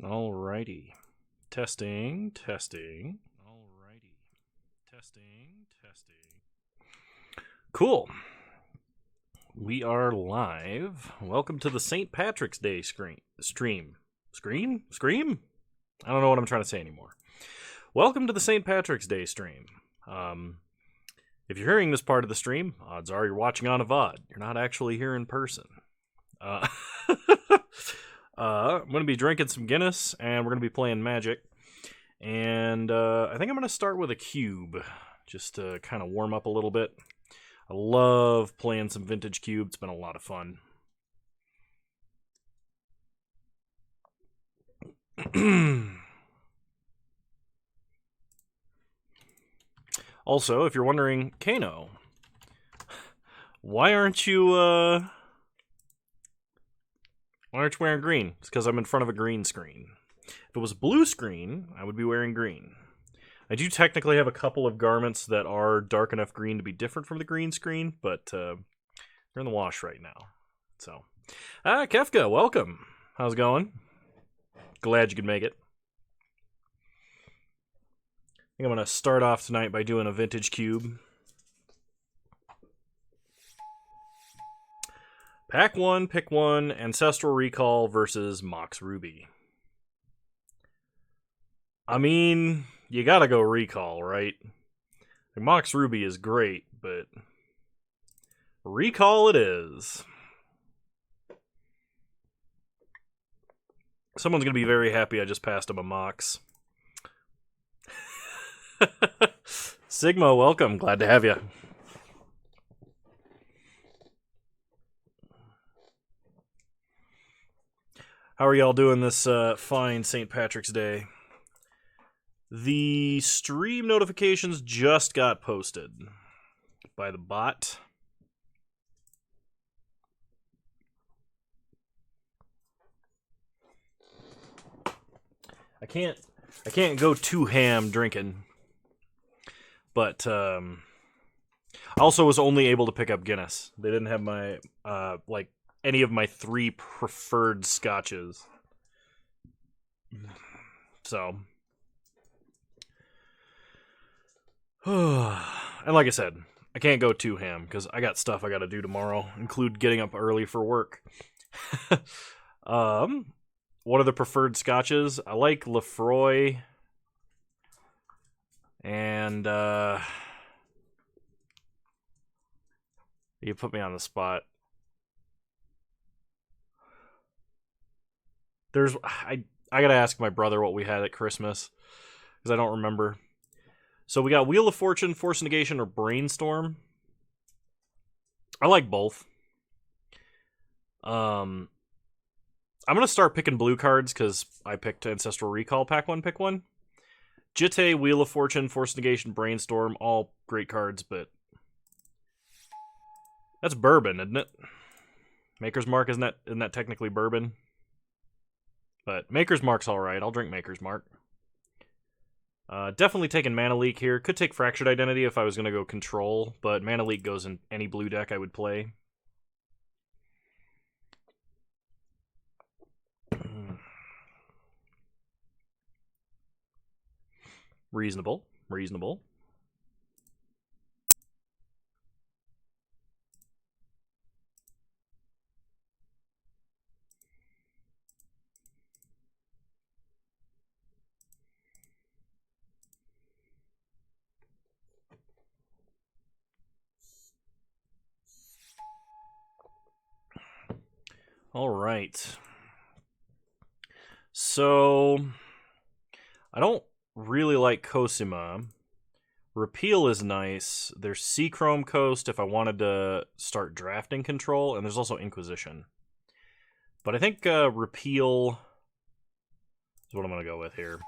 Alrighty. Testing, testing. Alrighty. Testing, testing. Cool. We are live. Welcome to the St. Patrick's Day stream. Scream? I don't know what I'm trying to say anymore. Welcome to the St. Patrick's Day stream. If you're hearing this part of the stream, odds are you're watching on a VOD. You're not actually here in person. I'm going to be drinking some Guinness, and we're going to be playing Magic. And I think I'm going to start with a cube, just to kind of warm up a little bit. I love playing some vintage cube. It's been a lot of fun. Also, if you're wondering, Kano, why aren't you wearing green? It's because I'm in front of a green screen. If it was a blue screen, I would be wearing green. I do technically have a couple of garments that are dark enough green to be different from the green screen, but they're in the wash right now. So, Kefka, welcome. How's it going? Glad you could make it. I think I'm going to start off tonight by doing a vintage cube. Pack 1, pick 1, Ancestral Recall versus Mox Ruby. I mean, you gotta go Recall, right? Mox Ruby is great, but Recall it is. Someone's gonna be very happy I just passed him a Mox. Sigma, welcome. Glad to have you. How are y'all doing this fine St. Patrick's Day? The stream notifications just got posted by the bot. I can't go too ham drinking. But I also was only able to pick up Guinness. They didn't have my any of my 3 preferred scotches. So, and like I said, I can't go too ham because I got stuff I got to do tomorrow, include getting up early for work. What are the preferred scotches? I like Lefroy. And you put me on the spot. I gotta ask my brother what we had at Christmas because I don't remember. So we got Wheel of Fortune, Force Negation, or Brainstorm. I like both. I'm gonna start picking blue cards because I picked Ancestral Recall. Pack 1, pick 1. Jitte, Wheel of Fortune, Force Negation, Brainstorm, all great cards, but that's bourbon, isn't it? Maker's Mark, isn't that technically bourbon? But Maker's Mark's alright. I'll drink Maker's Mark. Definitely taking Mana Leak here. Could take Fractured Identity if I was going to go Control, but Mana Leak goes in any blue deck I would play. Reasonable. All right. So, I don't really like Cosima. Repeal is nice. There's Seachrome Coast if I wanted to start drafting Control, and there's also Inquisition. But I think Repeal is what I'm going to go with here.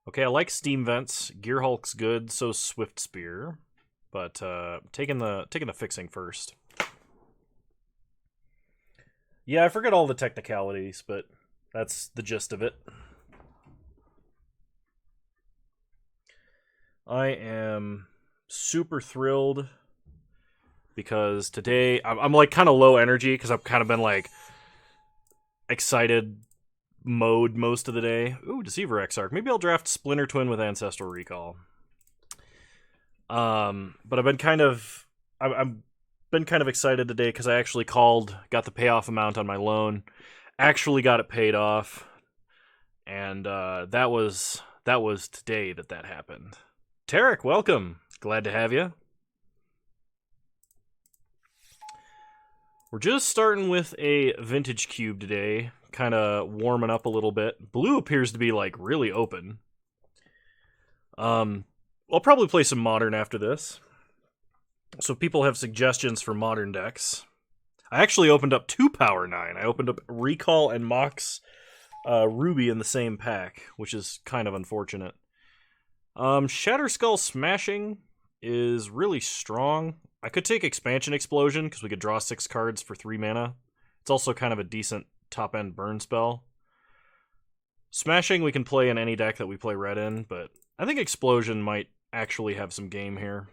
Okay, I like Steam Vents. Gearhulk's good, so Swift Spear. But taking the fixing first. Yeah, I forget all the technicalities, but that's the gist of it. I am super thrilled because today I'm like kind of low energy because I've kind of been like excited mode most of the day. Ooh, Deceiver Exarch. Maybe I'll draft Splinter Twin with Ancestral Recall. But I've been kind of excited today because I actually got the payoff amount on my loan, actually got it paid off, and that was today that happened. Tarek, welcome. Glad to have you. We're just starting with a vintage cube today, kind of warming up a little bit. Blue appears to be like really open. I'll probably play some Modern after this. So if people have suggestions for Modern decks. I actually opened up 2 Power 9. I opened up Recall and Mox Ruby in the same pack, which is kind of unfortunate. Shatterskull Smashing is really strong. I could take Expansion Explosion, because we could draw 6 cards for 3 mana. It's also kind of a decent top-end burn spell. Smashing we can play in any deck that we play red in, but I think Explosion might actually have some game here.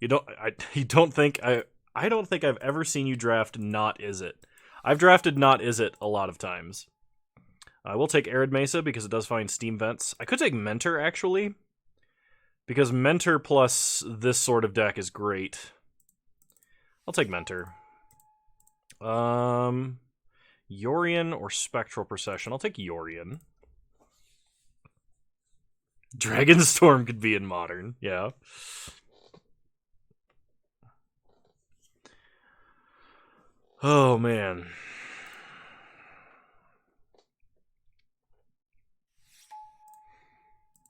I don't think I've ever seen you draft Not Izzet. I've drafted Not Izzet a lot of times. I will take Arid Mesa because it does find Steam Vents. I could take Mentor, actually, because Mentor plus this sort of deck is great. I'll take Mentor. Yorion or Spectral Procession. I'll take Yorion. Dragonstorm could be in Modern, yeah. Oh, man.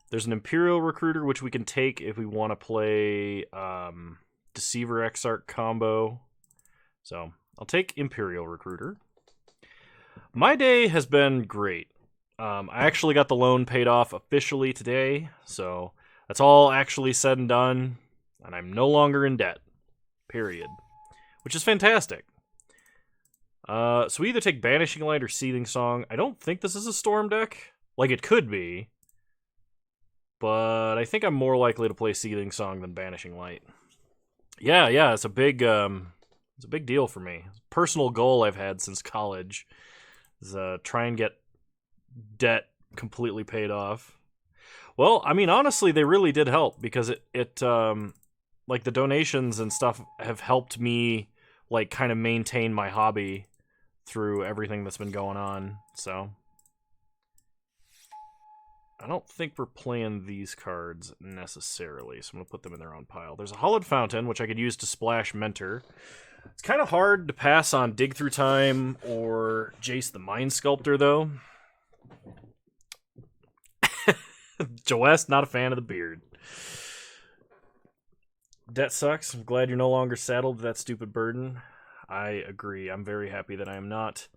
There's an Imperial Recruiter, which we can take if we want to play Deceiver Exarch combo. So, I'll take Imperial Recruiter. My day has been great. I actually got the loan paid off officially today, so that's all actually said and done, and I'm no longer in debt. Period. Which is fantastic. So we either take Banishing Light or Seething Song. I don't think this is a Storm deck. Like, it could be. But I think I'm more likely to play Seething Song than Banishing Light. Yeah, it's a big deal for me. Personal goal I've had since college is try and get debt completely paid off. Well, I mean, honestly, they really did help because it like the donations and stuff have helped me like kind of maintain my hobby through everything that's been going on. So I don't think we're playing these cards necessarily, so I'm going to put them in their own pile. There's a Hollowed Fountain, which I could use to splash Mentor. It's kind of hard to pass on Dig Through Time or Jace the Mind Sculptor, though. Joest, not a fan of the beard. Debt sucks. I'm glad you're no longer saddled with that stupid burden. I agree. I'm very happy that I am not.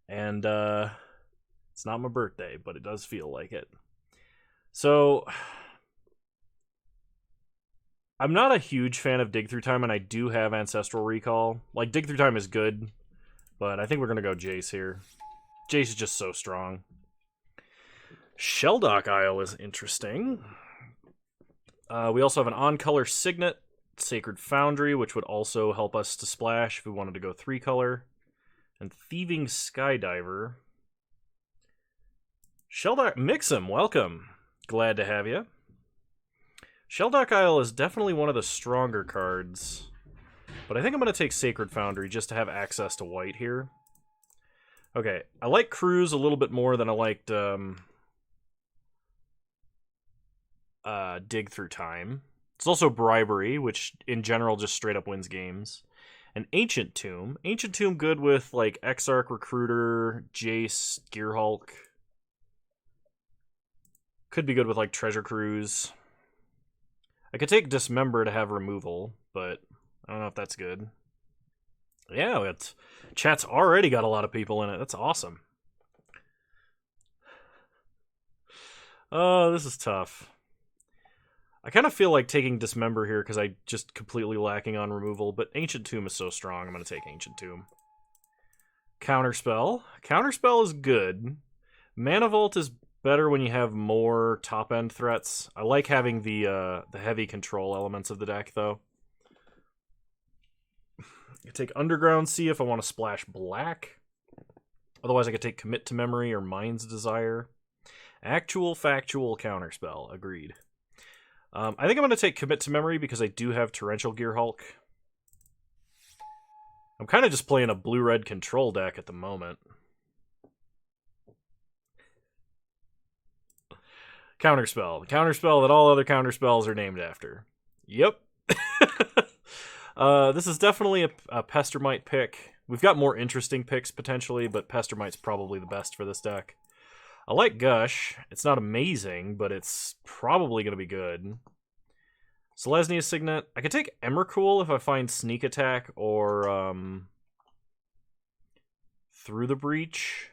And it's not my birthday, but it does feel like it. So, I'm not a huge fan of Dig Through Time, and I do have Ancestral Recall. Like, Dig Through Time is good, but I think we're going to go Jace here. Jace is just so strong. Shelldock Isle is interesting. We also have an on-color Signet, Sacred Foundry, which would also help us to splash if we wanted to go 3-color. And Thieving Skydiver. Shelldock Mixum, welcome. Glad to have you. Shelldock Isle is definitely one of the stronger cards, but I think I'm going to take Sacred Foundry just to have access to white here. Okay, I like Cruise a little bit more than I liked Dig Through Time. It's also Bribery, which in general just straight up wins games. And Ancient Tomb. Ancient Tomb good with like Exarch Recruiter, Jace, Gearhulk. Could be good with like Treasure Cruise. I could take Dismember to have removal, but I don't know if that's good. Yeah, chat's already got a lot of people in it. That's awesome. Oh, this is tough. I kind of feel like taking Dismember here because I just completely lacking on removal, but Ancient Tomb is so strong, I'm going to take Ancient Tomb. Counterspell. Counterspell is good. Mana Vault is better when you have more top-end threats. I like having the heavy control elements of the deck, though. I could take Underground Sea if I want to splash black. Otherwise, I could take Commit to Memory or Mind's Desire. Actual Factual Counterspell. Agreed. I think I'm going to take Commit to Memory because I do have Torrential Gear Hulk. I'm kind of just playing a blue-red control deck at the moment. Counterspell. The counterspell that all other counterspells are named after. Yep. This is definitely a Pestermite pick. We've got more interesting picks, potentially, but Pestermite's probably the best for this deck. I like Gush. It's not amazing, but it's probably going to be good. Selesnya Signet. I could take Emrakul if I find Sneak Attack or Through the Breach.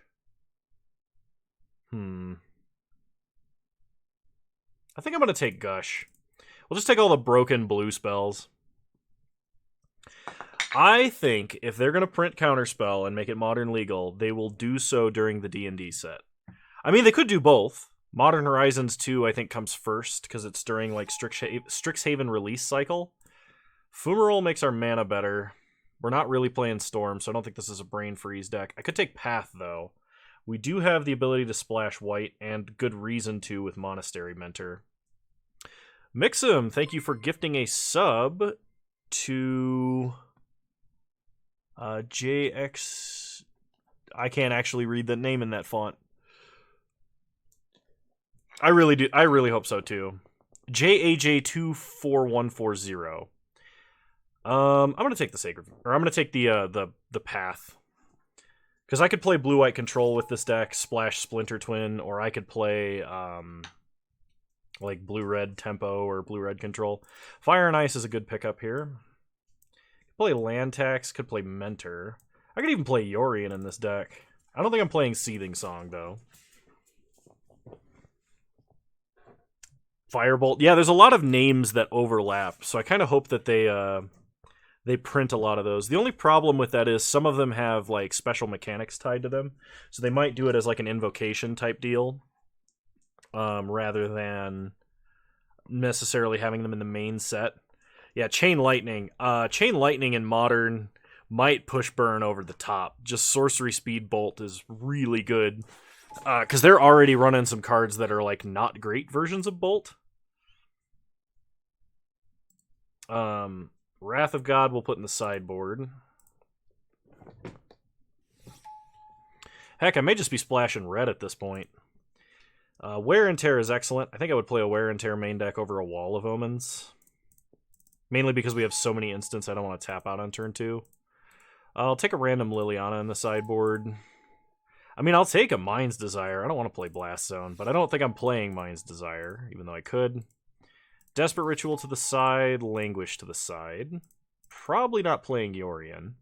I think I'm going to take Gush. We'll just take all the broken blue spells. I think if they're going to print Counterspell and make it modern legal, they will do so during the D&D set. I mean, they could do both. Modern Horizons 2, I think, comes first, because it's during, like, Strixhaven release cycle. Fumarole makes our mana better. We're not really playing Storm, so I don't think this is a Brain Freeze deck. I could take Path, though. We do have the ability to splash white, and good reason to with Monastery Mentor. Mixum, thank you for gifting a sub to JX... I can't actually read the name in that font. I really do. I really hope so too. JAJ24140. I'm gonna take the Sacred, or I'm gonna take the Path, because I could play Blue-White Control with this deck, splash Splinter Twin, or I could play like Blue-Red Tempo or Blue-Red Control. Fire and Ice is a good pickup here. Could play Land Tax. Could play Mentor. I could even play Yorion in this deck. I don't think I'm playing Seething Song though. Firebolt. Yeah, there's a lot of names that overlap, so I kind of hope that they print a lot of those. The only problem with that is some of them have like special mechanics tied to them, so they might do it as like an invocation type deal, rather than necessarily having them in the main set. Yeah, Chain Lightning. Chain Lightning in Modern might push Burn over the top. Just Sorcery Speed Bolt is really good, because they're already running some cards that are like not great versions of Bolt. Wrath of God we'll put in the sideboard. Heck, I may just be splashing red at this point. Wear and Tear is excellent. I think I would play a Wear and Tear main deck over a Wall of Omens. Mainly because we have so many instants I don't want to tap out on turn 2. I'll take a random Liliana in the sideboard. I mean, I'll take a Mind's Desire. I don't want to play Blast Zone, but I don't think I'm playing Mind's Desire, even though I could. Desperate Ritual to the side, Languish to the side. Probably not playing Yorion.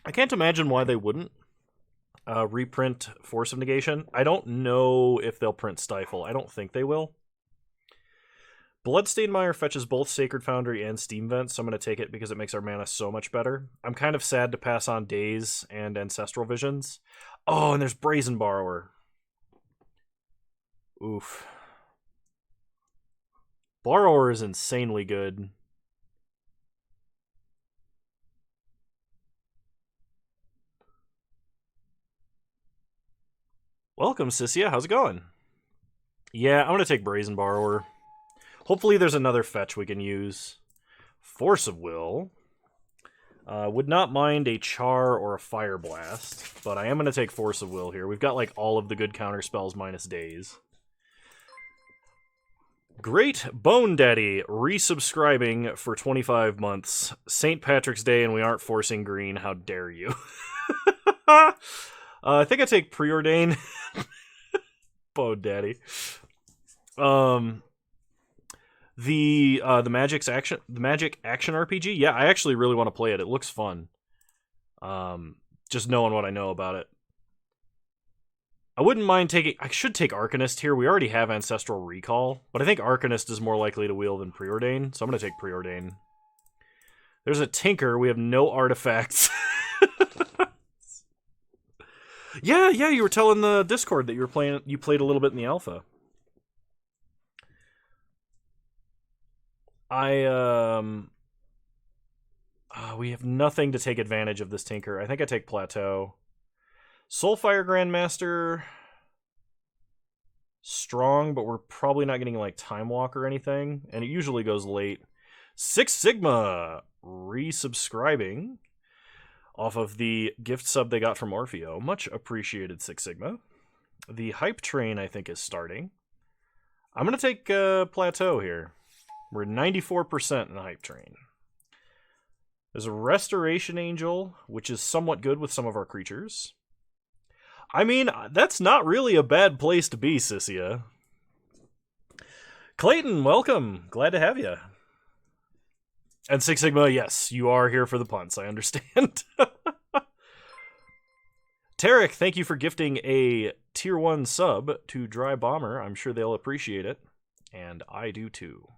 I can't imagine why they wouldn't reprint Force of Negation. I don't know if they'll print Stifle. I don't think they will. Bloodstained Mire fetches both Sacred Foundry and Steam Vent, so I'm going to take it because it makes our mana so much better. I'm kind of sad to pass on Daze and Ancestral Visions. Oh, and there's Brazen Borrower. Oof. Borrower is insanely good. Welcome, Sissia. How's it going? Yeah, I'm going to take Brazen Borrower. Hopefully there's another fetch we can use. Force of Will. Would not mind a Char or a Fire Blast, but I am going to take Force of Will here. We've got like all of the good counter spells minus Daze. Great Bone Daddy resubscribing for 25 months. St. Patrick's Day and we aren't forcing green. How dare you? I think I take Preordain. Bone Daddy. The Magic Action RPG. Yeah, I actually really want to play it. It looks fun. Just knowing what I know about it. I wouldn't mind taking... I should take Arcanist here. We already have Ancestral Recall, but I think Arcanist is more likely to wheel than Preordain, so I'm going to take Preordain. There's a Tinker. We have no artifacts. Yeah, you were telling the Discord that you played a little bit in the alpha. We have nothing to take advantage of this Tinker. I think I take Plateau. Soulfire Grandmaster, strong, but we're probably not getting like Time Walk or anything, and it usually goes late. Six Sigma resubscribing off of the gift sub they got from Orfeo. Much appreciated, Six Sigma. The hype train, I think, is starting. I'm going to take Plateau here. We're 94% in the hype train. There's a Restoration Angel, which is somewhat good with some of our creatures. I mean, that's not really a bad place to be, Sissia. Clayton, welcome. Glad to have you. And Six Sigma, yes, you are here for the punts. I understand. Tarek, thank you for gifting a Tier 1 sub to Dry Bomber. I'm sure they'll appreciate it. And I do too.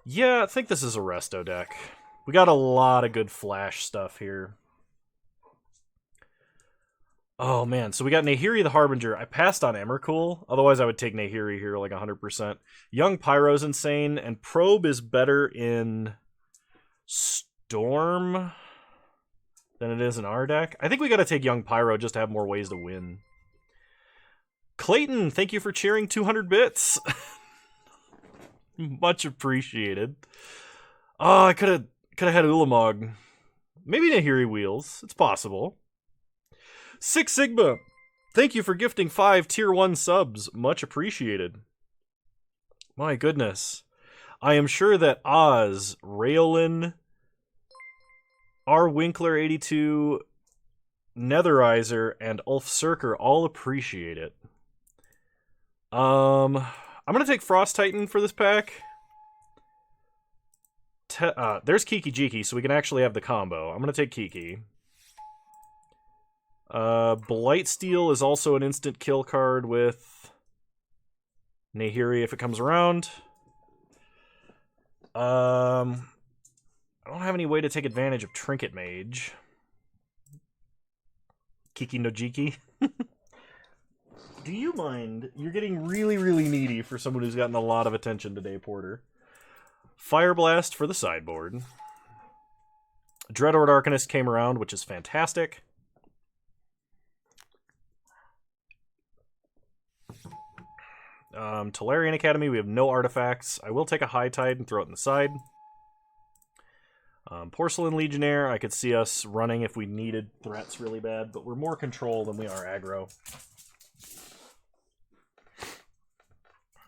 Yeah, I think this is a Resto deck. We got a lot of good flash stuff here. Oh man, so we got Nahiri the Harbinger. I passed on Emrakul. Otherwise I would take Nahiri here like 100%. Young Pyro's insane, and Probe is better in Storm than it is in our deck. I think we gotta take Young Pyro just to have more ways to win. Clayton, thank you for cheering 200 bits. Much appreciated. Oh, I could have had Ulamog. Maybe Nahiri Wheels. It's possible. Six Sigma, thank you for gifting 5 Tier 1 subs. Much appreciated. My goodness. I am sure that Oz, Raelin, R. Winkler82, Netherizer, and Ulf Circer all appreciate it. I'm going to take Frost Titan for this pack. There's Kiki Jiki, so we can actually have the combo. I'm going to take Kiki. Blightsteel is also an instant kill card with Nahiri if it comes around. I don't have any way to take advantage of Trinket Mage. Kiki no Jiki. Do you mind? You're getting really, really needy for someone who's gotten a lot of attention today, Porter. Fire Blast for the sideboard. Dreadhorde Arcanist came around, which is fantastic. Tolarian Academy, we have no artifacts. I will take a High Tide and throw it in the side. Porcelain Legionnaire, I could see us running if we needed threats really bad, but we're more control than we are aggro.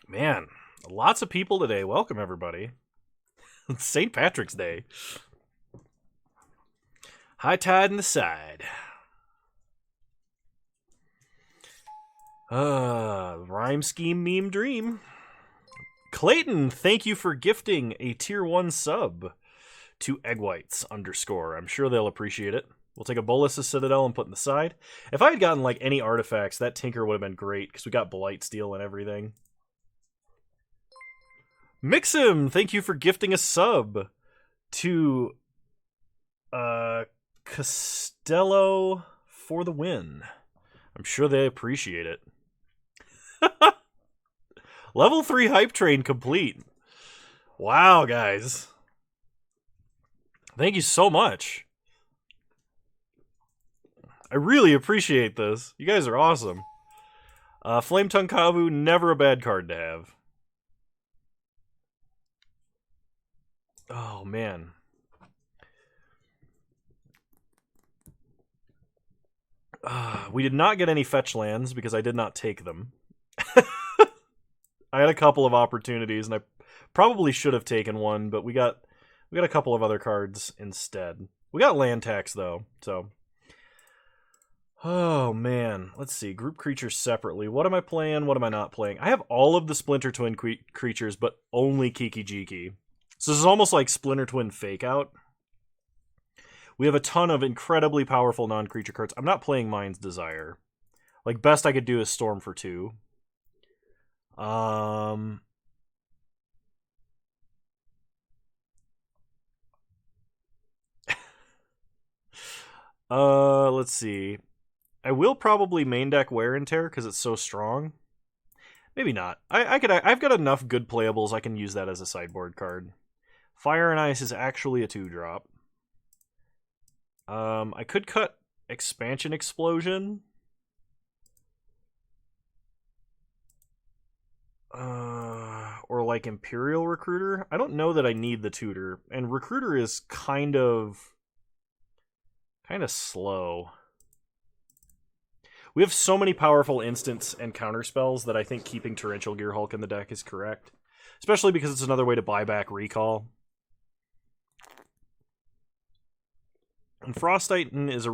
Man, lots of people today. Welcome, everybody. It's St. Patrick's Day. High Tide in the side. Rhyme Scheme Meme Dream. Clayton, thank you for gifting a Tier 1 sub to Eggwhites _. I'm sure they'll appreciate it. We'll take a Bolus of Citadel and put in the side. If I had gotten like any artifacts, that Tinker would have been great because we got Blightsteel and everything. Mixim, thank you for gifting a sub to Costello for the win. I'm sure they appreciate it. Level 3 hype train complete. Wow, guys. Thank you so much. I really appreciate this. You guys are awesome. Flame Tongue Kavu, never a bad card to have. Oh, man. We did not get any fetch lands because I did not take them. I had a couple of opportunities, and I probably should have taken one, but we got a couple of other cards instead. We got land tax, though, so... Oh, man. Let's see. Group creatures separately. What am I playing? What am I not playing? I have all of the Splinter Twin creatures, but only Kiki Jiki. So this is almost like Splinter Twin Fake Out. We have a ton of incredibly powerful non-creature cards. I'm not playing Mind's Desire. Like, best I could do is Storm for 2. Let's see. I will probably main deck Wear and Tear because it's so strong. Maybe not. I've got enough good playables. I can use that as a sideboard card. Fire and Ice is actually a 2-drop. I could cut Expansion Explosion. Or like Imperial Recruiter. I don't know that I need the tutor, and Recruiter is kind of slow. We have so many powerful instants and counter spells that I think keeping Torrential Gearhulk in the deck is correct, especially because it's another way to buy back recall. And Frost Titan is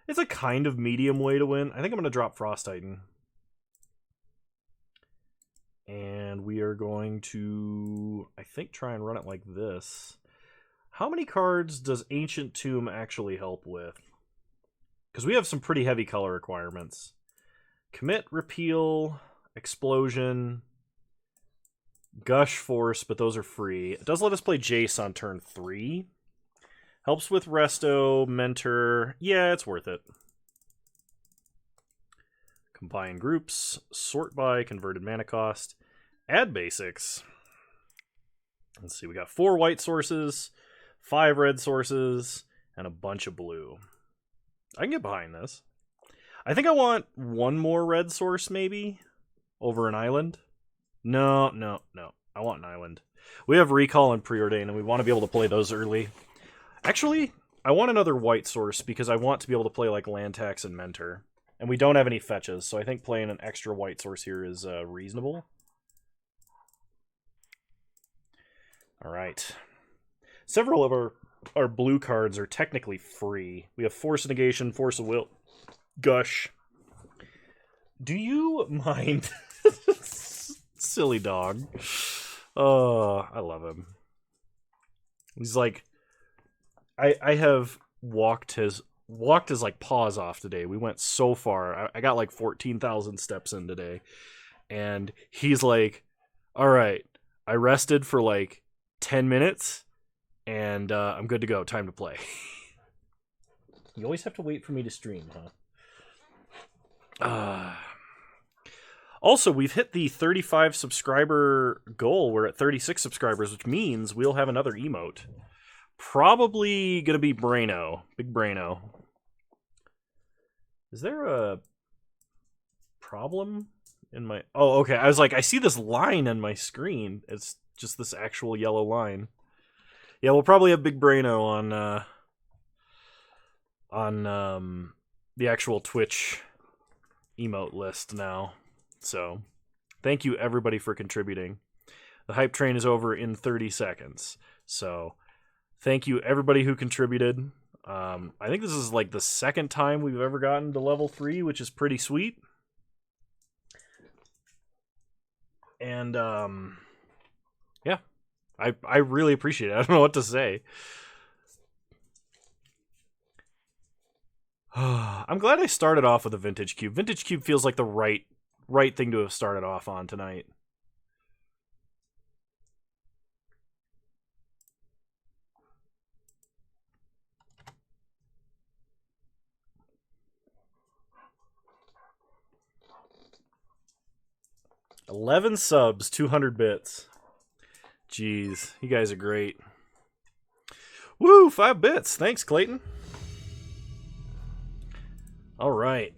it's a kind of medium way to win. I think I'm going to drop Frost Titan. And we are going to, I think, try and run it like this. How many cards does Ancient Tomb actually help with? Because we have some pretty heavy color requirements. Commit, Repeal, Explosion, Gush, Force, but those are free. It does let us play Jace on turn 3. Helps with Resto, Mentor. Yeah, it's worth it. Combine groups, sort by converted mana cost, add basics. Let's see, we got 4 white sources, 5 red sources, and a bunch of blue. I can get behind this. I think I want 1 more red source, maybe, over an island. No. I want an island. We have Recall and Preordain, and we want to be able to play those early. Actually, I want another white source because I want to be able to play like Land Tax and Mentor. And we don't have any fetches, so I think playing an extra white source here is reasonable. Alright. Several of our blue cards are technically free. We have Force Negation, Force of Will, Gush. Do you mind? Silly dog. Oh, I love him. He's like... I have walked his like paws off today. We went so far. I got like 14,000 steps in today. And he's like, all right, I rested for like 10 minutes and I'm good to go. Time to play. You always have to wait for me to stream, huh? Also, we've hit the 35 subscriber goal. We're at 36 subscribers, which means we'll have another emote. Probably gonna be Braino. Big Braino. Is there a problem in my... Oh, okay. I was like, I see this line on my screen. It's just this actual yellow line. Yeah, we'll probably have Big Braino on the actual Twitch emote list now. So, thank you everybody for contributing. The hype train is over in 30 seconds. So... thank you, everybody who contributed. I think this is like the second time we've ever gotten to level 3, which is pretty sweet. And, yeah. I really appreciate it. I don't know what to say. I'm glad I started off with a Vintage Cube. Vintage Cube feels like the right thing to have started off on tonight. $11 subs, 200 bits. Jeez, you guys are great. Woo, 5 bits. Thanks, Clayton. All right.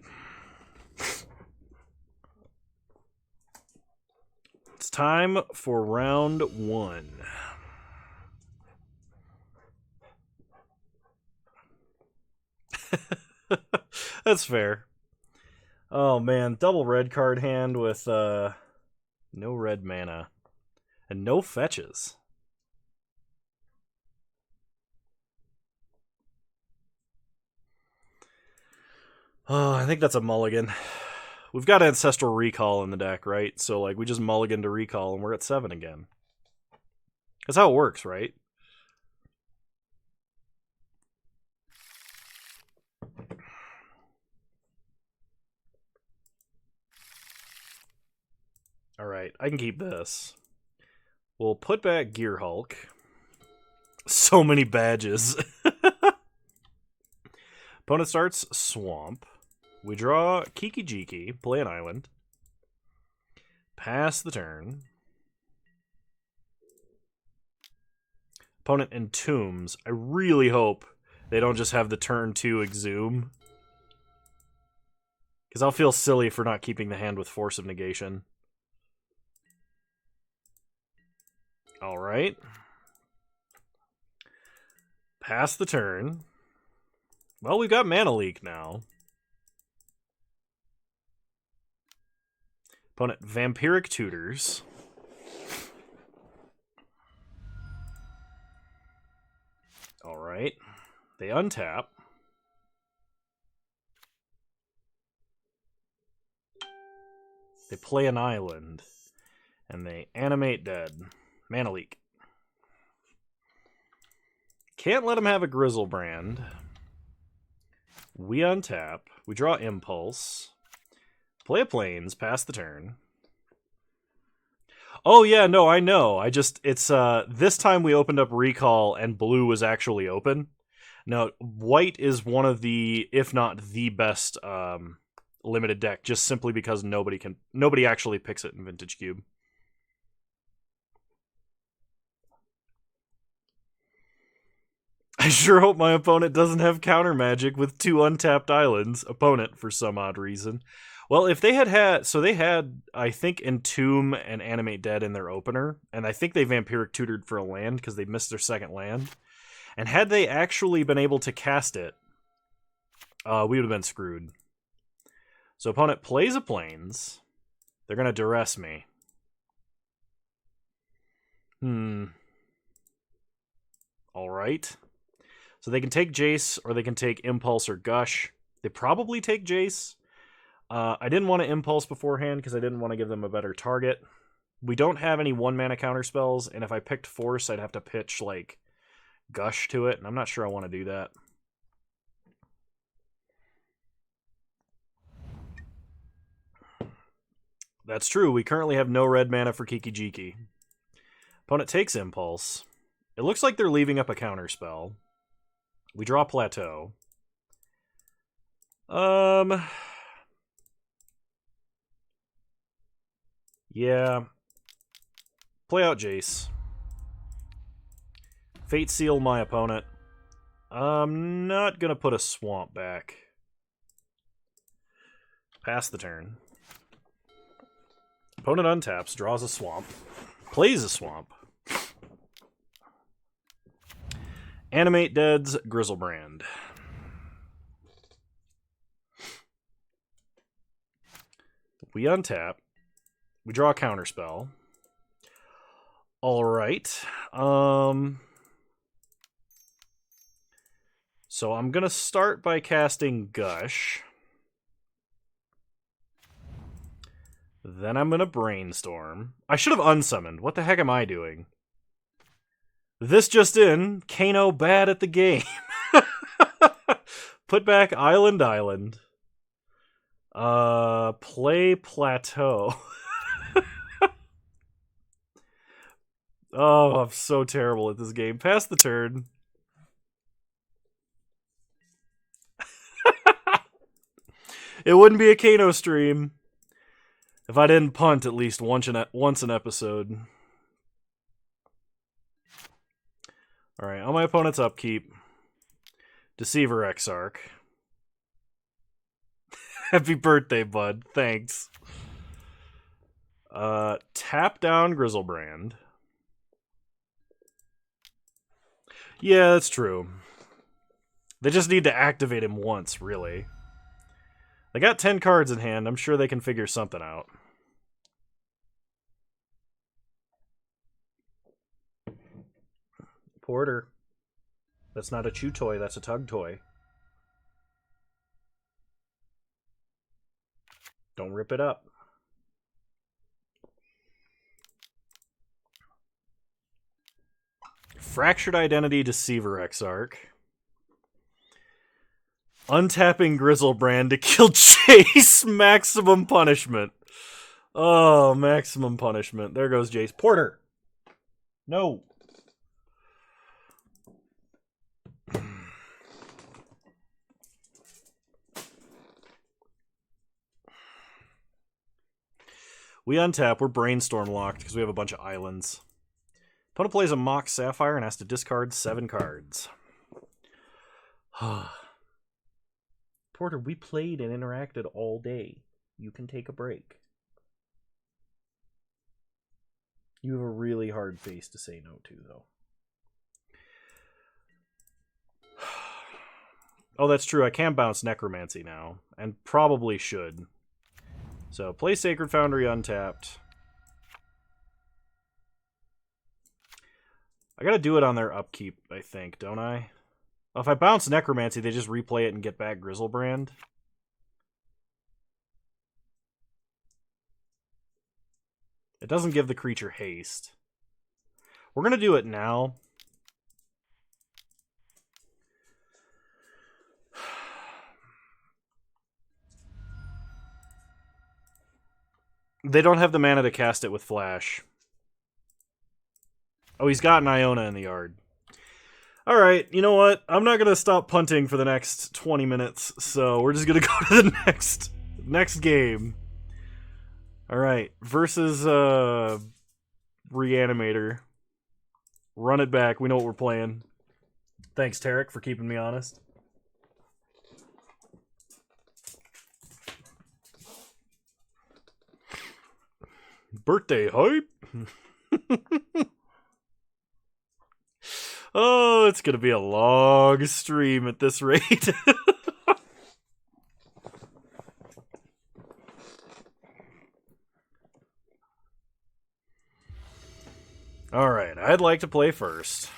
It's time for round 1. That's fair. Oh, man. Double red card hand with... no red mana. And no fetches. Oh, I think that's a mulligan. We've got Ancestral Recall in the deck, right? So, like, we just mulligan to Recall and we're at 7 again. That's how it works, right? Alright, I can keep this. We'll put back Gearhulk. So many badges. Opponent starts Swamp. We draw Kiki Jiki, play an island. Pass the turn. Opponent entombs. I really hope they don't just have the turn 2 exhume. Because I'll feel silly for not keeping the hand with Force of Negation. Alright. Pass the turn. Well, we've got Mana Leak now. Opponent Vampiric Tutors. Alright. They untap. They play an island. And they animate dead. Mana Leak. Can't let them have a Grizzlebrand. We untap. We draw Impulse. Play a Plains. Pass the turn. Oh, yeah, no, I know. It's, this time we opened up Recall and blue was actually open. Now, white is one of the, if not the best, limited deck, just simply because nobody actually picks it in Vintage Cube. I sure hope my opponent doesn't have counter magic with 2 untapped islands. Opponent, for some odd reason. Well, if they had, so they had, I think, Entomb and Animate Dead in their opener, and I think they Vampiric Tutored for a land because they missed their second land. And had they actually been able to cast it, we would have been screwed. So opponent plays a Plains. They're going to duress me. Alright. So they can take Jace, or they can take Impulse or Gush. They probably take Jace. I didn't want to Impulse beforehand because I didn't want to give them a better target. We don't have any 1-mana counter spells, and if I picked Force, I'd have to pitch, like, Gush to it, and I'm not sure I want to do that. That's true. We currently have no red mana for Kiki Jiki. Opponent takes Impulse. It looks like they're leaving up a counter spell. We draw Plateau. Yeah. Play out Jace. Fate Seal my opponent. I'm not gonna put a swamp back. Pass the turn. Opponent untaps, draws a swamp, plays a swamp. Animate Dead's Grizzlebrand. We untap. We draw a counterspell. Alright. So I'm going to start by casting Gush. Then I'm going to Brainstorm. I should have unsummoned. What the heck am I doing? This just in, Kano bad at the game. Put back Island. Play Plateau. Oh, I'm so terrible at this game. Pass the turn. It wouldn't be a Kano stream if I didn't punt at least once an episode. Alright, on my opponent's upkeep. Deceiver Exarch. Happy birthday, bud. Thanks. Tap down Grizzlebrand. Yeah, that's true. They just need to activate him once, really. They got 10 cards in hand. I'm sure they can figure something out. Porter. That's not a chew toy, that's a tug toy. Don't rip it up. Fractured Identity Deceiver Exarch. Untapping Grizzlebrand to kill Jace. Maximum punishment. Oh, maximum punishment. There goes Jace. Porter. No. We untap. We're brainstorm locked because we have a bunch of islands. Opponent plays a Mox Sapphire and has to discard 7 cards. Porter, we played and interacted all day. You can take a break. You have a really hard face to say no to, though. Oh, that's true. I can bounce Necromancy now, and probably should. So, play Sacred Foundry untapped. I gotta do it on their upkeep, I think, don't I? Well, if I bounce Necromancy, they just replay it and get back Grizzlebrand. It doesn't give the creature haste. We're gonna do it now. They don't have the mana to cast it with Flash. Oh, he's got an Iona in the yard. Alright, you know what? I'm not going to stop punting for the next 20 minutes, so we're just going to go to the next game. Alright, versus Reanimator. Run it back. We know what we're playing. Thanks, Tarek, for keeping me honest. Birthday hype. Oh, it's going to be a long stream at this rate. Alright, I'd like to play first.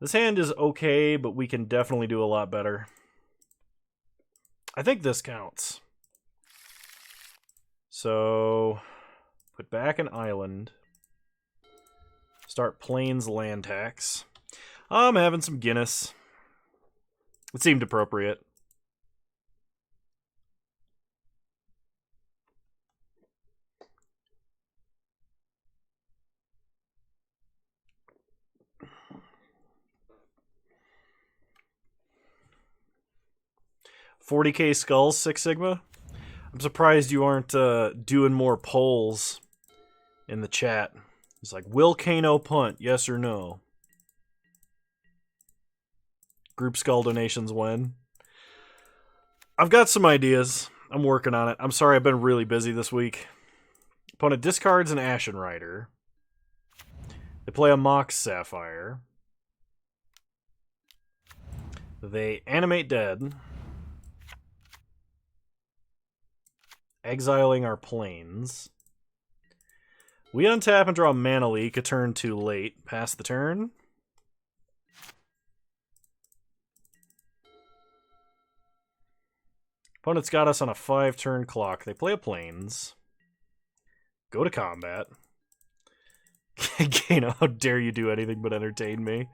This hand is okay, but we can definitely do a lot better. I think this counts. So, put back an island. Start Plains land tax. I'm having some Guinness. It seemed appropriate. $40K skulls, Six Sigma. I'm surprised you aren't doing more polls in the chat. It's like, will Kano punt? Yes or no? Group skull donations when? I've got some ideas. I'm working on it. I'm sorry I've been really busy this week. Opponent discards an Ashen Rider. They play a Mox Sapphire. They animate dead. Exiling our plains. We untap and draw Mana Leak a turn too late. Pass the turn. Opponent's got us on a 5-turn clock. They play a plains. Go to combat. Kano, how dare you do anything but entertain me?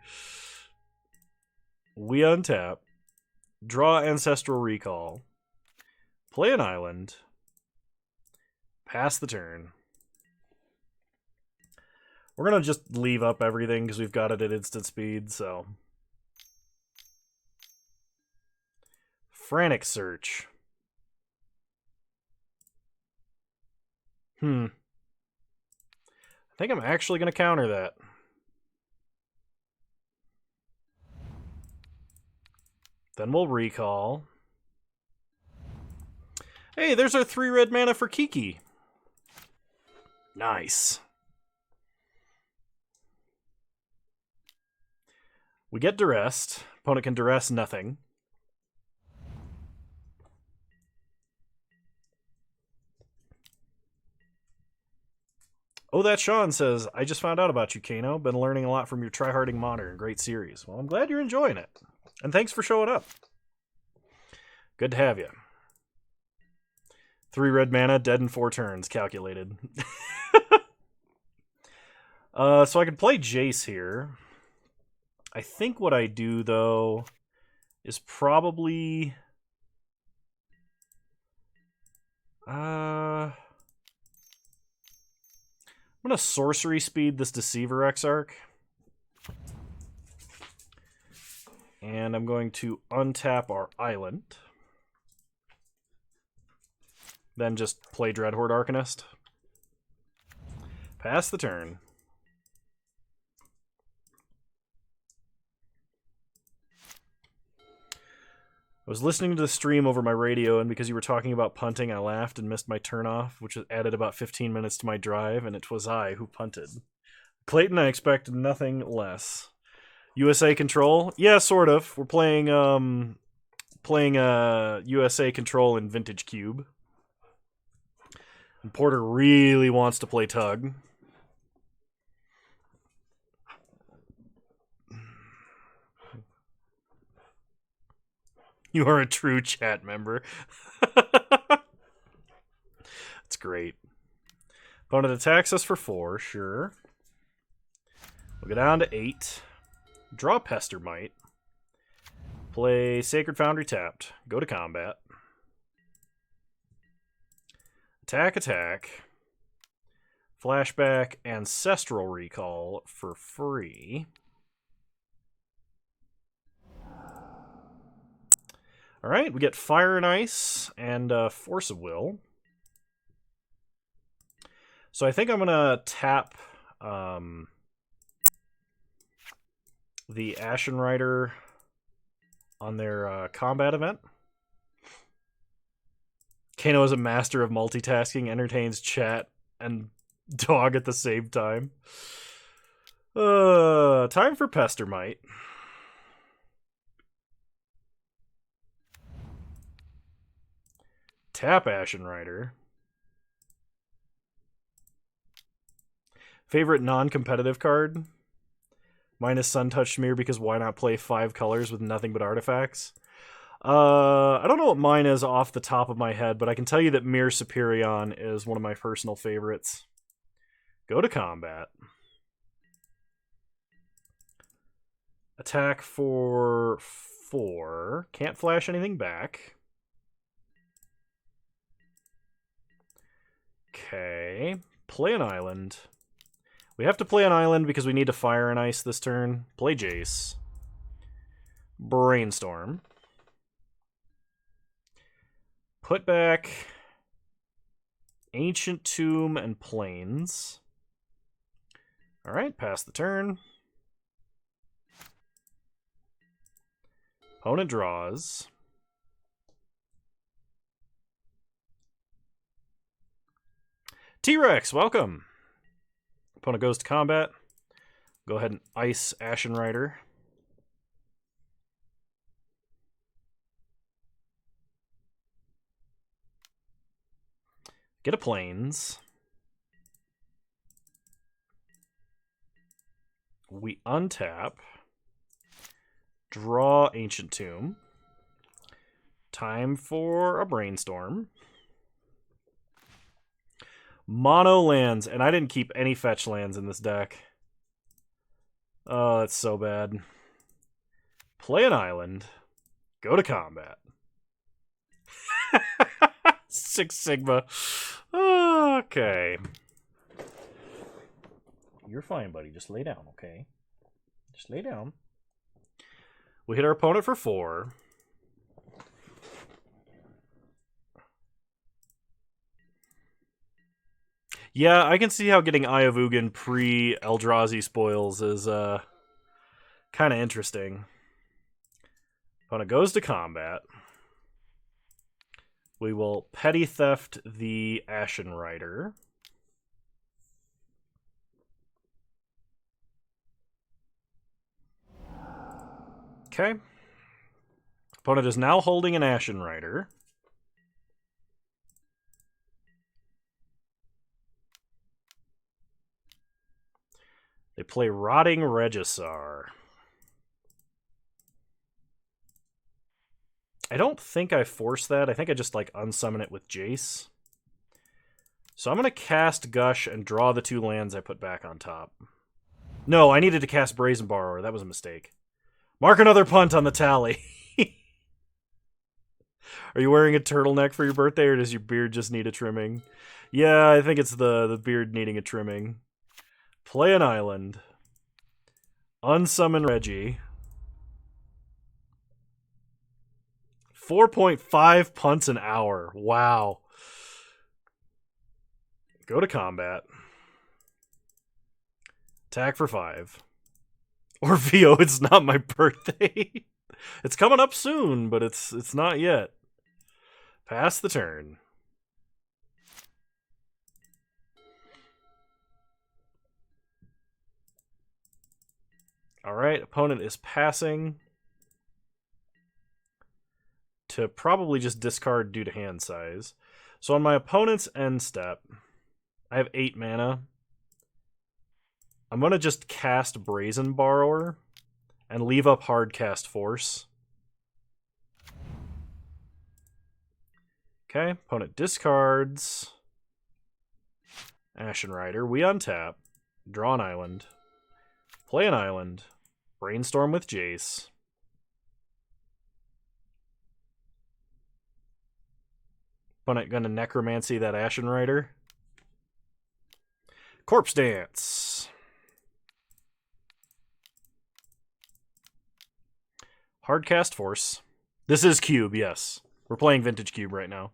We untap. Draw Ancestral Recall. Play an island. Pass the turn. We're going to just leave up everything because we've got it at instant speed, so. Frantic Search. I think I'm actually going to counter that. Then we'll recall. Hey, there's our 3 red mana for Kiki. Nice. We get duressed. Opponent can duress nothing. Oh, that Sean says, I just found out about you, Kano. Been learning a lot from your tryharding modern. Great series. Well, I'm glad you're enjoying it. And thanks for showing up. Good to have you. 3 red mana, dead in 4 turns. Calculated. So I could play Jace here. I think what I do, though, is probably... I'm going to sorcery speed this Deceiver Exarch. And I'm going to untap our island. then just play Dreadhorde Arcanist. Pass the turn. I was listening to the stream over my radio, and because you were talking about punting, I laughed and missed my turnoff, which added about 15 minutes to my drive, and it was I who punted. Clayton, I expect nothing less. USA Control? Yeah, sort of. We're playing USA Control in Vintage Cube. And Porter really wants to play Tug. You are a true chat member. That's great. Opponent attacks us for 4, sure. We'll go down to 8. Draw Pester Mite. Play Sacred Foundry tapped. Go to combat. Attack, attack. Flashback Ancestral Recall for free. Alright, we get Fire and Ice and Force of Will. So I think I'm going to tap the Ashen Rider on their combat event. Kano is a master of multitasking, entertains chat and dog at the same time. Time for Pester Mite. Tap Ashen Rider. Favorite non-competitive card? Minus Suntouch Smear, because why not play 5 colors with nothing but artifacts? I don't know what mine is off the top of my head, but I can tell you that Mir Superion is one of my personal favorites. Go to combat. Attack for 4. Can't flash anything back. Okay. Play an island. We have to play an island because we need to Fire and Ice this turn. Play Jace. Brainstorm. Put back Ancient Tomb and Plains. Alright, pass the turn. Opponent draws. T-Rex, welcome. Opponent goes to combat. Go ahead and ice Ashen Rider. Get a Plains. We untap. Draw Ancient Tomb. Time for a Brainstorm. Mono lands, and I didn't keep any fetch lands in this deck. Oh, that's so bad. Play an island. Go to combat. 6 Sigma. Okay. You're fine, buddy. Just lay down, okay? Just lay down. We hit our opponent for 4. Yeah, I can see how getting Eye of Ugin pre-Eldrazi spoils is kind of interesting. Opponent goes to combat. We will Petty Theft the Ashen Rider. Okay. Opponent is now holding an Ashen Rider. They play Rotting Regisar. I don't think I force that. I think I just like unsummon it with Jace. So I'm going to cast Gush and draw the 2 lands I put back on top. No, I needed to cast Brazen Borrower. That was a mistake. Mark another punt on the tally. Are you wearing a turtleneck for your birthday, or does your beard just need a trimming? Yeah, I think it's the beard needing a trimming. Play an island. Unsummon Reggie. 4.5 punts an hour. Wow. Go to combat. Attack for 5. Or VO, it's not my birthday. It's coming up soon, but it's not yet. Pass the turn. Alright, opponent is passing to probably just discard due to hand size. So on my opponent's end step, I have 8 mana. I'm going to just cast Brazen Borrower and leave up Hardcast Force. Okay, opponent discards Ashen Rider. We untap, draw an island, play an island, brainstorm with Jace. Opponent gonna Necromancy that Ashen Rider. Corpse Dance. Hardcast Force. This is Cube, yes. We're playing Vintage Cube right now.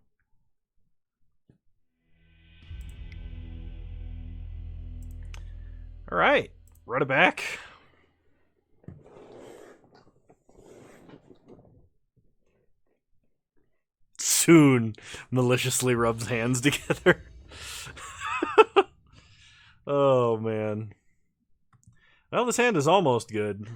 Alright, run it back. Soon maliciously rubs hands together. Oh, man. Well, this hand is almost good.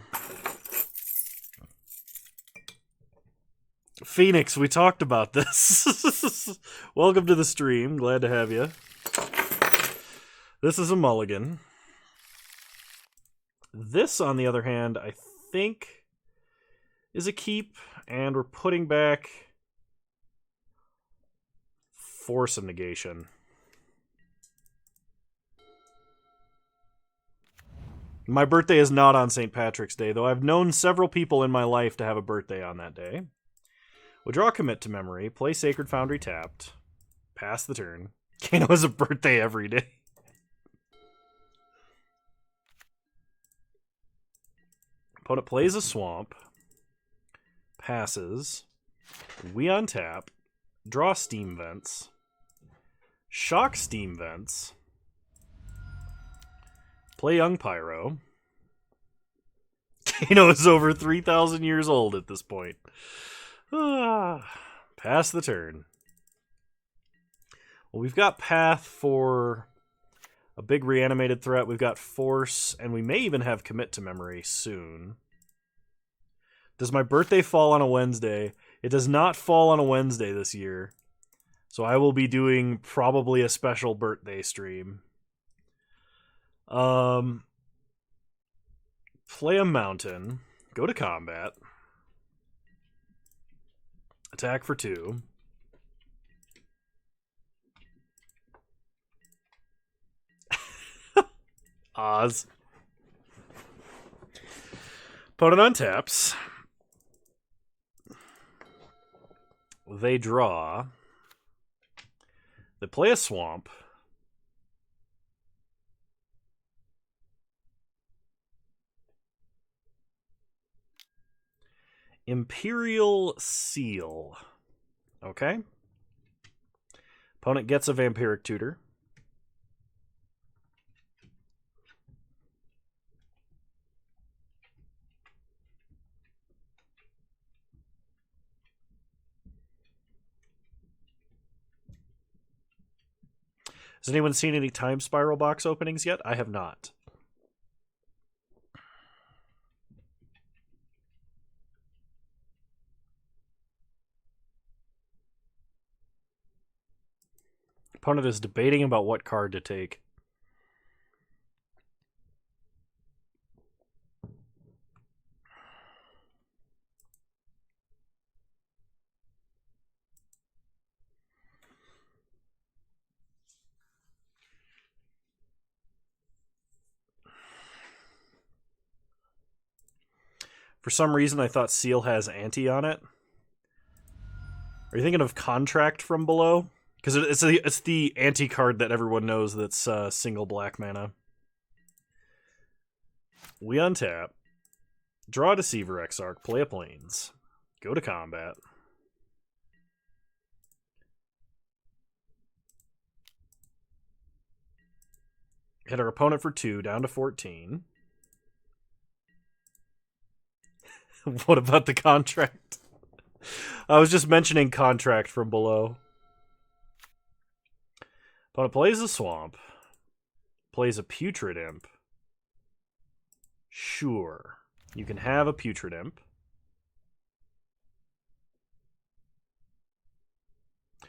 Phoenix, we talked about this. Welcome to the stream. Glad to have you. This is a mulligan. This, on the other hand, I think is a keep, and we're putting back Force of Negation. My birthday is not on St. Patrick's Day, though I've known several people in my life to have a birthday on that day. We'll draw Commit to Memory, play Sacred Foundry tapped, pass the turn. Kano has a birthday every day. Opponent plays a swamp, passes, we untap, draw Steam Vents, shock Steam Vents, play Young Pyro. Kano is over 3,000 years old at this point. Pass the turn. Well, we've got Path for a big reanimated threat. We've got Force, and we may even have Commit to Memory soon. Does my birthday fall on a Wednesday? It does not fall on a Wednesday this year. So I will be doing probably a special birthday stream. Play a mountain. Go to combat. Attack for 2. Oz. Opponent untaps. They draw. They play a swamp. Imperial Seal. Okay. Opponent gets a Vampiric Tutor. Has anyone seen any Time Spiral box openings yet? I have not. Opponent is debating about what card to take. For some reason, I thought Seal has Anti on it. Are you thinking of Contract from Below? Because it's the Anti card that everyone knows that's single black mana. We untap. Draw a Deceiver Exarch. Play a Plains. Go to combat. Hit our opponent for 2, down to 14. What about the contract? I was just mentioning contract from below. Opponent plays a swamp. Plays a putrid imp. Sure. You can have a putrid imp.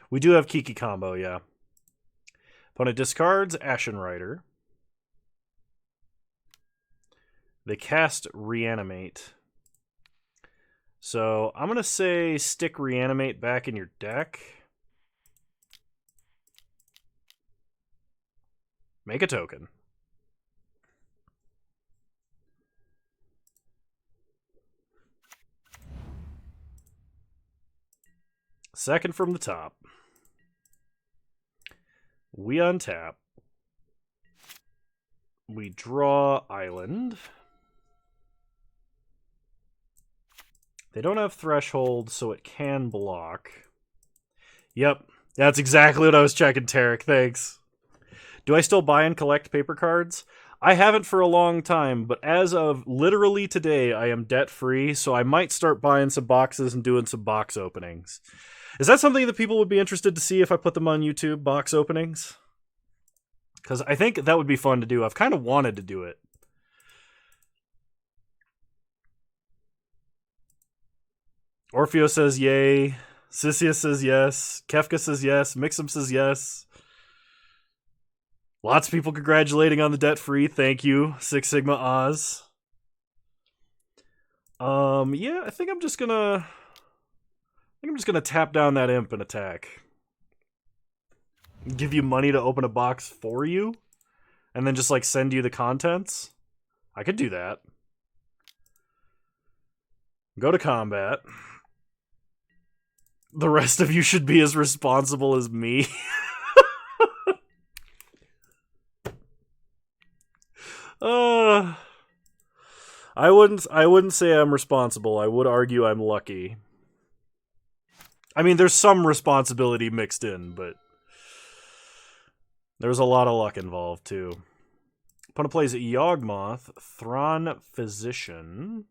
We do have Kiki combo, yeah. Opponent discards Ashen Rider. They cast Reanimate. So I'm going to say stick Reanimate back in your deck. Make a token. Second from the top. We untap. We draw Island. They don't have Threshold, so it can block. Yep, that's exactly what I was checking, Tarek. Thanks. Do I still buy and collect paper cards? I haven't for a long time, but as of literally today, I am debt-free, so I might start buying some boxes and doing some box openings. Is that something that people would be interested to see if I put them on YouTube, box openings? Because I think that would be fun to do. I've kind of wanted to do it. Orfeo says yay. Sissia says yes. Kefka says yes. Mixum says yes. Lots of people congratulating on the debt-free. Thank you, Six Sigma Oz. Yeah, I think I'm just gonna tap down that imp and attack. Give you money to open a box for you, and then just like send you the contents. I could do that. Go to combat. The rest of you should be as responsible as me. I wouldn't say I'm responsible. I would argue I'm lucky. I mean, there's some responsibility mixed in, but there's a lot of luck involved too. Opponent plays Yawgmoth, Thrawn Physician.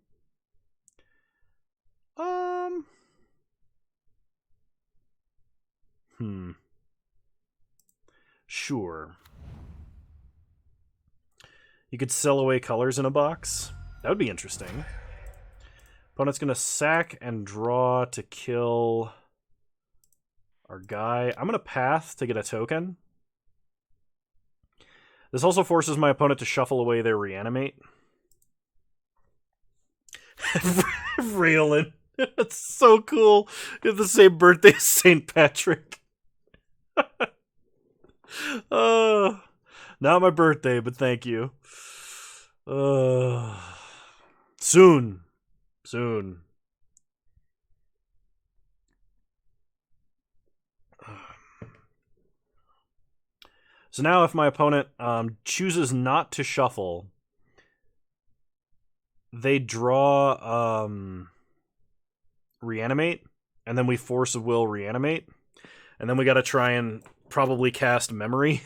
Sure. You could sell away colors in a box. That would be interesting. Opponent's going to sack and draw to kill our guy. I'm going to path to get a token. This also forces my opponent to shuffle away their Reanimate. Raylan. That's so cool. You have the same birthday as St. Patrick. Not my birthday, but thank you. Soon. So now if my opponent chooses not to shuffle, they draw Reanimate, and then we force of will Reanimate, and then we gotta try and probably cast Memory.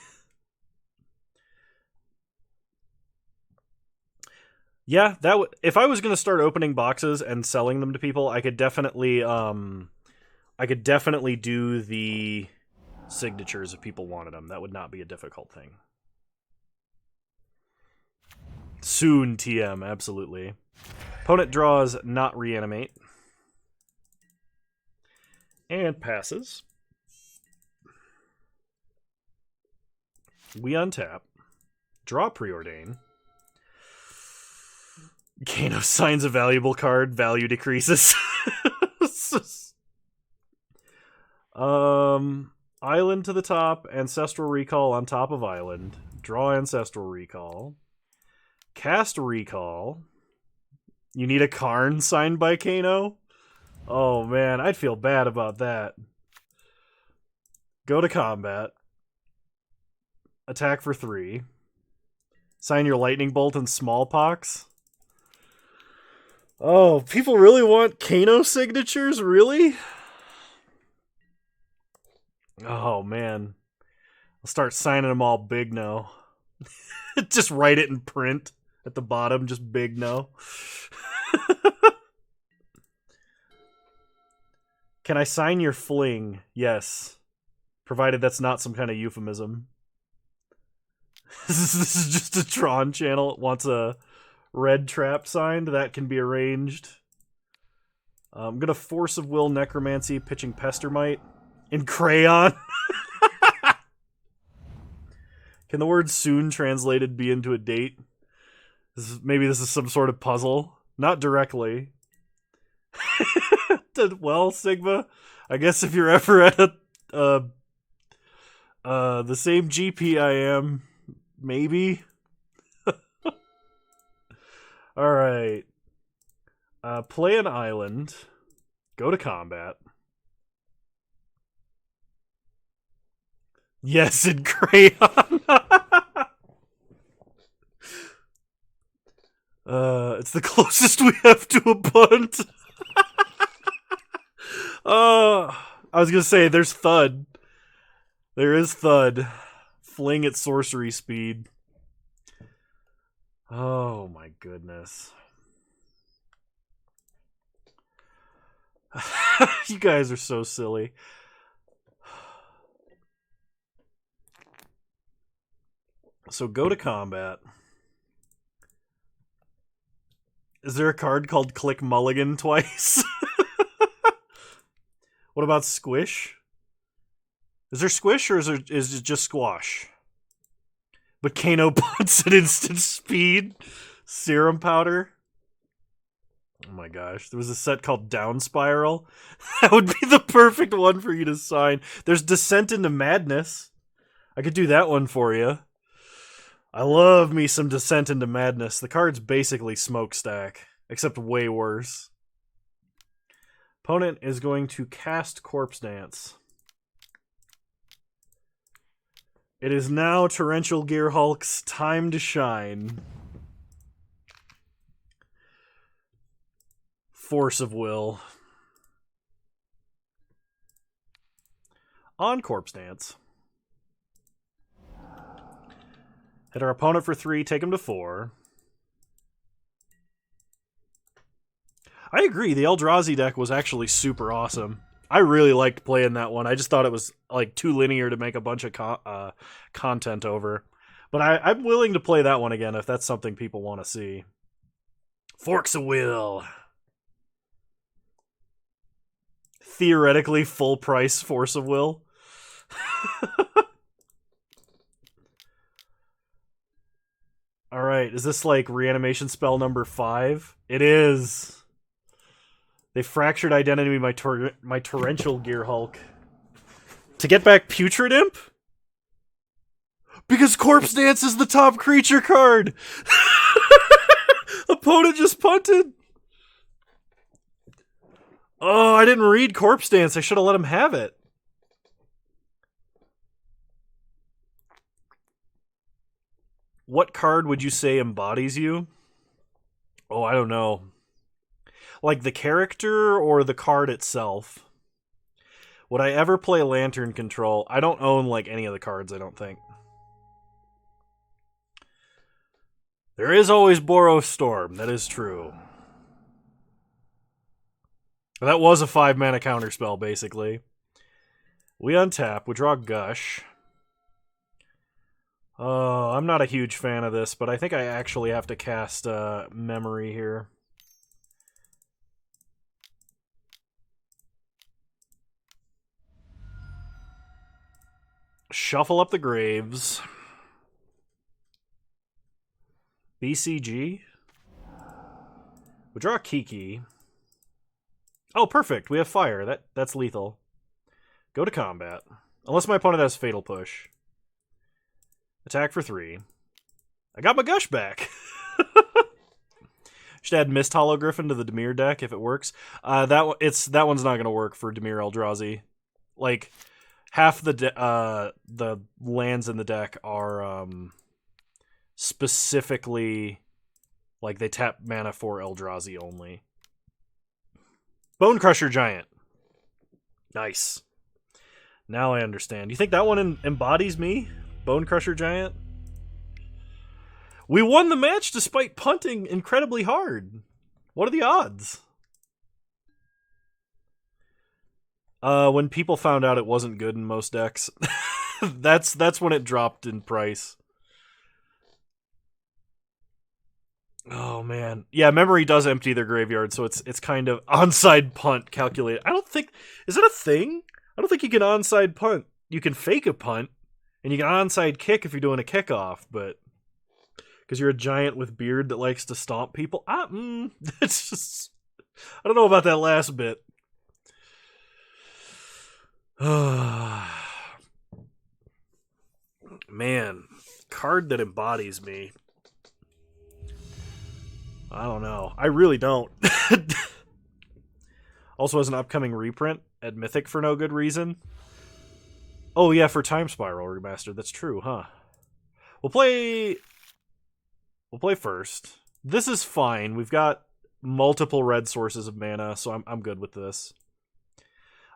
Yeah, if I was gonna start opening boxes and selling them to people, I could definitely do the signatures if people wanted them. That would not be a difficult thing. Soon, TM, absolutely. Opponent draws not Reanimate. And passes. We untap. Draw Preordain. Kano signs a valuable card. Value decreases. Island to the top. Ancestral Recall on top of Island. Draw Ancestral Recall. Cast Recall. You need a Karn signed by Kano? Oh man, I'd feel bad about that. Go to combat. Attack for 3. Sign your Lightning Bolt and Smallpox. Oh, people really want Kano signatures? Really? Oh man. I'll start signing them all big now. Just write it in print at the bottom, just big no. Can I sign your fling? Yes. Provided that's not some kind of euphemism. This is just a Tron channel. It wants a red trap signed. That can be arranged. I'm gonna Force of Will Necromancy, pitching Pestermite. In crayon? Can the word soon translated be into a date? Maybe this is some sort of puzzle. Not directly. Well, Sigma, I guess if you're ever at the same GP I am, maybe. Alright. Play an island. Go to combat. Yes, in crayon. It's the closest we have to a bunt. I was gonna say, there's Thud. There is Thud. Fling at sorcery speed. Oh my goodness. You guys are so silly. So go to combat. Is there a card called Click Mulligan twice? What about Squish? Is there Squish or is it just Squash? But Kano punts at instant speed. Serum Powder. Oh my gosh. There was a set called Down Spiral. That would be the perfect one for you to sign. There's Descent into Madness. I could do that one for you. I love me some Descent into Madness. The card's basically Smokestack, except way worse. Opponent is going to cast Corpse Dance. It is now Torrential Gear Hulk's time to shine. Force of Will. On Corpse Dance. Hit our opponent for 3, take him to 4. I agree, the Eldrazi deck was actually super awesome. I really liked playing that one. I just thought it was like too linear to make a bunch of content over. But I'm willing to play that one again if that's something people want to see. Forks of Will. Theoretically full price Force of Will. Alright, is this like reanimation spell number 5? It is. They fractured identity my Torrential Gear Hulk. To get back Putrid Imp? Because Corpse Dance is the top creature card! Opponent just punted! Oh, I didn't read Corpse Dance. I should have let him have it. What card would you say embodies you? Oh, I don't know. Like the character or the card itself? Would I ever play Lantern Control? I don't own like any of the cards, I don't think. There is always Boros Storm. That is true. That was a 5-mana counterspell, basically. We untap. We draw Gush. Oh, I'm not a huge fan of this, but I think I actually have to cast Memory here. Shuffle up the graves. BCG. We draw Kiki. Oh, perfect. We have fire. That's lethal. Go to combat. Unless my opponent has Fatal Push. Attack for 3. I got my Gush back. Should add Mist Hologriffin to the Dimir deck if it works. That one's not going to work for Dimir Eldrazi. Like, half the lands in the deck are specifically like they tap mana for Eldrazi only. Bone Crusher Giant. Nice. Now I understand. You think that one embodies me? Bone Crusher Giant? We won the match despite punting incredibly hard. What are the odds? When people found out it wasn't good in most decks, that's when it dropped in price. Oh man, yeah. Memory does empty their graveyard, so it's kind of onside punt calculated. I don't think is that a thing. I don't think you can onside punt. You can fake a punt, and you can onside kick if you're doing a kickoff, but because you're a giant with beard that likes to stomp people, it's just I don't know about that last bit. Man, card that embodies me. I don't know. I really don't. Also has an upcoming reprint at Mythic for no good reason. Oh yeah, for Time Spiral Remastered. That's true, huh? We'll play first. This is fine. We've got multiple red sources of mana, so I'm good with this.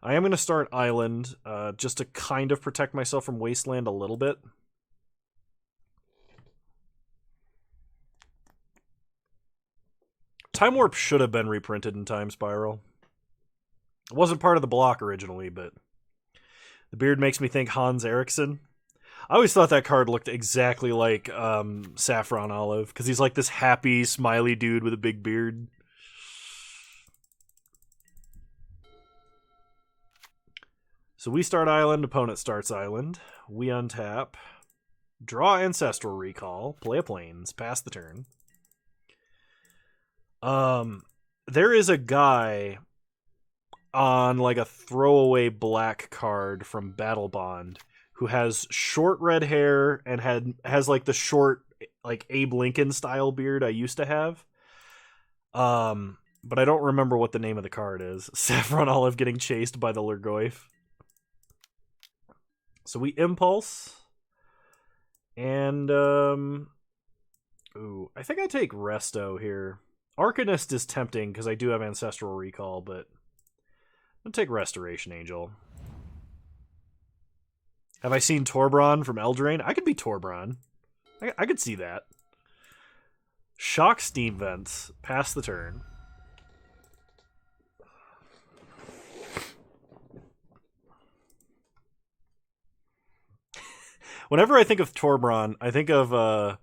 I am going to start Island, just to kind of protect myself from Wasteland a little bit. Time Warp should have been reprinted in Time Spiral. It wasn't part of the block originally, but the beard makes me think Hans Eriksson. I always thought that card looked exactly like Saffron Olive, because he's like this happy, smiley dude with a big beard. So we start Island, opponent starts Island. We untap. Draw Ancestral Recall, play a Plains, pass the turn. There is a guy on like a throwaway black card from Battle Bond who has short red hair and has like the short like Abe Lincoln style beard I used to have. But I don't remember what the name of the card is. Saffron Olive getting chased by the Lurgoyf. So we Impulse. And ooh, I think I take Resto here. Arcanist is tempting because I do have Ancestral Recall, but I'm going to take Restoration Angel. Have I seen Torbran from Eldraine? I could be Torbran. I could see that. Shock Steam Vents. Pass the turn. Whenever I think of Torbran, I think of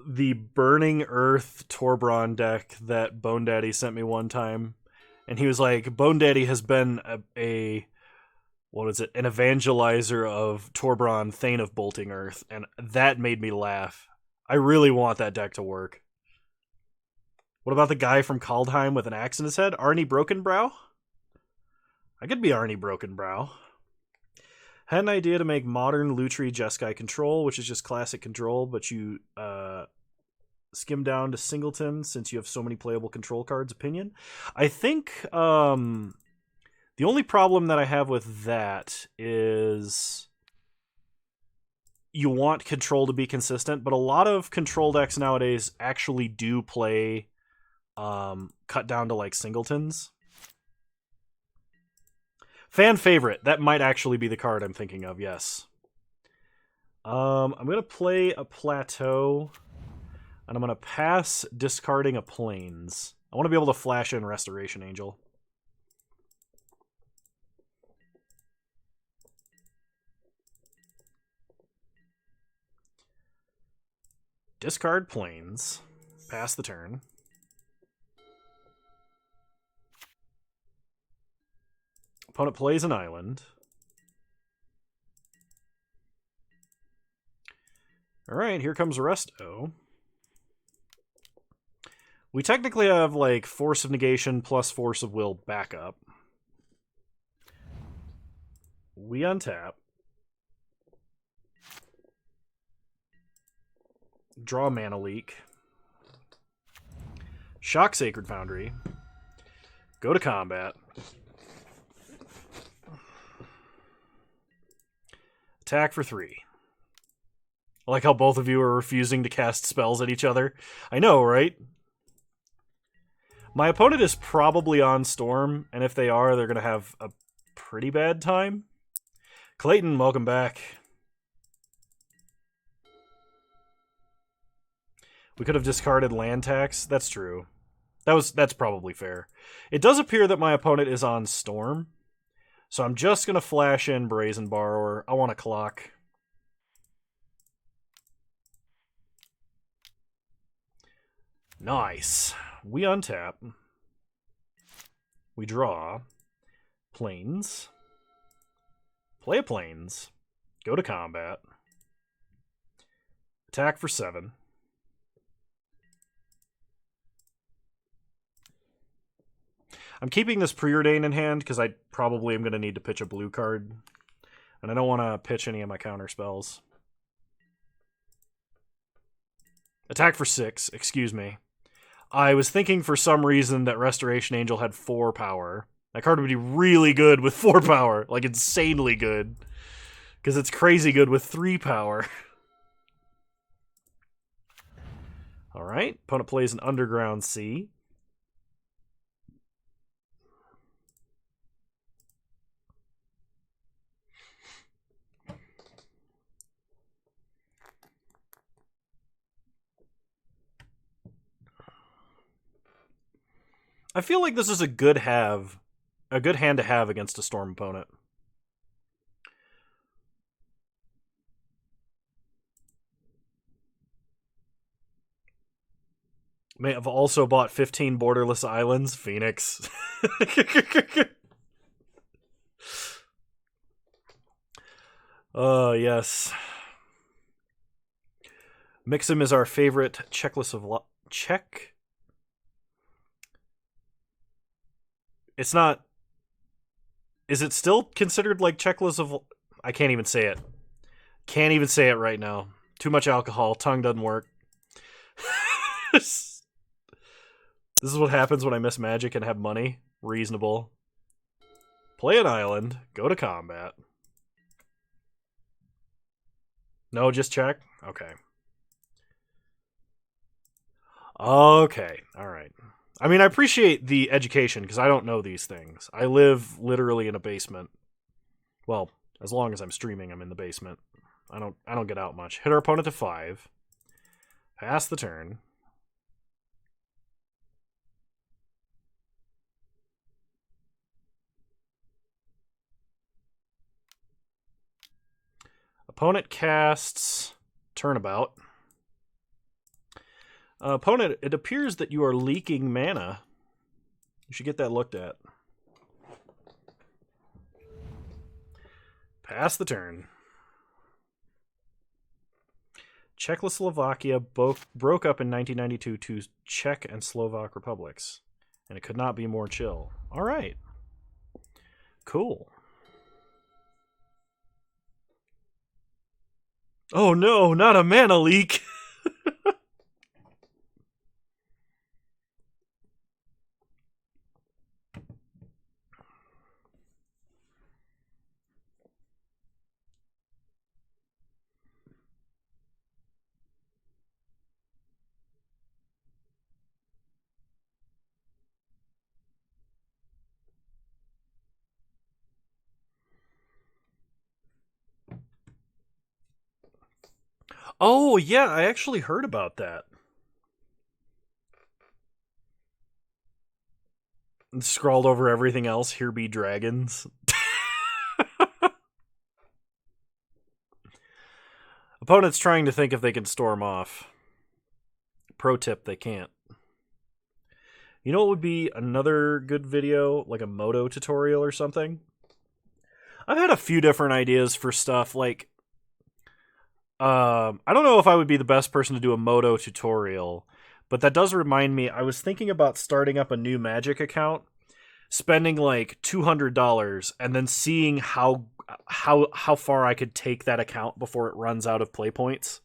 the Burning Earth Torbran deck that Bone Daddy sent me one time. And he was like, Bone Daddy has been an evangelizer of Torbran, Thane of Bolting Earth. And that made me laugh. I really want that deck to work. What about the guy from Kaldheim with an axe in his head? Arnie Brokenbrow? I could be Arnie Brokenbrow. Had an idea to make modern Lutri Jeskai control, which is just classic control, but you skim down to Singleton since you have so many playable control cards. Opinion? I think the only problem that I have with that is you want control to be consistent, but a lot of control decks nowadays actually do play cut down to like Singletons. Fan favorite. That might actually be the card I'm thinking of, yes. I'm going to play a Plateau, and I'm going to pass discarding a Plains. I want to be able to flash in Restoration Angel. Discard Plains. Pass the turn. Opponent plays an island. Alright, here comes Resto. We technically have, like, Force of Negation plus Force of Will backup. We untap. Draw Mana Leak. Shock Sacred Foundry. Go to combat. Attack for 3. I like how both of you are refusing to cast spells at each other. I know, right? My opponent is probably on Storm, and if they are, they're going to have a pretty bad time. Clayton, welcome back. We could have discarded land tax. That's true. That's probably fair. It does appear that my opponent is on Storm. So I'm just going to flash in Brazen Borrower. I want a clock. Nice. We untap. We draw. Plains. Play a Plains. Go to combat. Attack for 7. I'm keeping this Preordain in hand because I probably am going to need to pitch a blue card. And I don't want to pitch any of my counter spells. Attack for 6, excuse me. I was thinking for some reason that Restoration Angel had 4 power. That card would be really good with 4 power. Like, insanely good. Because it's crazy good with 3 power. Alright, opponent plays an Underground Sea. I feel like this is a good hand to have against a Storm opponent. May have also bought 15 borderless islands. Phoenix. Yes. Mixum is our favorite checklist of check. It's not. Is it still considered like checklist of? I can't even say it. Can't even say it right now. Too much alcohol. Tongue doesn't work. This is what happens when I miss Magic and have money. Reasonable. Play an island. Go to combat. No, just check? Okay. Okay. Alright. I mean, I appreciate the education, because I don't know these things. I live literally in a basement. Well, as long as I'm streaming, I'm in the basement. I don't get out much. Hit our opponent to 5. Pass the turn. Opponent casts Turnabout. Opponent, it appears that you are leaking mana. You should get that looked at. Pass the turn. Czechoslovakia broke up in 1992 to Czech and Slovak republics. And it could not be more chill. All right. Cool. Oh no, not a mana leak! Oh, yeah, I actually heard about that. And scrawled over everything else, here be dragons. Opponent's trying to think if they can storm off. Pro tip, they can't. You know what would be another good video? Like a Moto tutorial or something? I've had a few different ideas for stuff, like... I don't know if I would be the best person to do a Moto tutorial, but that does remind me, I was thinking about starting up a new Magic account, spending like $200, and then seeing how far I could take that account before it runs out of play points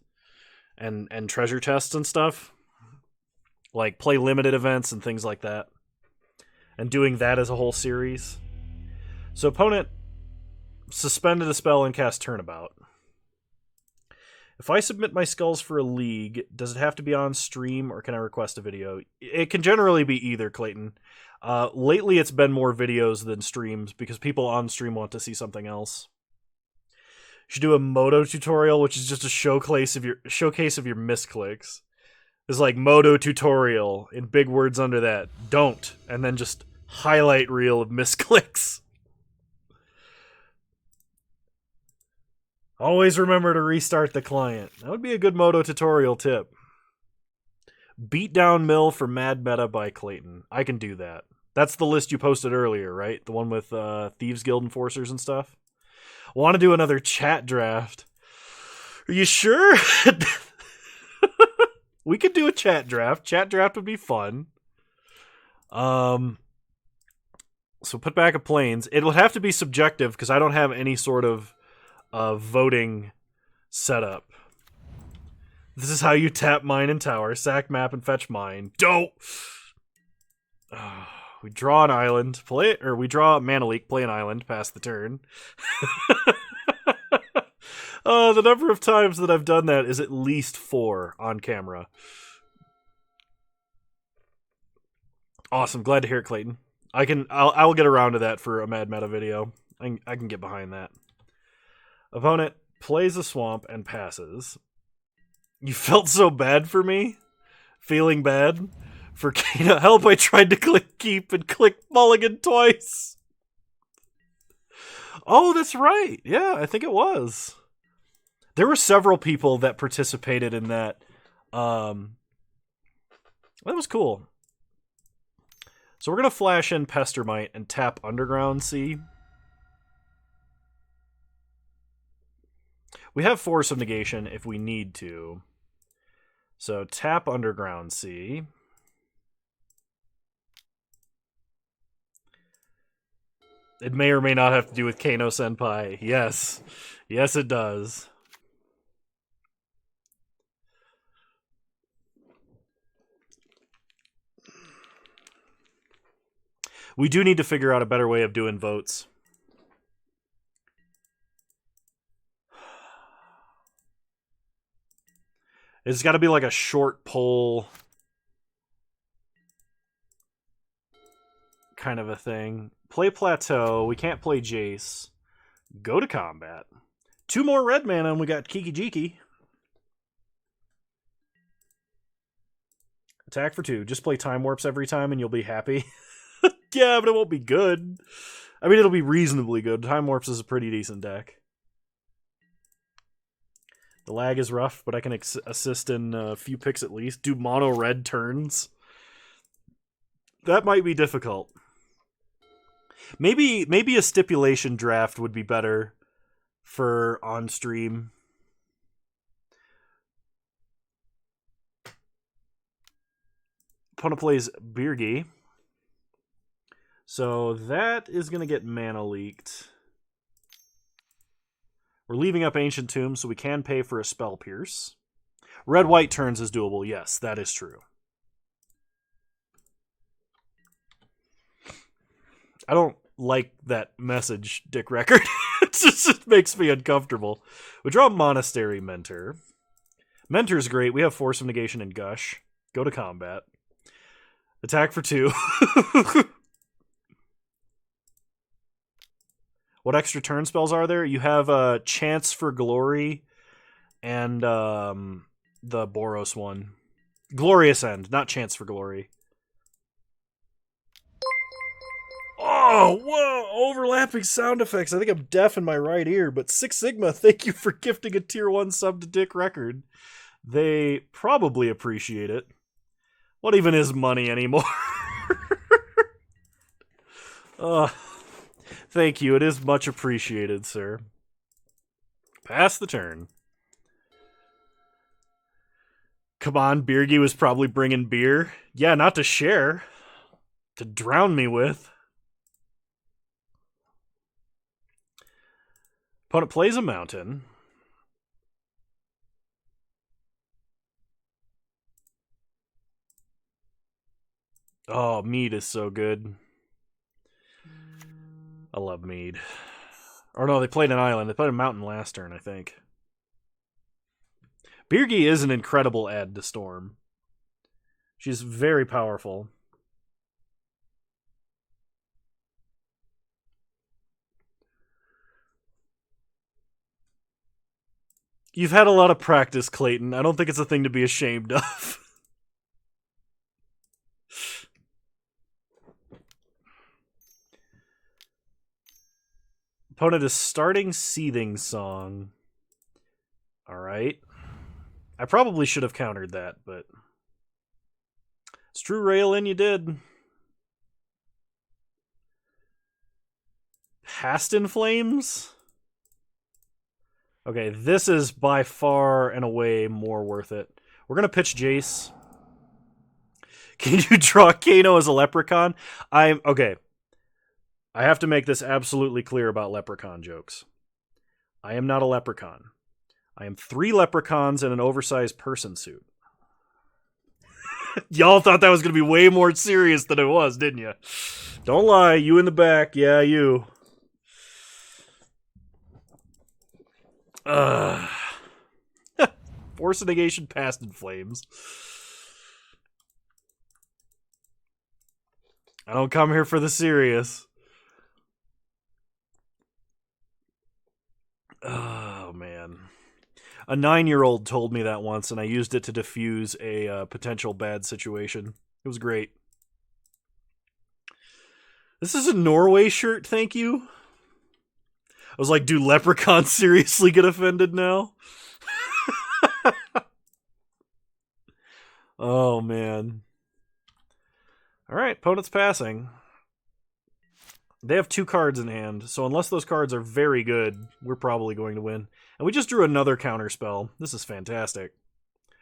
and treasure chests and stuff. Like play limited events and things like that. And doing that as a whole series. So opponent suspended a spell and cast Turnabout. If I submit my skulls for a league, does it have to be on stream or can I request a video? It can generally be either, Clayton. Lately it's been more videos than streams because people on stream want to see something else. You should do a Moto tutorial, which is just a showcase of your misclicks. It's like Moto tutorial in big words under that. Don't. And then just highlight reel of misclicks. Always remember to restart the client. That would be a good Moto tutorial tip. Beatdown Mill for Mad Meta by Clayton. I can do that. That's the list you posted earlier, right? The one with Thieves Guild Enforcers and stuff. Want to do another chat draft? Are you sure? We could do a chat draft. Chat draft would be fun. So put back a planes. It would have to be subjective because I don't have any sort of voting setup. This is how you tap mine and tower, sack map and fetch mine. Don't. We draw an island, play it, or we draw a mana leak, play an island, pass the turn. The number of times that I've done that is at least 4 on camera. Awesome, glad to hear it, Clayton. I will get around to that for a Mad Meta video. I can get behind that. Opponent plays a swamp and passes. You felt so bad for me? Feeling bad? For Kano, help, I tried to click keep and click mulligan twice. Oh, that's right. Yeah, I think it was. There were several people that participated in that. That was cool. So we're going to flash in Pestermite and tap Underground Sea. We have Force of Negation if we need to. So tap Underground Sea. It may or may not have to do with Kano Senpai. Yes. Yes, it does. We do need to figure out a better way of doing votes. It's got to be like a short poll kind of a thing. Play Plateau. We can't play Jace. Go to combat. 2 more red mana and we got Kiki Jiki. Attack for 2. Just play Time Warps every time and you'll be happy. Yeah, but it won't be good. I mean, it'll be reasonably good. Time Warps is a pretty decent deck. The lag is rough, but I can assist in a few picks at least. Do mono red turns. That might be difficult. Maybe a stipulation draft would be better for on stream. Opponent plays Birgi. So that is going to get mana leaked. We're leaving up Ancient Tomb, so we can pay for a Spell Pierce. Red-white turns is doable. Yes, that is true. I don't like that message, Dick Record. It makes me uncomfortable. We draw Monastery Mentor. Mentor's great. We have Force of Negation and Gush. Go to combat. Attack for 2. What extra turn spells are there? You have a Chance for Glory and the Boros one. Glorious End, not Chance for Glory. Oh, whoa! Overlapping sound effects. I think I'm deaf in my right ear, but Six Sigma, thank you for gifting a tier 1 sub to Dick Record. They probably appreciate it. What even is money anymore? Thank you. It is much appreciated, sir. Pass the turn. Come on, Birgi was probably bringing beer. Yeah, not to share. To drown me with. Opponent plays a mountain. Oh, mead is so good. I love mead. Or no, they played an island. They played a mountain last turn, I think. Birgi is an incredible add to Storm. She's very powerful. You've had a lot of practice, Clayton. I don't think it's a thing to be ashamed of. Opponent is starting Seething Song. Alright. I probably should have countered that, but... It's true, Rail-In, you did. Past in Flames? Okay, this is by far and away more worth it. We're going to pitch Jace. Can you draw Kano as a leprechaun? Okay. I have to make this absolutely clear about leprechaun jokes. I am not a leprechaun. I am 3 leprechauns in an oversized person suit. Y'all thought that was going to be way more serious than it was, didn't you? Don't lie. You in the back. Yeah, you. Force of Negation, Past in Flames. I don't come here for the serious. Oh, man. A 9-year-old told me that once, and I used it to diffuse a potential bad situation. It was great. This is a Norway shirt, thank you. I was like, do leprechauns seriously get offended now? Oh, man. Alright, opponent's passing. They have 2 cards in hand, so unless those cards are very good, we're probably going to win. And we just drew another counter spell. This is fantastic.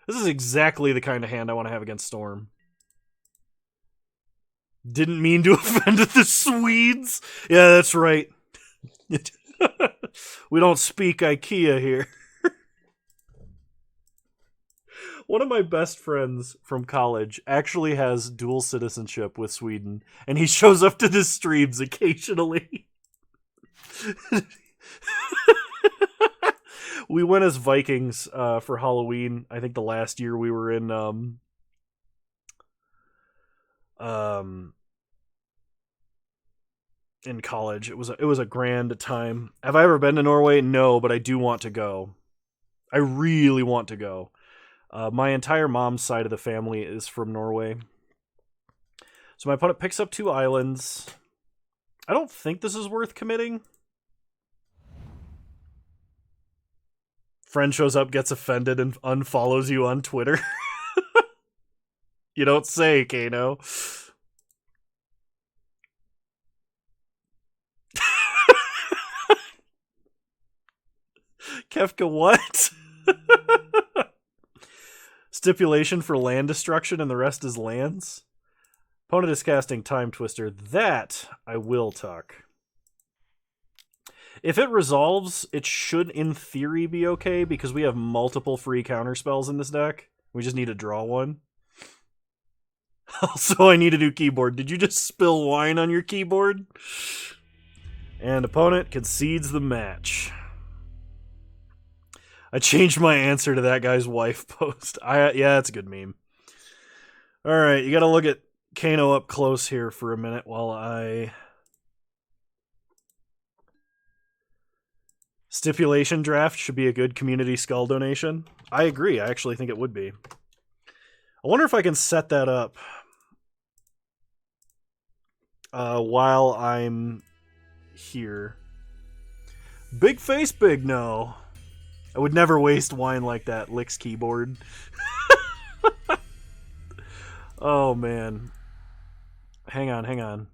This is exactly the kind of hand I want to have against Storm. Didn't mean to offend the Swedes. Yeah, that's right. We don't speak IKEA here. One of my best friends from college actually has dual citizenship with Sweden, and he shows up to the streams occasionally. We went as Vikings for Halloween. I think the last year we were in college. It was a grand time. Have I ever been to Norway? No, but I do want to go. I really want to go. My entire mom's side of the family is from Norway. So my opponent picks up 2 islands. I don't think this is worth committing. Friend shows up, gets offended, and unfollows you on Twitter. You don't say, Kano. Kefka, what? Stipulation for land destruction and the rest is lands? Opponent is casting Time Twister. That I will tuck. If it resolves, it should in theory be okay because we have multiple free counter spells in this deck. We just need to draw one. Also, I need a new keyboard. Did you just spill wine on your keyboard? And opponent concedes the match. I changed my answer to that guy's wife post. Yeah, that's a good meme. Alright, you gotta look at Kano up close here for a minute while I... Stipulation draft should be a good community skull donation. I agree, I actually think it would be. I wonder if I can set that up while I'm here. Big face, big no. I would never waste wine like that, Lick's keyboard. Oh, man. Hang on.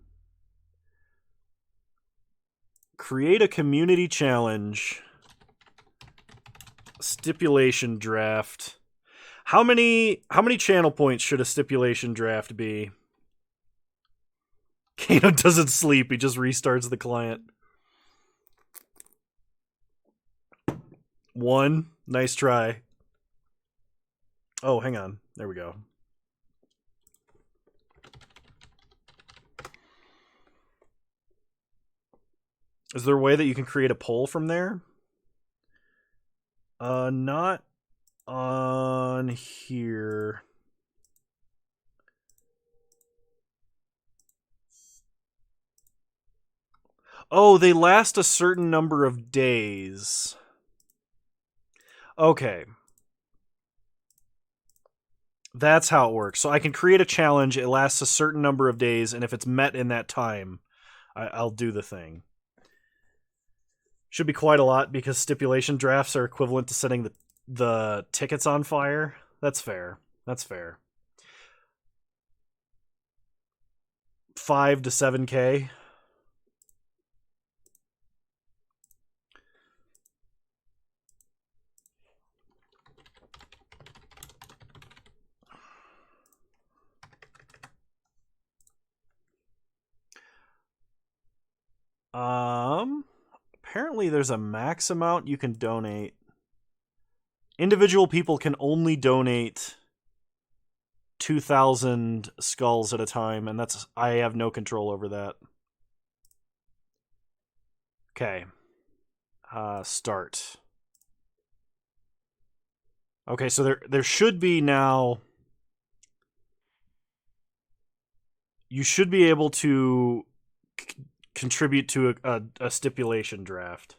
Create a community challenge. Stipulation draft. How many channel points should a stipulation draft be? Kano doesn't sleep, he just restarts the client. 1. Nice try. Oh, hang on. There we go. Is there a way that you can create a poll from there? Not on here. Oh, they last a certain number of days. Okay. That's how it works. So I can create a challenge, it lasts a certain number of days, and if it's met in that time, I'll do the thing. Should be quite a lot because stipulation drafts are equivalent to setting the tickets on fire. That's fair. That's fair. 5 to 7K. Apparently there's a max amount you can donate. Individual people can only donate 2,000 skulls at a time, and I have no control over that. Okay. Start. Okay, so there should be now. You should be able to contribute to a stipulation draft.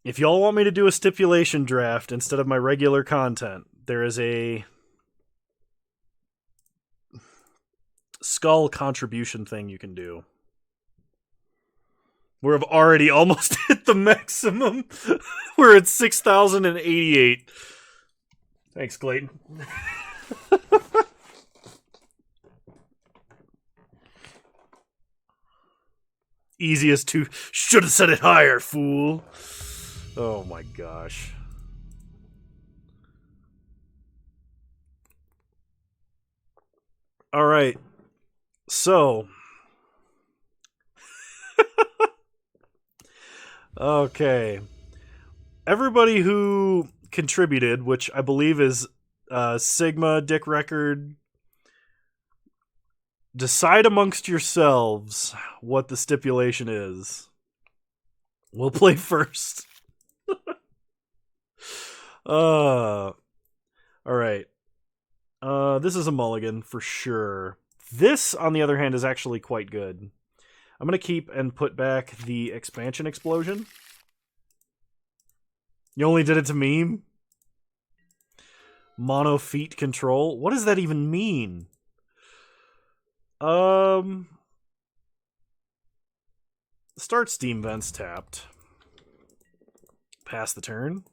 If y'all want me to do a stipulation draft instead of my regular content, there is a skull contribution thing you can do. We've already almost hit the maximum. We're at 6,088. Thanks, Clayton. Easiest to... Should have set it higher, fool. Oh my gosh. Alright. So... Okay. Everybody who contributed, which I believe is Sigma, Dick Record, decide amongst yourselves what the stipulation is. We'll play first. Alright. This is a mulligan for sure. This, on the other hand, is actually quite good. I'm going to keep and put back the expansion explosion. You only did it to meme? Mono feet control? What does that even mean? Start Steam vents tapped. Pass the turn.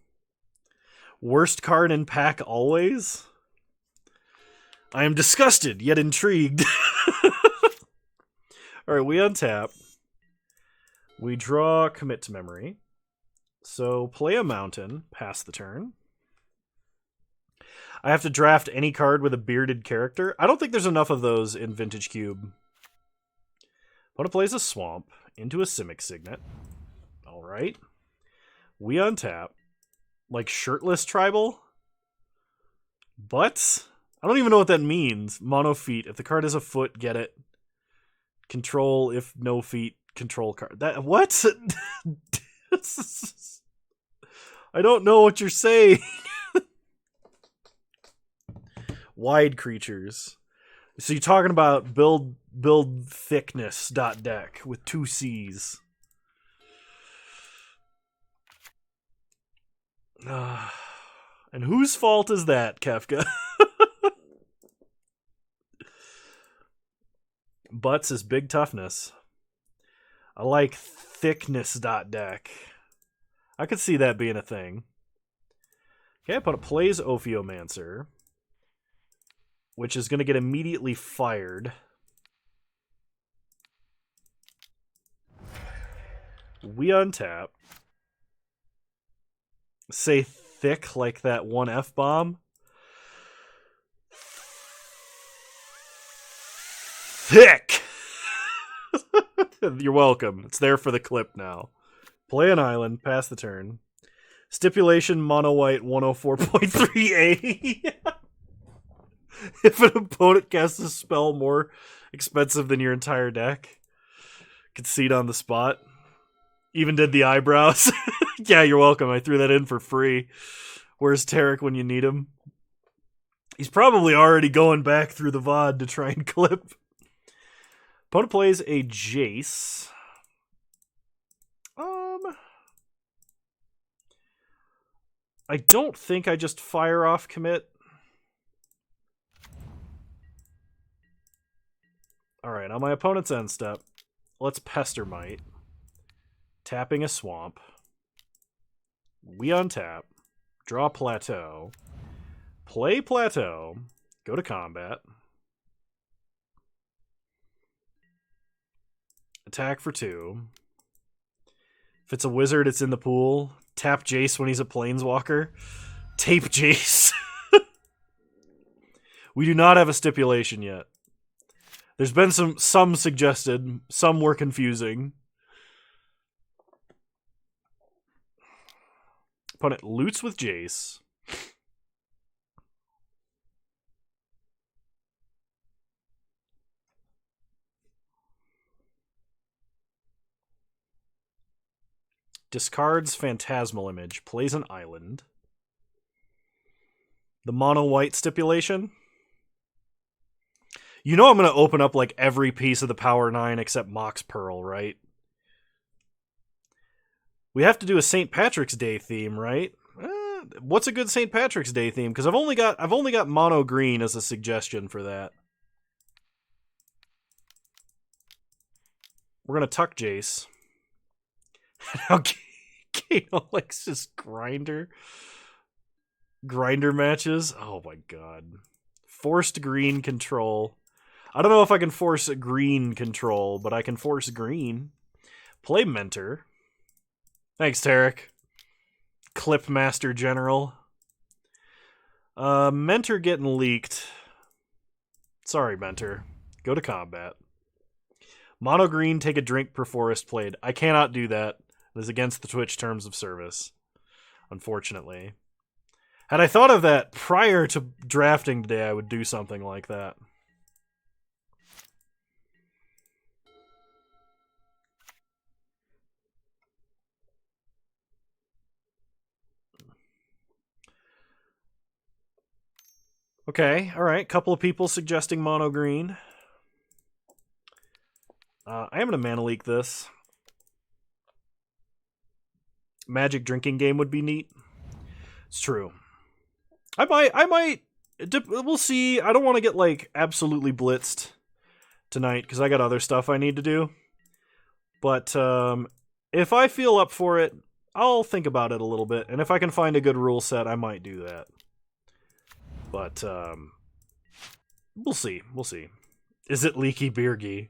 Worst card in pack always? I am disgusted, yet intrigued. Alright, we untap. We draw commit to memory. So, play a mountain, pass the turn. I have to draft any card with a bearded character. I don't think there's enough of those in Vintage Cube. Opponent plays a swamp into a Simic Signet. Alright. We untap. Like shirtless tribal? But I don't even know what that means. Mono feet. If the card has a foot, get it. Control if no feet, control card. That what? I don't know what you're saying. Wide creatures. So you're talking about build thickness .deck with 2 C's. And whose fault is that, Kefka? Butts is big toughness. I like thickness.deck. I could see that being a thing. Okay, opponent plays Ophiomancer, which is going to get immediately fired. We untap. Say thick like that one F-bomb. Thick! You're welcome. It's there for the clip now. Play an island, pass the turn. Stipulation mono white 104.3A. If an opponent casts a spell more expensive than your entire deck, concede on the spot. Even did the eyebrows. Yeah, you're welcome. I threw that in for free. Where's Tarek when you need him? He's probably already going back through the VOD to try and clip. Opponent plays a Jace. I don't think I just fire off commit. Alright, on my opponent's end step, let's Pestermite. Tapping a swamp. We untap. Draw Plateau. Play Plateau. Go to combat. Attack for 2. If it's a wizard, it's in the pool. Tap Jace when he's a planeswalker. Tape Jace. We do not have a stipulation yet. There's been some suggested. Some were confusing. Opponent loots with Jace. Discards Phantasmal Image. Plays an island. The mono-white stipulation. You know I'm going to open up like every piece of the Power 9 except Mox Pearl, right? We have to do a St. Patrick's Day theme, right? What's a good St. Patrick's Day theme? Because I've only got mono green as a suggestion for that. We're gonna tuck Jace. How Kano likes just grinder matches. Oh my god! Forced green control. I don't know if I can force a green control, but I can force green. Play Mentor. Thanks, Tarek. Clip Master General. Mentor getting leaked. Sorry, Mentor. Go to combat. Mono green, take a drink per forest played. I cannot do that. It is against the Twitch terms of service. Unfortunately. Had I thought of that prior to drafting today, I would do something like that. Okay, alright. Couple of people suggesting mono green. I am going to mana leak this. Magic drinking game would be neat. It's true. I might. We'll see. I don't want to get like absolutely blitzed tonight because I got other stuff I need to do. But if I feel up for it, I'll think about it a little bit. And if I can find a good rule set, I might do that. But we'll see. We'll see. Is it Leaky Beergy?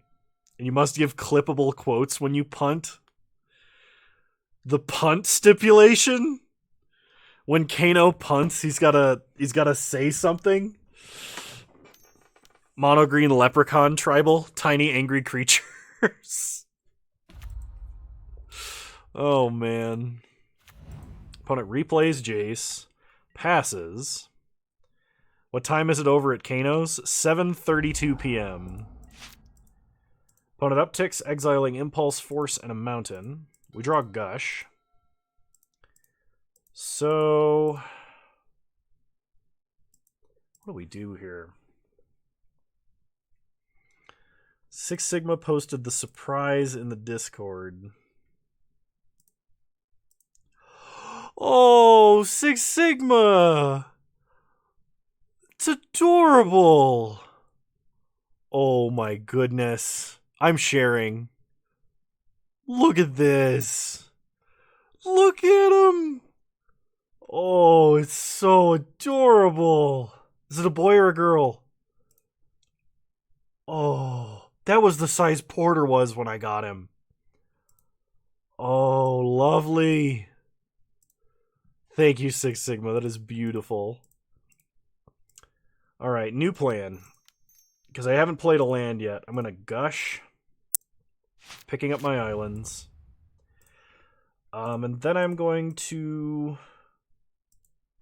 And you must give clippable quotes when you punt? The punt stipulation? When Kano punts, he's gotta say something. Mono green leprechaun tribal, tiny angry creatures. Oh man. Opponent replays Jace, passes. What time is it over at Kano's? 7:32 p.m. Opponent upticks, exiling Impulse, Force, and a Mountain. We draw Gush. So, what do we do here? Six Sigma posted the surprise in the Discord. Oh, Six Sigma! It's adorable! Oh my goodness. I'm sharing. Look at this. Look at him. Oh, it's so adorable. Is it a boy or a girl? Oh, that was the size Porter was when I got him. Oh, lovely. Thank you, Six Sigma. That is beautiful. All right, new plan. Because I haven't played a land yet. I'm going to Gush. Picking up my islands. And then I'm going to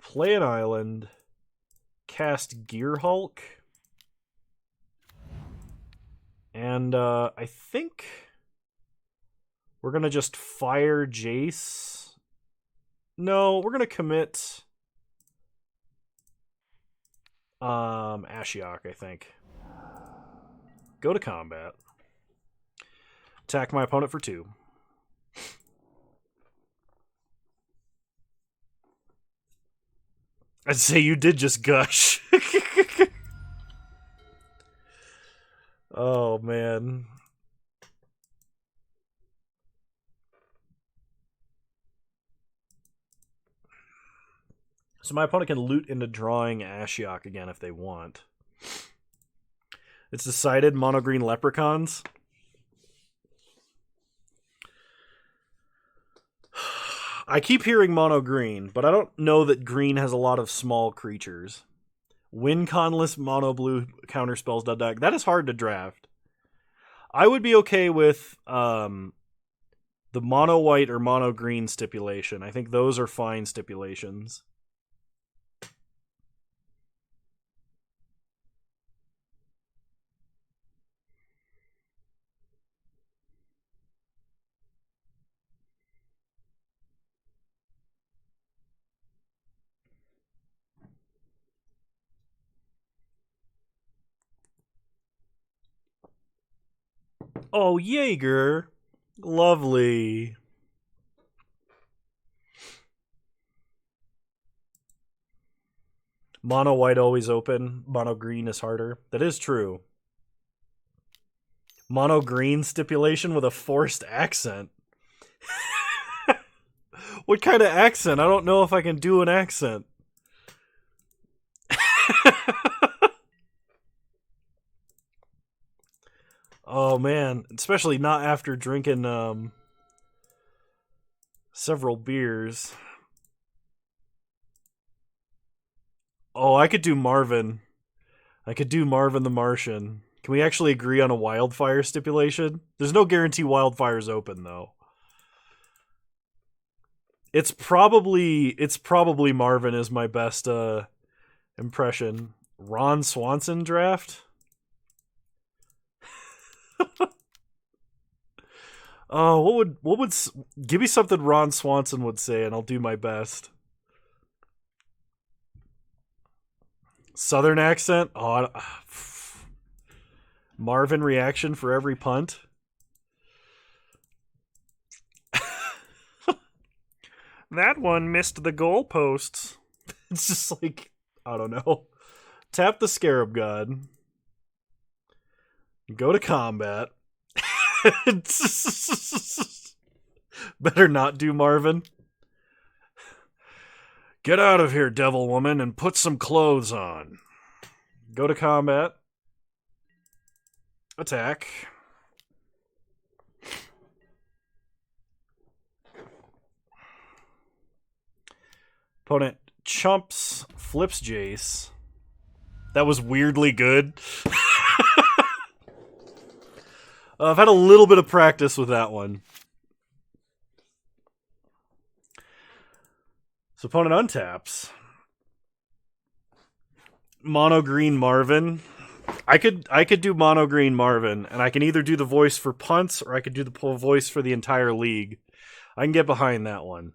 play an island. Cast Gear Hulk. And I think we're going to just fire Jace. No, we're going to commit Ashiok, I think. Go to combat. Attack my opponent for 2. I'd say you did just gush. Oh, man. So my opponent can loot into drawing Ashiok again if they want. It's decided mono green leprechauns. I keep hearing mono green, but I don't know that green has a lot of small creatures. Win conless mono blue counterspells deck. That is hard to draft. I would be okay with the mono white or mono green stipulation. I think those are fine stipulations. Oh, Jaeger. Lovely. Mono white always open. Mono green is harder. That is true. Mono green stipulation with a forced accent. What kind of accent? I don't know if I can do an accent. Oh man, especially not after drinking several beers. Oh, I could do Marvin. I could do Marvin the Martian. Can we actually agree on a wildfire stipulation? There's no guarantee wildfire's open though. It's probably Marvin is my best impression. Ron Swanson draft? Oh, what would give me something Ron Swanson would say and I'll do my best. Southern accent? Oh, Marvin reaction for every punt. That one missed the goalposts. It's just like, I don't know. Tap the Scarab God. Go to combat. Better not do Marvin. Get out of here, devil woman, and put some clothes on. Go to combat. Attack. Opponent chumps, flips Jace. That was weirdly good. I've had a little bit of practice with that one. So opponent untaps. Mono green Marvin. I could do mono green Marvin, and I can either do the voice for punts or I could do the voice for the entire league. I can get behind that one.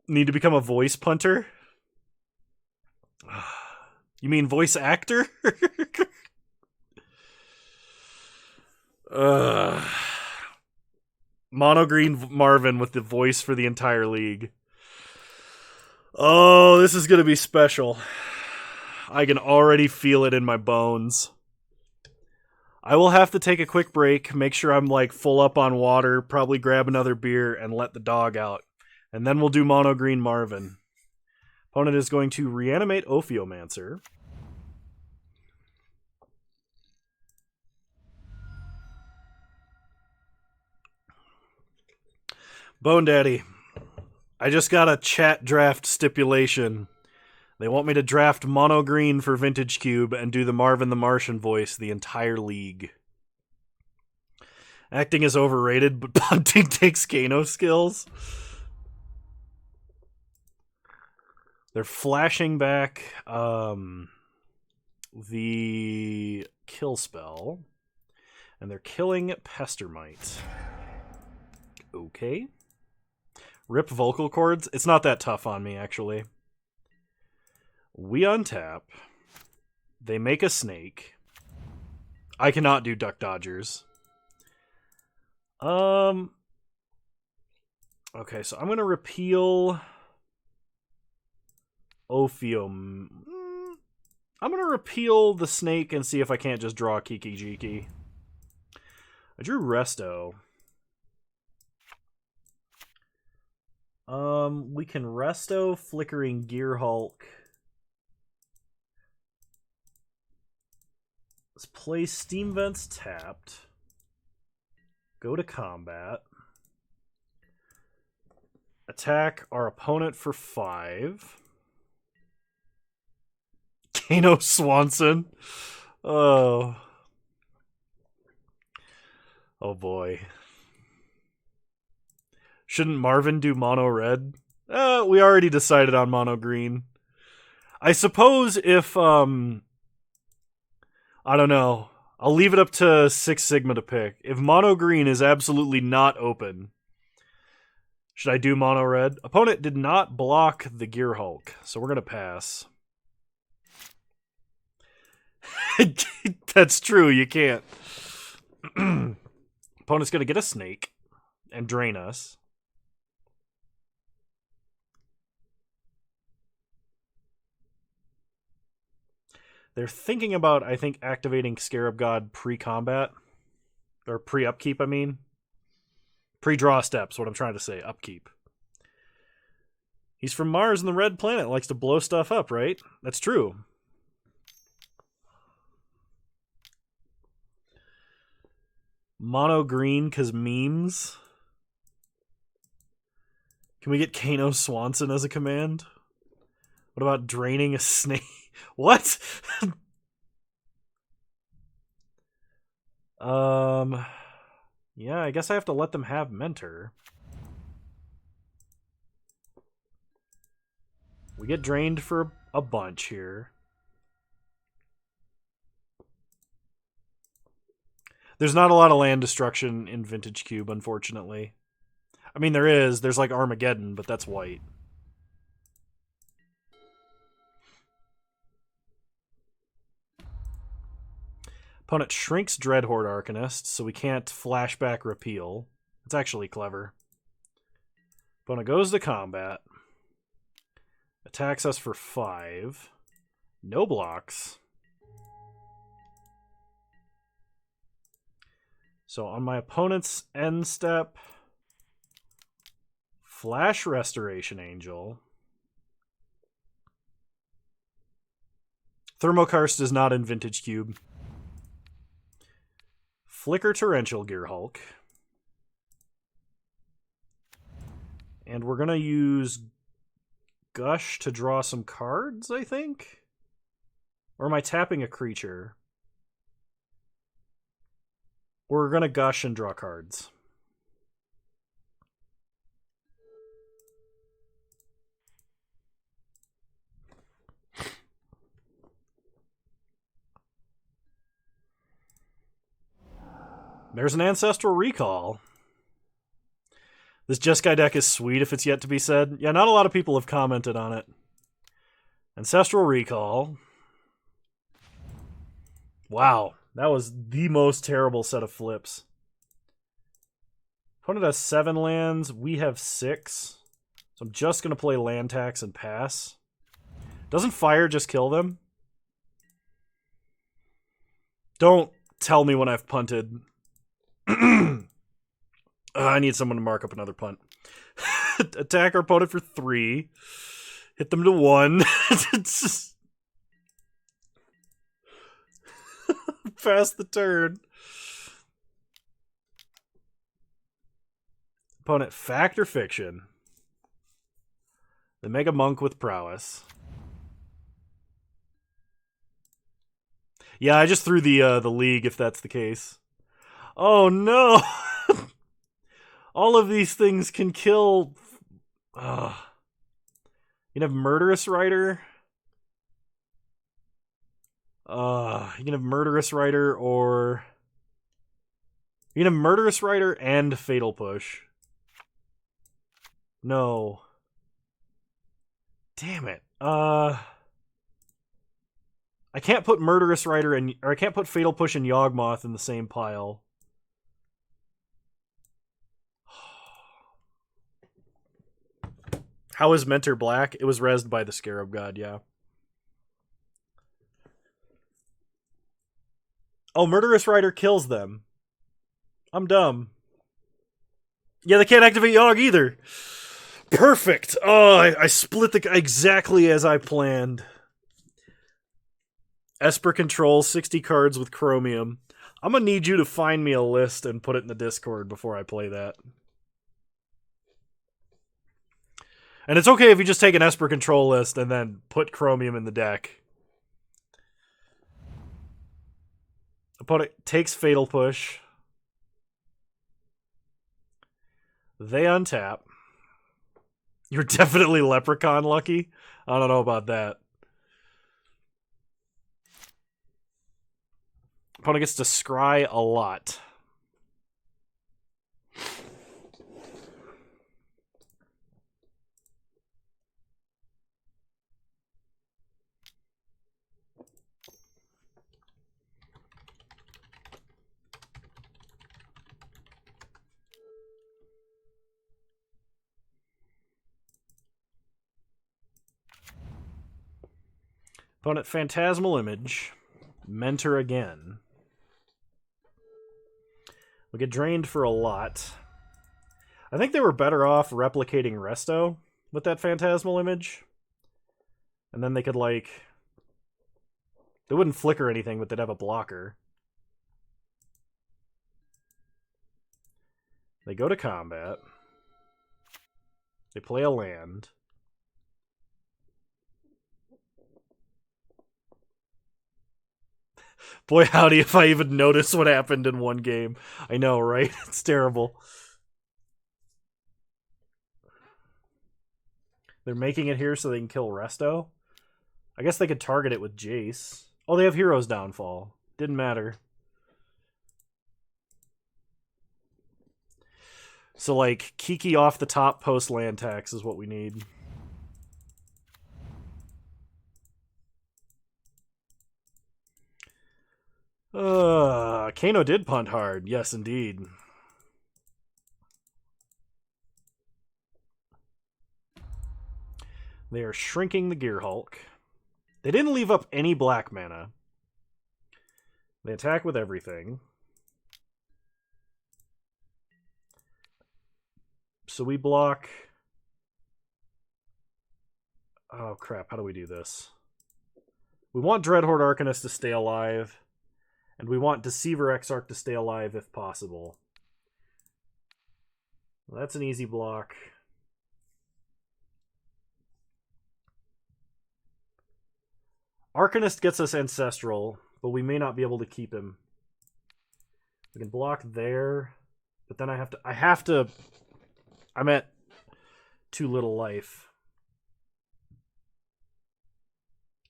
Need to become a voice punter? You mean voice actor? Mono green Marvin with the voice for the entire league. Oh, this is going to be special. I can already feel it in my bones. I will have to take a quick break, make sure I'm like full up on water, probably grab another beer and let the dog out. And then we'll do mono green Marvin. Opponent is going to reanimate Ophiomancer. Bone Daddy, I just got a chat draft stipulation. They want me to draft mono green for Vintage Cube and do the Marvin the Martian voice the entire league. Acting is overrated, but punting takes Kano skills. They're flashing back the kill spell, and they're killing Pestermite. Okay. Rip vocal cords. It's not that tough on me, actually. We untap. They make a snake. I cannot do Duck Dodgers. Okay, so I'm going to repeal Ophium. I'm going to repeal the snake and see if I can't just draw a Kiki Jiki. I drew Resto. We can Resto Flickering Gear Hulk. Let's play Steam Vents tapped. Go to combat. Attack our opponent for 5. Kano Swanson. Oh. Oh boy. Shouldn't Marvin do mono red? We already decided on mono green. I suppose if I don't know. I'll leave it up to Six Sigma to pick. If mono green is absolutely not open, should I do mono red? Opponent did not block the Gear Hulk, so we're going to pass. That's true, you can't. Opponent's going to get a snake and drain us. They're thinking about, I think, activating Scarab God pre-combat. Or pre-upkeep, I mean. Pre-draw steps, what I'm trying to say. Upkeep. He's from Mars and the Red Planet. Likes to blow stuff up, right? That's true. Mono green because memes. Can we get Kano Swanson as a command? What about draining a snake? What? Yeah, I guess I have to let them have Mentor. We get drained for a bunch here. There's not a lot of land destruction in Vintage Cube, unfortunately. I mean, there is. There's like Armageddon, but that's white. Opponent shrinks Dreadhorde Arcanist, so we can't flashback repeal. It's actually clever. Opponent goes to combat. Attacks us for 5. No blocks. So on my opponent's end step, Flash Restoration Angel. Thermokarst is not in Vintage Cube. Flicker Torrential Gear Hulk. And we're going to use Gush to draw some cards, I think? Or am I tapping a creature? We're going to Gush and draw cards. There's an Ancestral Recall. This Jeskai deck is sweet if it's yet to be said. Yeah, not a lot of people have commented on it. Ancestral Recall. Wow, that was the most terrible set of flips. Opponent has 7 lands. We have 6. So I'm just going to play land tax and pass. Doesn't fire just kill them? Don't tell me when I've punted. I need someone to mark up another punt. Attack our opponent for 3. Hit them to 1. Pass the turn. Opponent Fact or Fiction. The Mega Monk with Prowess. Yeah, I just threw the league if that's the case. Oh no! All of these things can kill. You can have Murderous Rider. You can have Murderous Rider or... You can have Murderous Rider and Fatal Push. No. Damn it. I can't put Murderous Rider and... Or I can't put Fatal Push and Yawgmoth in the same pile. How is Mentor black? It was rezzed by the Scarab God, yeah. Oh, Murderous Rider kills them. I'm dumb. Yeah, they can't activate Yogg either. Perfect. Oh, I split the exactly as I planned. Esper controls 60 cards with Chromium. I'm gonna need you to find me a list and put it in the Discord before I play that. And it's okay if you just take an Esper control list and then put Chromium in the deck. Opponent takes Fatal Push. They untap. You're definitely Leprechaun lucky. I don't know about that. Opponent gets to scry a lot. Opponent Phantasmal Image. Mentor again. We get drained for a lot. I think they were better off replicating Resto with that Phantasmal Image. And then they could, like... They wouldn't flicker anything, but they'd have a blocker. They go to combat. They play a land. Boy, howdy if I even notice what happened in one game. I know, right? It's terrible. They're making it here so they can kill Resto. I guess they could target it with Jace. Oh, they have Hero's Downfall. Didn't matter. So, like, Kiki off the top post land tax is what we need. Kano did punt hard. Yes, indeed. They are shrinking the Gear Hulk. They didn't leave up any black mana. They attack with everything. So we block... Oh, crap. How do we do this? We want Dreadhorde Arcanist to stay alive. And we want Deceiver Exarch to stay alive if possible. Well, that's an easy block. Arcanist gets us Ancestral, but we may not be able to keep him. We can block there, but then I have to... I'm at too little life.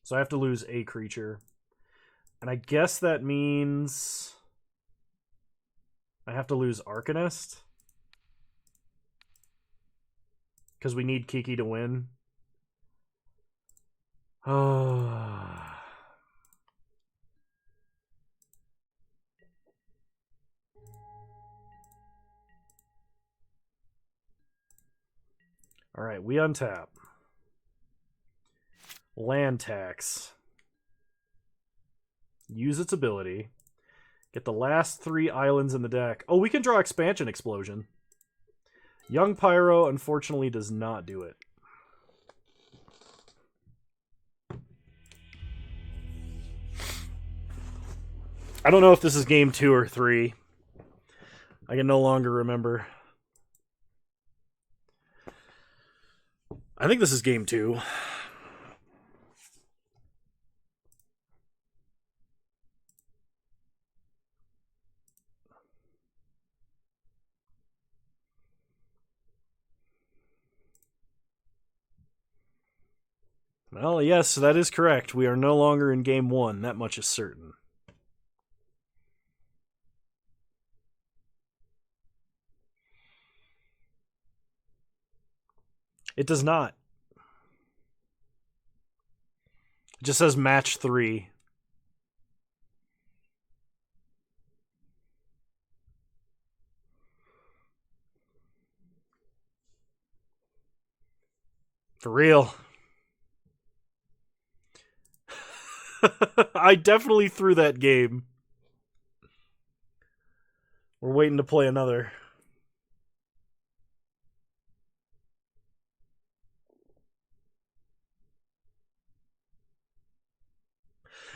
So I have to lose a creature. And I guess that means I have to lose Arcanist. Because we need Kiki to win. Oh. Alright, we untap. Land tax. Use its ability. Get the last 3 islands in the deck. Oh, we can draw Expansion Explosion. Young Pyro, unfortunately, does not do it. I don't know if this is game 2 or 3. I can no longer remember. I think this is game 2. Well, yes, that is correct. We are no longer in game 1. That much is certain. It does not. It just says match 3. For real. I definitely threw that game. We're waiting to play another.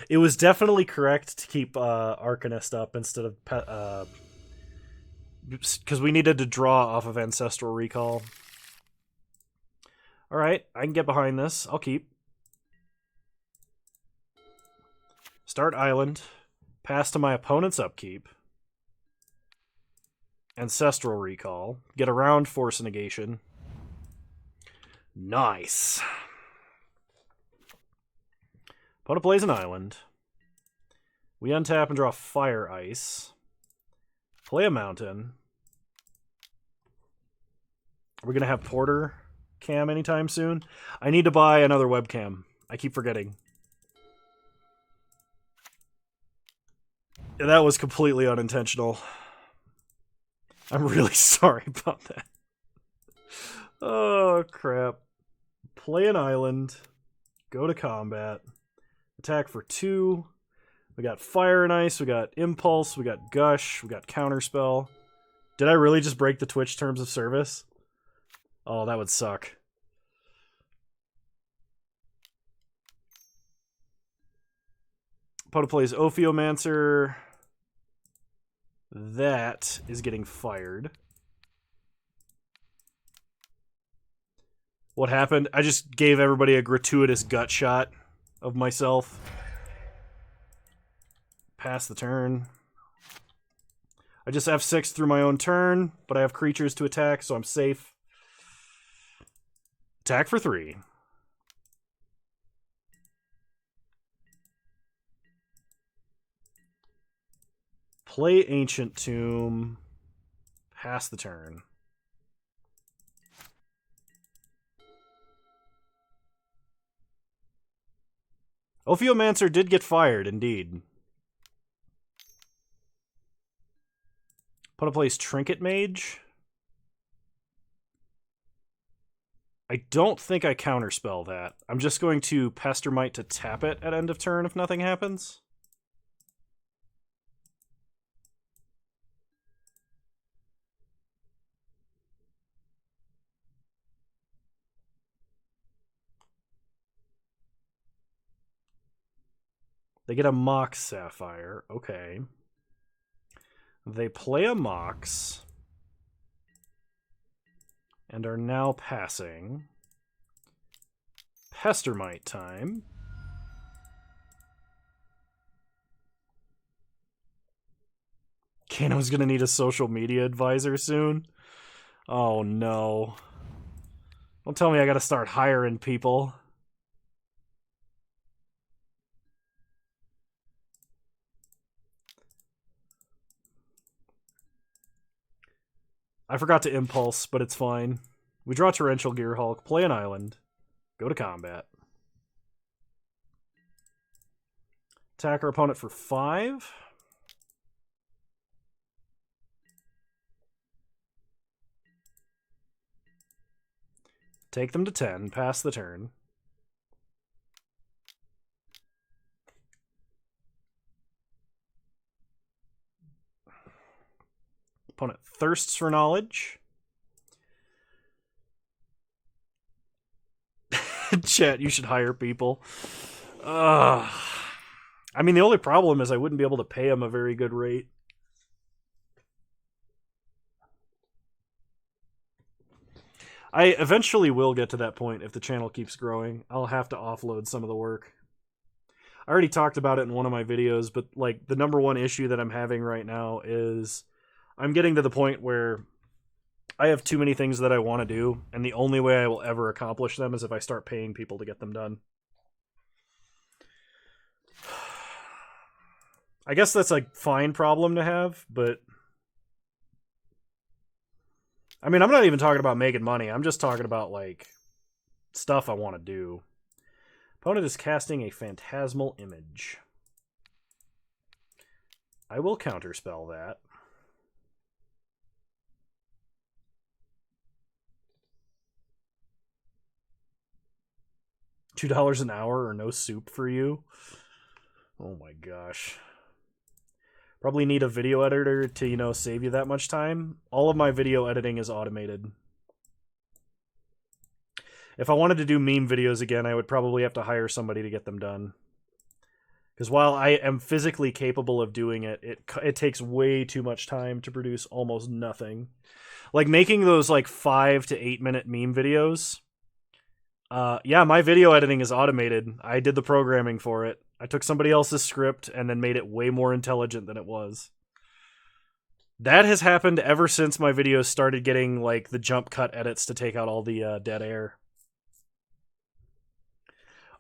It was definitely correct to keep Arcanist up instead of because we needed to draw off of Ancestral Recall. All right, I can get behind this. I'll keep. Start Island. Pass to my opponent's upkeep. Ancestral Recall. Get around Force Negation. Nice. Opponent plays an island. We untap and draw Fire Ice. Play a mountain. Are we going to have Porter Cam anytime soon? I need to buy another webcam. I keep forgetting. That was completely unintentional. I'm really sorry about that. Oh, crap. Play an island. Go to combat. Attack for 2. We got Fire and Ice. We got Impulse. We got Gush. We got Counterspell. Did I really just break the Twitch terms of service? Oh, that would suck. Opponent plays Ophiomancer. That is getting fired. What happened? I just gave everybody a gratuitous gut shot of myself. Pass the turn. I just F6 through my own turn, but I have creatures to attack, so I'm safe. Attack for 3. Play Ancient Tomb. Pass the turn. Ophiomancer did get fired, indeed. Opponent plays Trinket Mage. I don't think I counterspell that. I'm just going to Pestermite to tap it at end of turn if nothing happens. They get a Mox Sapphire. Okay. They play a Mox. And are now passing. Pestermite time. Kano's gonna need a social media advisor soon. Oh no. Don't tell me I gotta start hiring people. I forgot to Impulse, but it's fine. We draw Torrential Gearhulk, play an island, go to combat. Attack our opponent for 5. Take them to 10, pass the turn. Opponent thirsts for knowledge. Chat, you should hire people. I mean, the only problem is I wouldn't be able to pay them a very good rate. I eventually will get to that point if the channel keeps growing. I'll have to offload some of the work. I already talked about it in one of my videos, but like the number one issue that I'm having right now is I'm getting to the point where I have too many things that I want to do, and the only way I will ever accomplish them is if I start paying people to get them done. I guess that's a fine problem to have, but I mean, I'm not even talking about making money. I'm just talking about like stuff I want to do. Opponent is casting a Phantasmal Image. I will counterspell that. $2 an hour or no soup for you? Oh my gosh. Probably need a video editor to, you know, save you that much time. All of my video editing is automated. If I wanted to do meme videos again, I would probably have to hire somebody to get them done. Because while I am physically capable of doing it, it takes way too much time to produce almost nothing. Like making those like 5 to 8 minute meme videos. Yeah, my video editing is automated. I did the programming for it. I took somebody else's script and then made it way more intelligent than it was. That has happened ever since my videos started getting like the jump cut edits to take out all the dead air.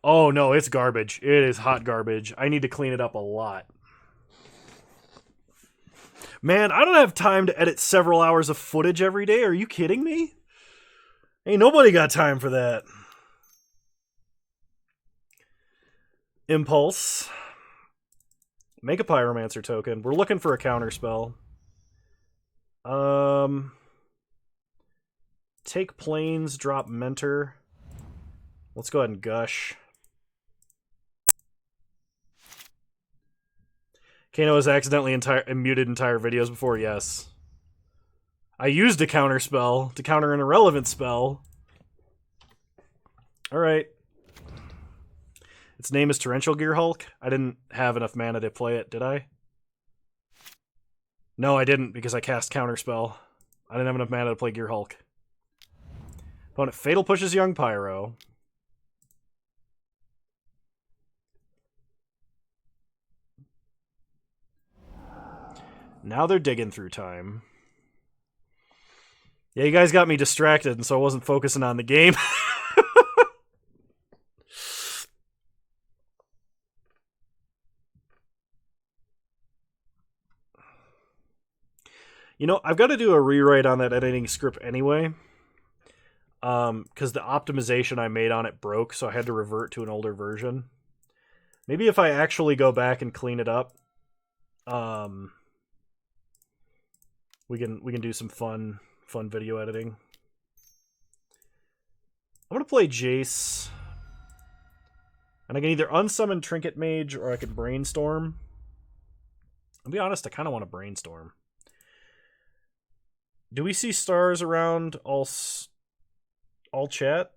Oh no, it's garbage. It is hot garbage. I need to clean it up a lot. Man, I don't have time to edit several hours of footage every day. Are you kidding me? Ain't nobody got time for that. Impulse. Make a pyromancer token. We're looking for a counter spell. Take planes, drop mentor. Let's go ahead and gush. Kano has accidentally muted entire videos before, yes. I used a counter spell to counter an irrelevant spell. Alright. Its name is Torrential Gear Hulk. I didn't have enough mana to play it, did I? No, I didn't, because I cast Counterspell. I didn't have enough mana to play Gear Hulk. Opponent Fatal pushes Young Pyro. Now they're digging through time. Yeah, you guys got me distracted, and so I wasn't focusing on the game. You know, I've got to do a rewrite on that editing script anyway. Because the optimization I made on it broke, so I had to revert to an older version. Maybe if I actually go back and clean it up, we can do some fun video editing. I'm gonna play Jace, and I can either unsummon Trinket Mage or I can brainstorm. I'll be honest, I kind of want to brainstorm. Do we see stars around all chat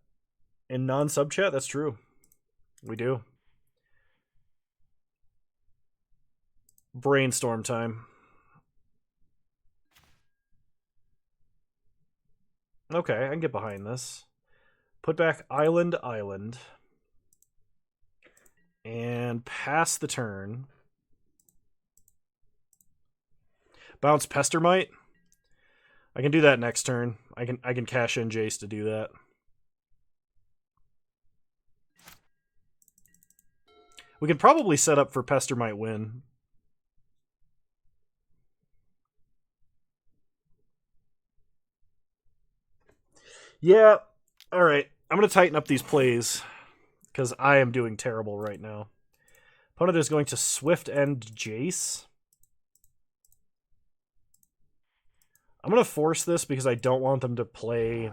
and non-sub chat? That's true. We do. Brainstorm time. Okay, I can get behind this. Put back Island. And pass the turn. Bounce Pestermite. I can do that next turn. I can cash in Jace to do that. We can probably set up for Pestermite win. Yeah, alright. I'm going to tighten up these plays, because I am doing terrible right now. Opponent is going to Swift End Jace. I'm going to force this because I don't want them to play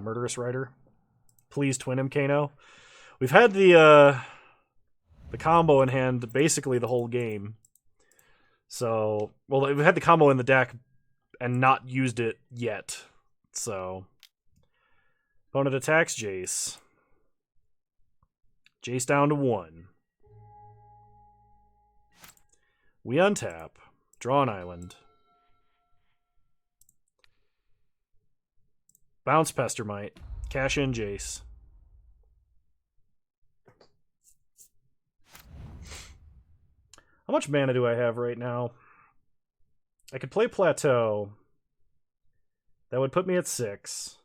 Murderous Rider. Please twin him, Kano. We've had the combo in hand basically the whole game. So, well, we've had the combo in the deck and not used it yet. So, opponent attacks Jace. Jace down to 1. We untap. Draw an island. Bounce Pestermite. Cash in Jace. How much mana do I have right now? I could play Plateau. That would put me at 6.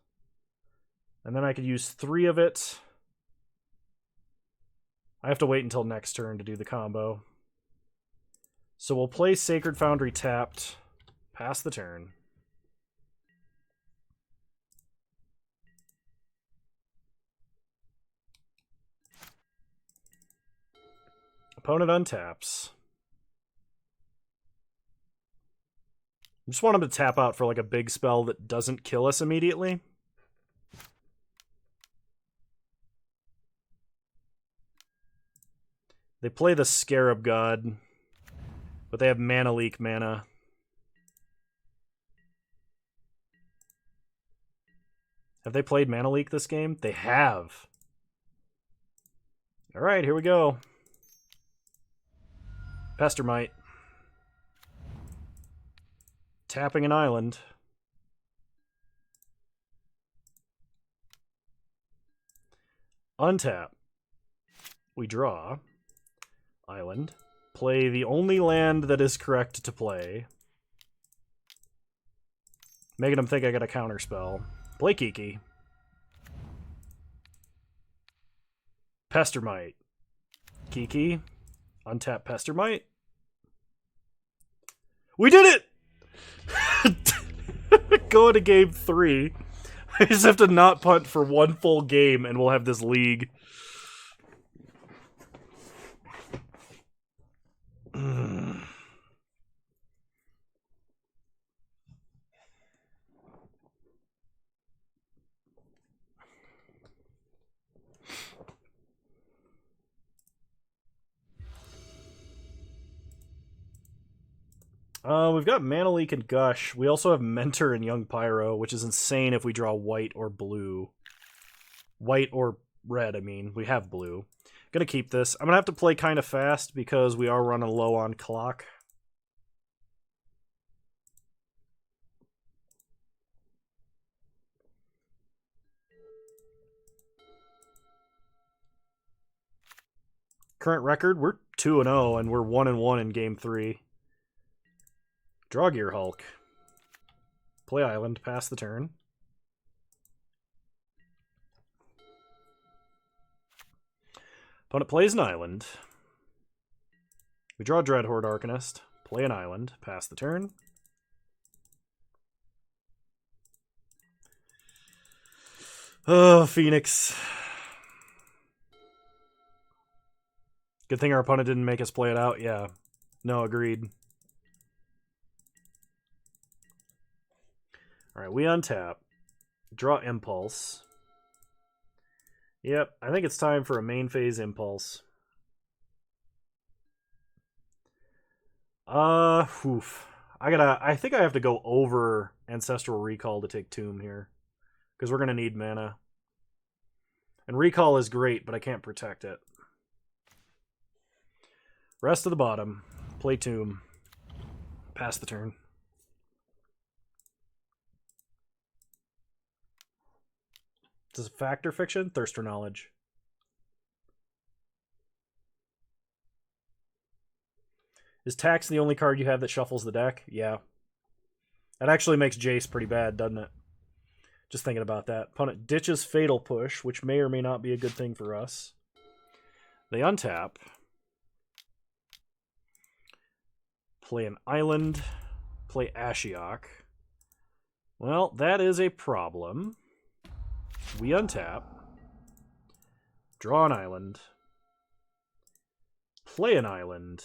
And then I could use 3 of it. I have to wait until next turn to do the combo. So we'll play Sacred Foundry tapped. Pass the turn. Opponent untaps. I just want him to tap out for like a big spell that doesn't kill us immediately. They play the Scarab God. But they have Mana Leak mana. Have they played Mana Leak this game? They have. Alright, here we go. Pestermite. Tapping an island. Untap. We draw. Island. Play the only land that is correct to play. Making them think I got a counterspell. Play Kiki. Pestermite. Kiki. Untap Pestermite. We did it! Go to game 3. I just have to not punt for one full game and we'll have this league. We've got Mana Leak and Gush. We also have Mentor and Young Pyro, which is insane if we draw white or blue. White or red, I mean. We have blue. Gonna keep this. I'm gonna have to play kind of fast because we are running low on clock. Current record, we're 2-0 and we're 1-1 in game 3. Draw Gear Hulk. Play Island, pass the turn. Opponent plays an island. We draw Dreadhorde Arcanist, play an island, pass the turn. Oh, Phoenix. Good thing our opponent didn't make us play it out, yeah. No, agreed. Alright, we untap. Draw Impulse. Yep, I think it's time for a main phase Impulse. Oof. I think I have to go over Ancestral Recall to take Tomb here. Because we're going to need mana. And Recall is great, but I can't protect it. Rest of the bottom. Play Tomb. Pass the turn. Does it factor fiction? Thirst for knowledge. Is Tax the only card you have that shuffles the deck? Yeah. That actually makes Jace pretty bad, doesn't it? Just thinking about that. Opponent ditches Fatal Push, which may or may not be a good thing for us. They untap. Play an island. Play Ashiok. Well, that is a problem. We untap. Draw an island. Play an island.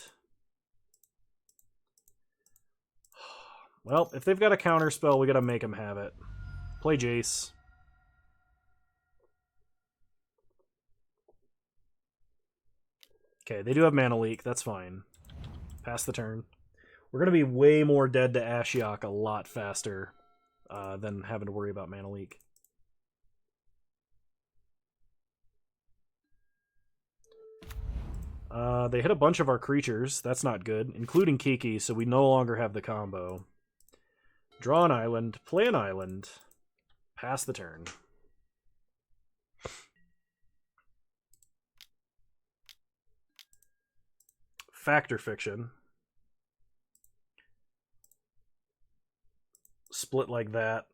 Well, if they've got a counter spell, we gotta make them have it. Play Jace. Okay, they do have Mana Leak. That's fine. Pass the turn. We're gonna be way more dead to Ashiok a lot faster than having to worry about Mana Leak. They hit a bunch of our creatures. That's not good, including Kiki, so we no longer have the combo. Draw an island, play an island, pass the turn. Factor Fiction. Split like that.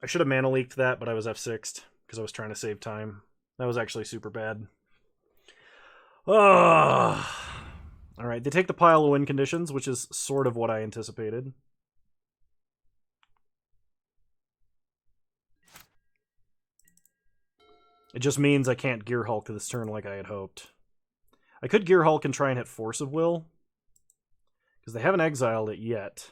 I should have Mana Leaked that, but I was F6'd because I was trying to save time. That was actually super bad. Alright, they take the pile of win conditions, which is sort of what I anticipated. It just means I can't Gear Hulk this turn like I had hoped. I could Gear Hulk and try and hit Force of Will, because they haven't exiled it yet.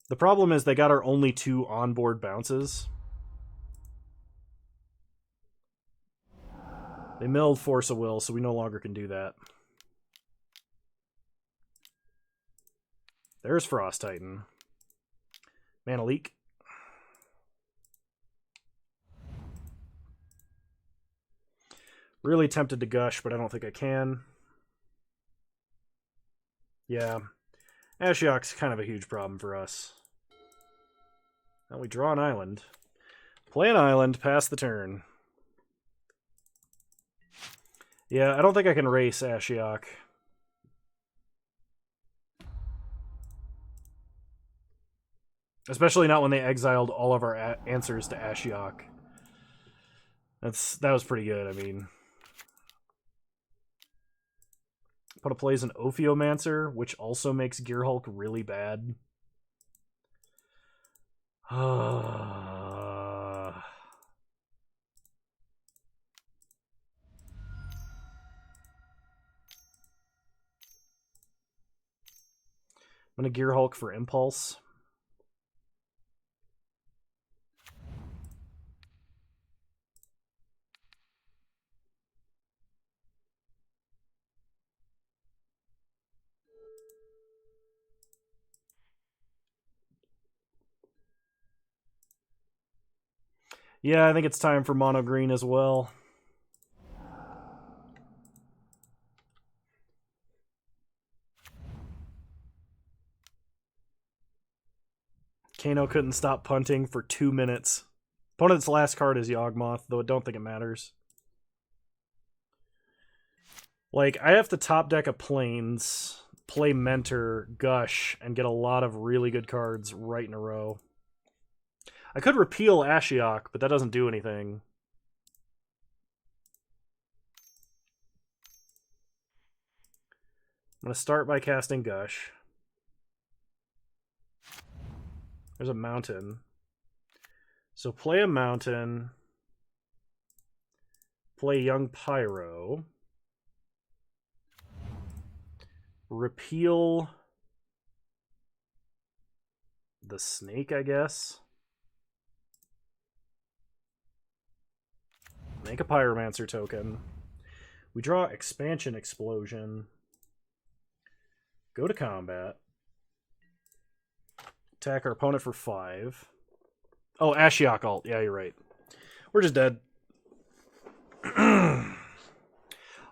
The problem is they got our only 2 onboard bounces. They milled Force of Will, so we no longer can do that. There's Frost Titan. Mana Leak. Really tempted to Gush, but I don't think I can. Yeah. Ashiok's kind of a huge problem for us. Now we draw an island. Play an island, pass the turn. Yeah, I don't think I can race Ashiok. Especially not when they exiled all of our answers to Ashiok. That was pretty good, I mean. Put plays an Ophiomancer, which also makes Gearhulk really bad. I'm going to Gearhulk for Impulse. Yeah, I think it's time for mono green as well. Kano couldn't stop punting for 2 minutes. Opponent's last card is Yawgmoth, though I don't think it matters. Like, I have to top deck a Plains, play Mentor, Gush, and get a lot of really good cards right in a row. I could repeal Ashiok, but that doesn't do anything. I'm going to start by casting Gush. There's a mountain. So play a mountain. Play Young Pyro. Repeal the snake, I guess. Make a Pyromancer token. We draw Expansion Explosion. Go to combat. Attack our opponent for 5. Oh, Ashiok ult. Yeah, you're right. We're just dead.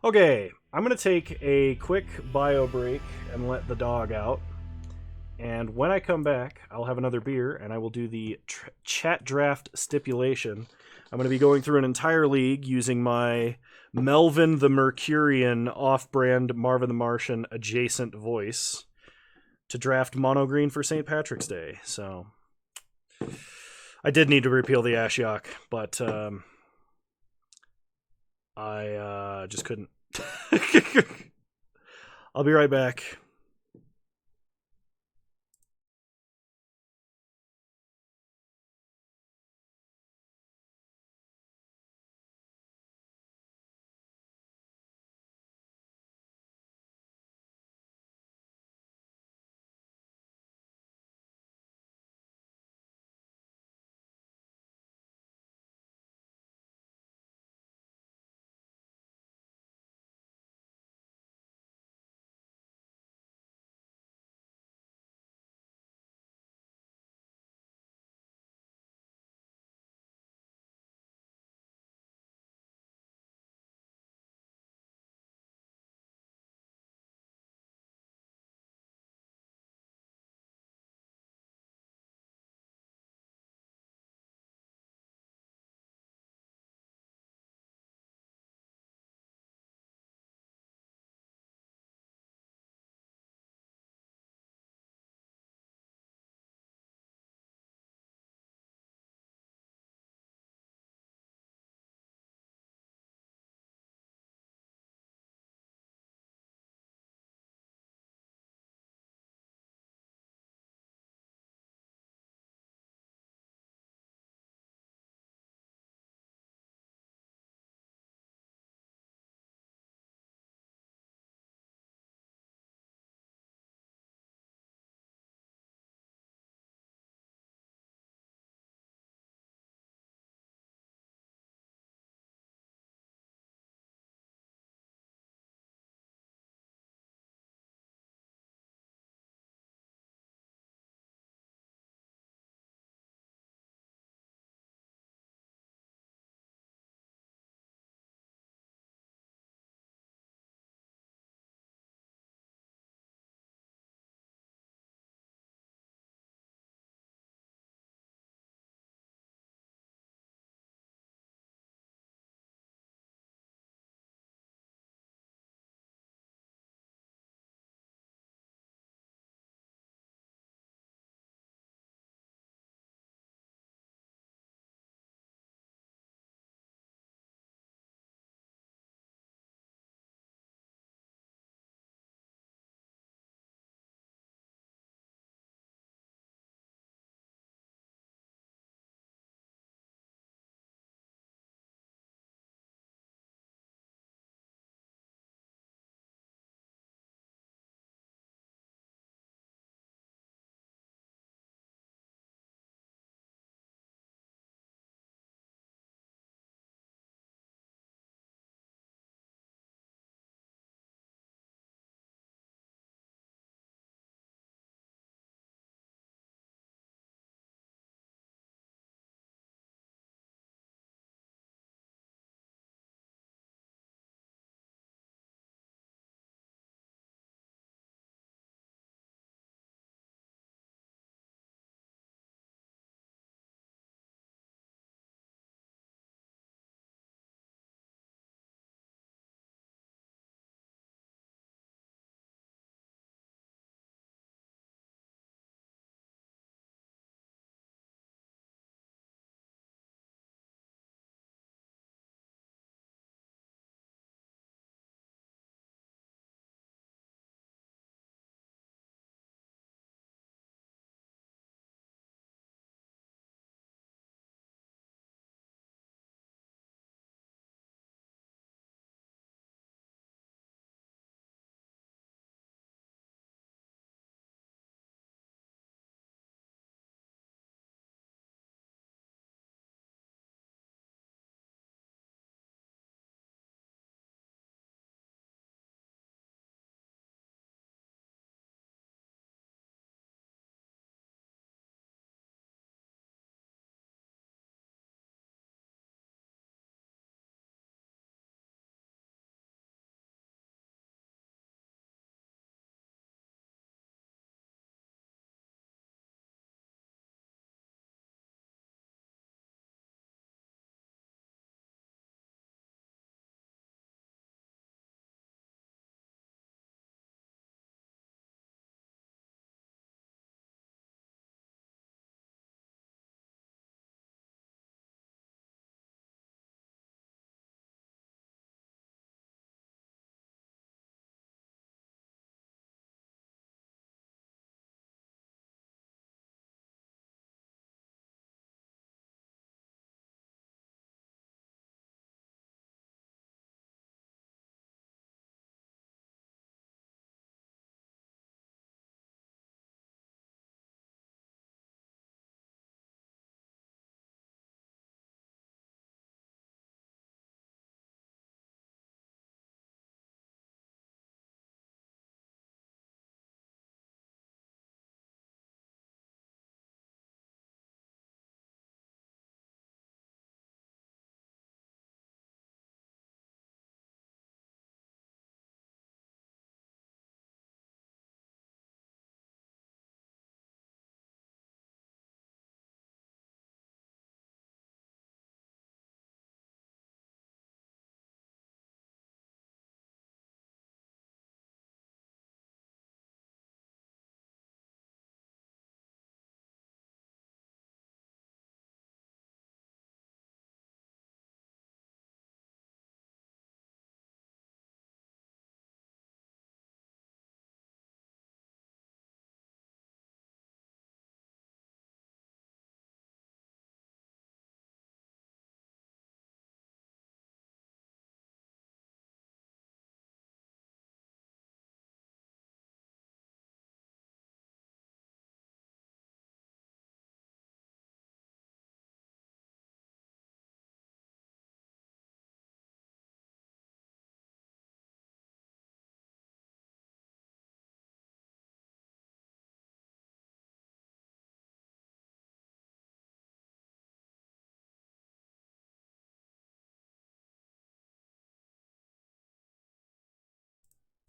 Okay, I'm going to take a quick bio break and let the dog out. And when I come back, I'll have another beer, and I will do the chat draft stipulation. I'm going to be going through an entire league using my Melvin the Mercurian off-brand Marvin the Martian adjacent voice to draft mono green for St. Patrick's Day. So I did need to repeal the Ashiok, but I just couldn't. I'll be right back.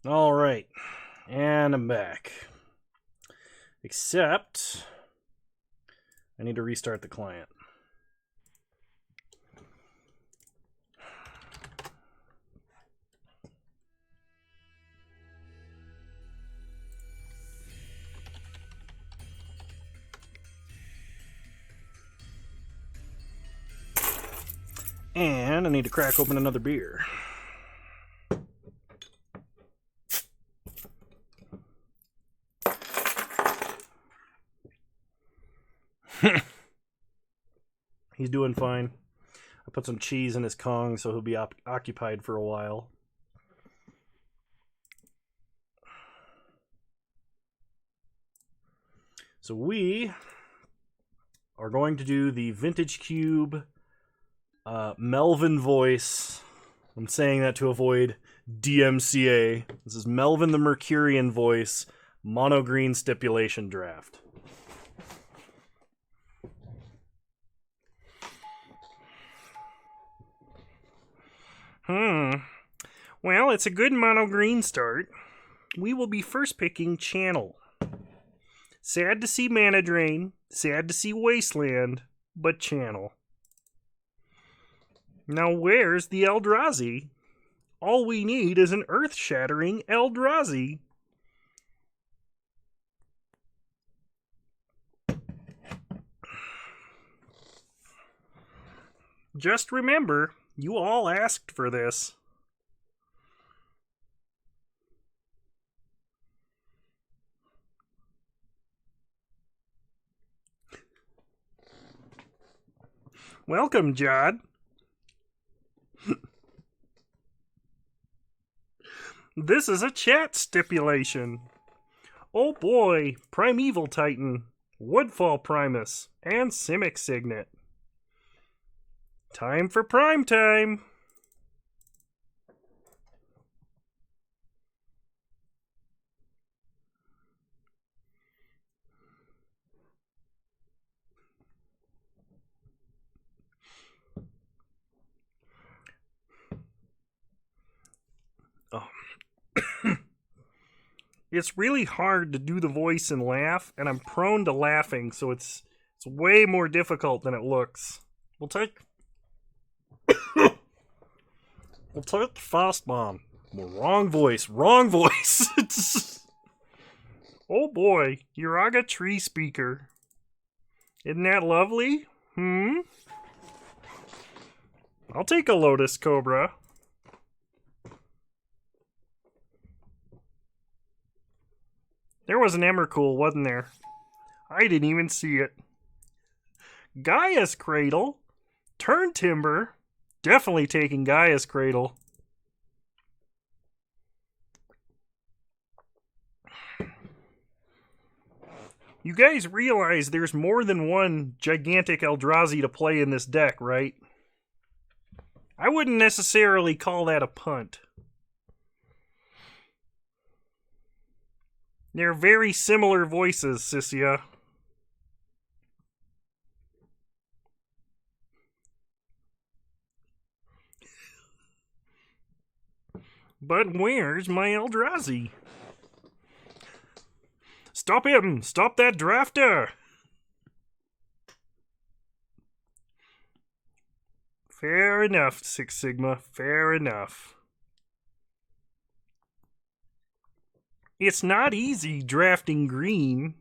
All right. And I'm back. Except I need to restart the client. And I need to crack open another beer. He's doing fine. I put some cheese in his Kong so he'll be occupied for a while. So we are going to do the Vintage Cube Melvin voice. I'm saying that to avoid DMCA. This is Melvin the Mercurian voice, mono green stipulation draft. Well, it's a good mono green start. We will be first picking Channel. Sad to see Mana Drain, sad to see Wasteland, but Channel. Now where's the Eldrazi? All we need is an earth-shattering Eldrazi. Just remember, you all asked for this. Welcome, Jod. This is a chat stipulation. Oh boy, Primeval Titan, Woodfall Primus, and Simic Signet. Time for prime time. Oh. It's really hard to do the voice and laugh, and I'm prone to laughing, so it's way more difficult than it looks. We'll take the fast bomb. Wrong voice. Oh boy, Uraga Tree Speaker. Isn't that lovely? I'll take a Lotus Cobra. There was an Emrakul, wasn't there? I didn't even see it. Gaia's Cradle. Turn Timber. Definitely taking Gaia's Cradle. You guys realize there's more than one gigantic Eldrazi to play in this deck, right? I wouldn't necessarily call that a punt. They're very similar voices, Sissia. But where's my Eldrazi? Stop him! Stop that drafter! Fair enough, Six Sigma. Fair enough. It's not easy drafting green.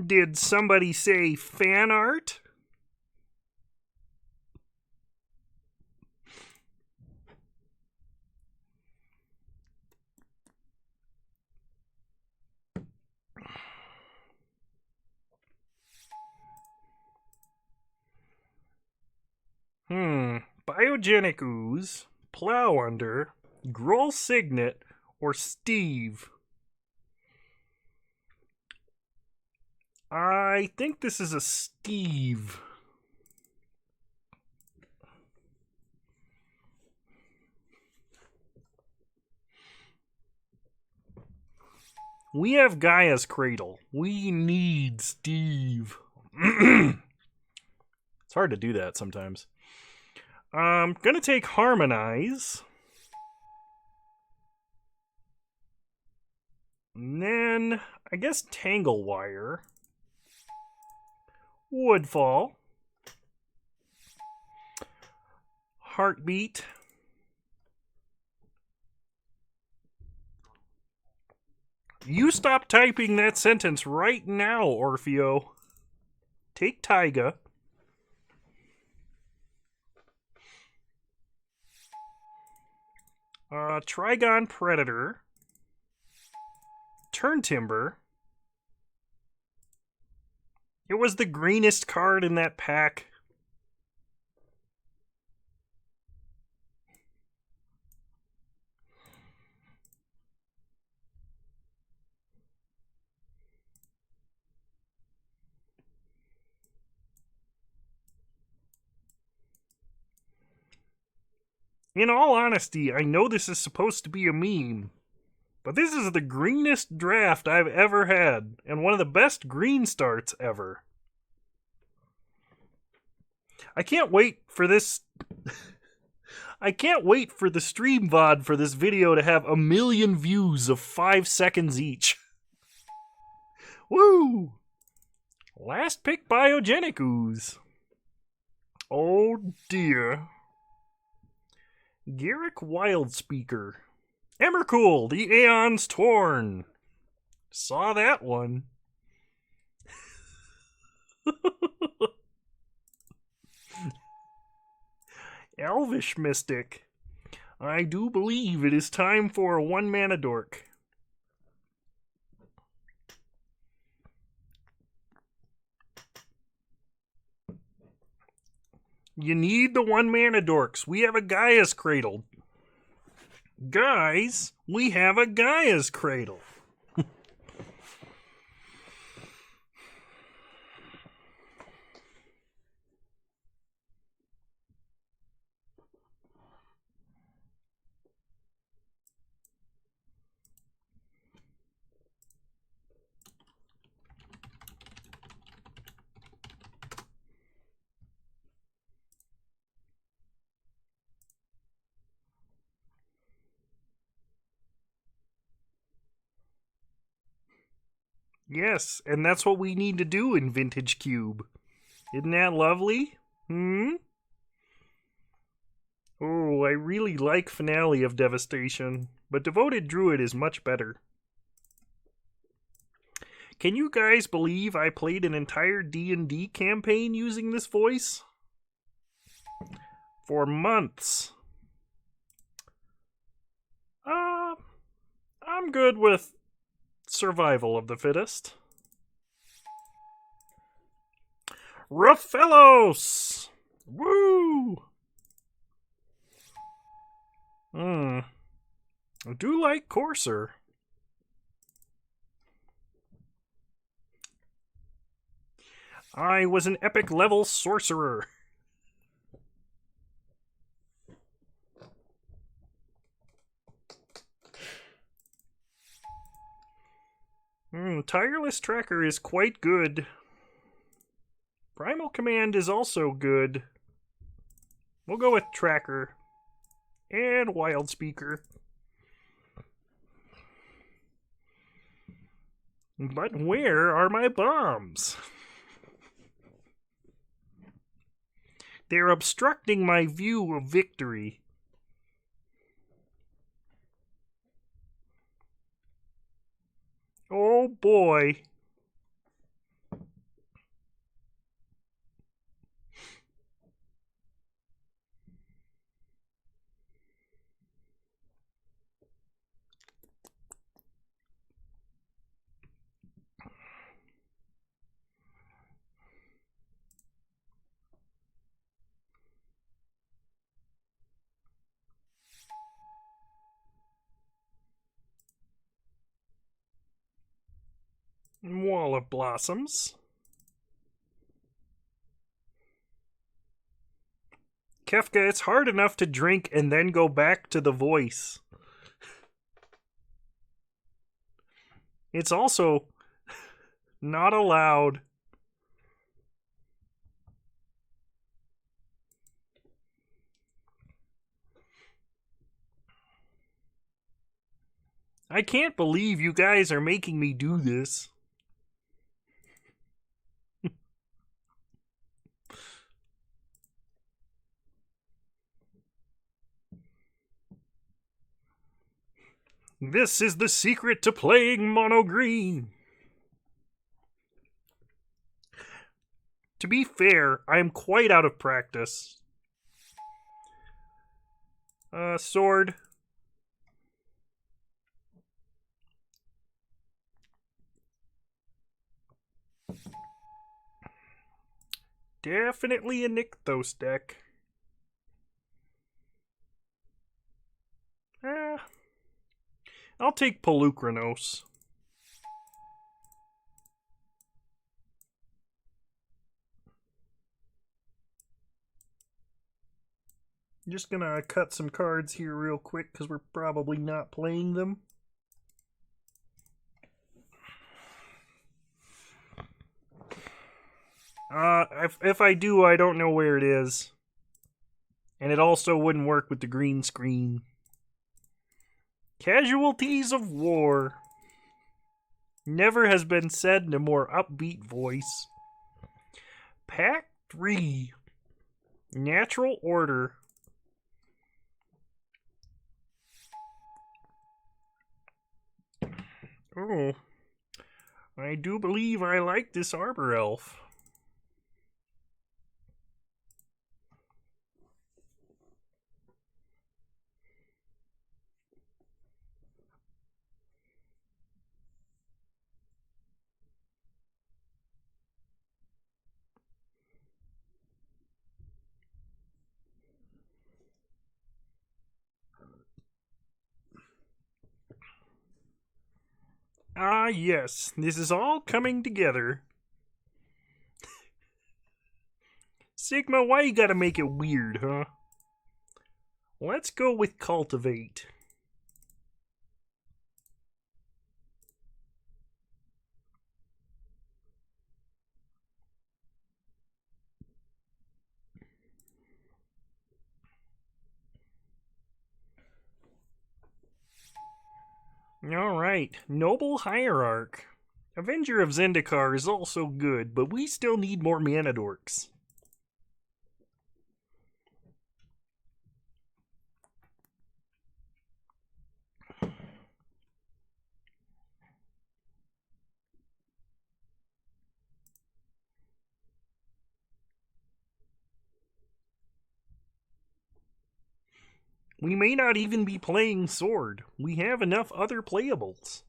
Did somebody say fan art? Biogenic Ooze, Plow Under, Groll Signet, or Steve? I think this is a Steve. We have Gaia's Cradle. We need Steve. It's hard to do that sometimes. I'm gonna take Harmonize. And then, I guess Tangle Wire. Woodfall. Heartbeat. You stop typing that sentence right now, Orfeo. Take Taiga. Trigon Predator. Turntimber. It was the greenest card in that pack. In all honesty, I know this is supposed to be a meme, but this is the greenest draft I've ever had, and one of the best green starts ever. I can't wait for this... I can't wait for the stream VOD for this video to have 1 million views of 5 seconds each. Woo! Last pick Biogenic Ooze. Oh dear. Garrick Wildspeaker. Emrakul, the Aeon's Torn. Saw that one. Elvish Mystic. I do believe it is time for a 1-mana dork. You need the 1-mana dorks. We have a Gaia's Cradle. Guys, we have a Gaia's Cradle. Yes, and that's what we need to do in Vintage Cube. Isn't that lovely? Oh, I really like Finale of Devastation, but Devoted Druid is much better. Can you guys believe I played an entire D&D campaign using this voice? For months. I'm good with Survival of the Fittest. Raffellos! Woo! I do like Courser. I was an epic level sorcerer. Tireless Tracker is quite good. Primal Command is also good. We'll go with Tracker. And Wildspeaker. But where are my bombs? They're obstructing my view of victory. Oh boy. Wall of Blossoms. Kefka, it's hard enough to drink and then go back to the voice. It's also not allowed. I can't believe you guys are making me do this. This is the secret to playing mono green. To be fair, I am quite out of practice. Sword. Definitely a Nykthos deck. I'll take Polukranos. Just gonna cut some cards here real quick because we're probably not playing them. If I do, I don't know where it is. And it also wouldn't work with the green screen. Casualties of war. Never has been said in a more upbeat voice. Pack 3. Natural order. Oh. I do believe I like this Arbor Elf. Ah, yes, this is all coming together. Sigma, why you gotta make it weird, huh? Let's go with Cultivate. Alright, Noble Hierarch. Avenger of Zendikar is also good, but we still need more mana dorks. We may not even be playing Sword. We have enough other playables.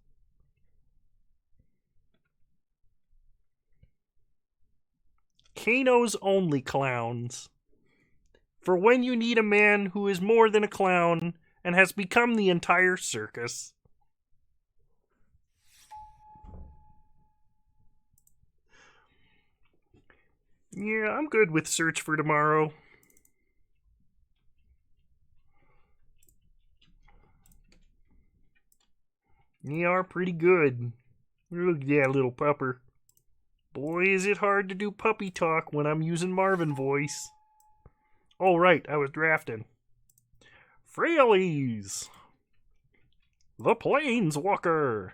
Kano's only clowns. For when you need a man who is more than a clown and has become the entire circus. Yeah, I'm good with Search for Tomorrow. You are pretty good. Look at that little pupper. Boy, is it hard to do puppy talk when I'm using Marvin voice. Oh, right, I was drafting. Frailes! The Planeswalker!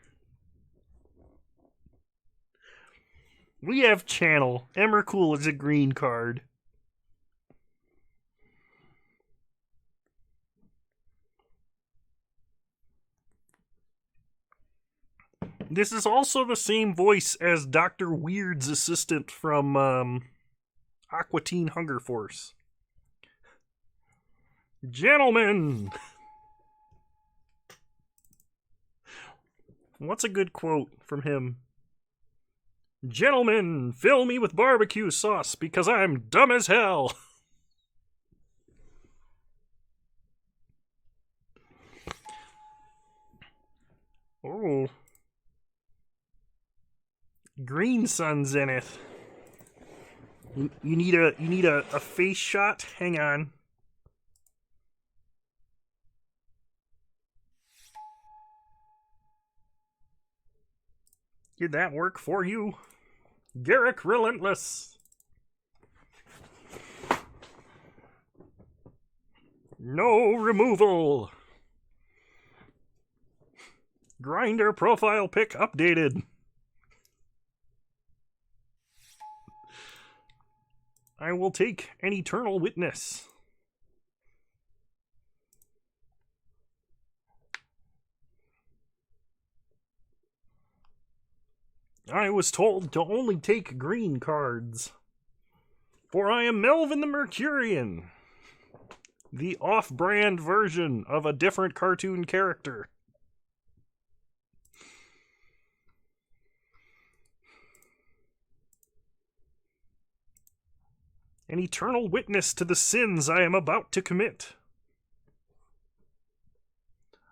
We have Channel. Emrakul is a green card. This is also the same voice as Dr. Weird's assistant from Aqua Teen Hunger Force. Gentlemen! What's a good quote from him? Gentlemen, fill me with barbecue sauce because I'm dumb as hell. Oh. Green Sun Zenith. You need a face shot? Hang on. Did that work for you? Garrick Relentless. No removal. Grinder profile pick updated. I will take an Eternal Witness. I was told to only take green cards. For I am Melvin the Mercurian. The off-brand version of a different cartoon character. An eternal witness to the sins I am about to commit.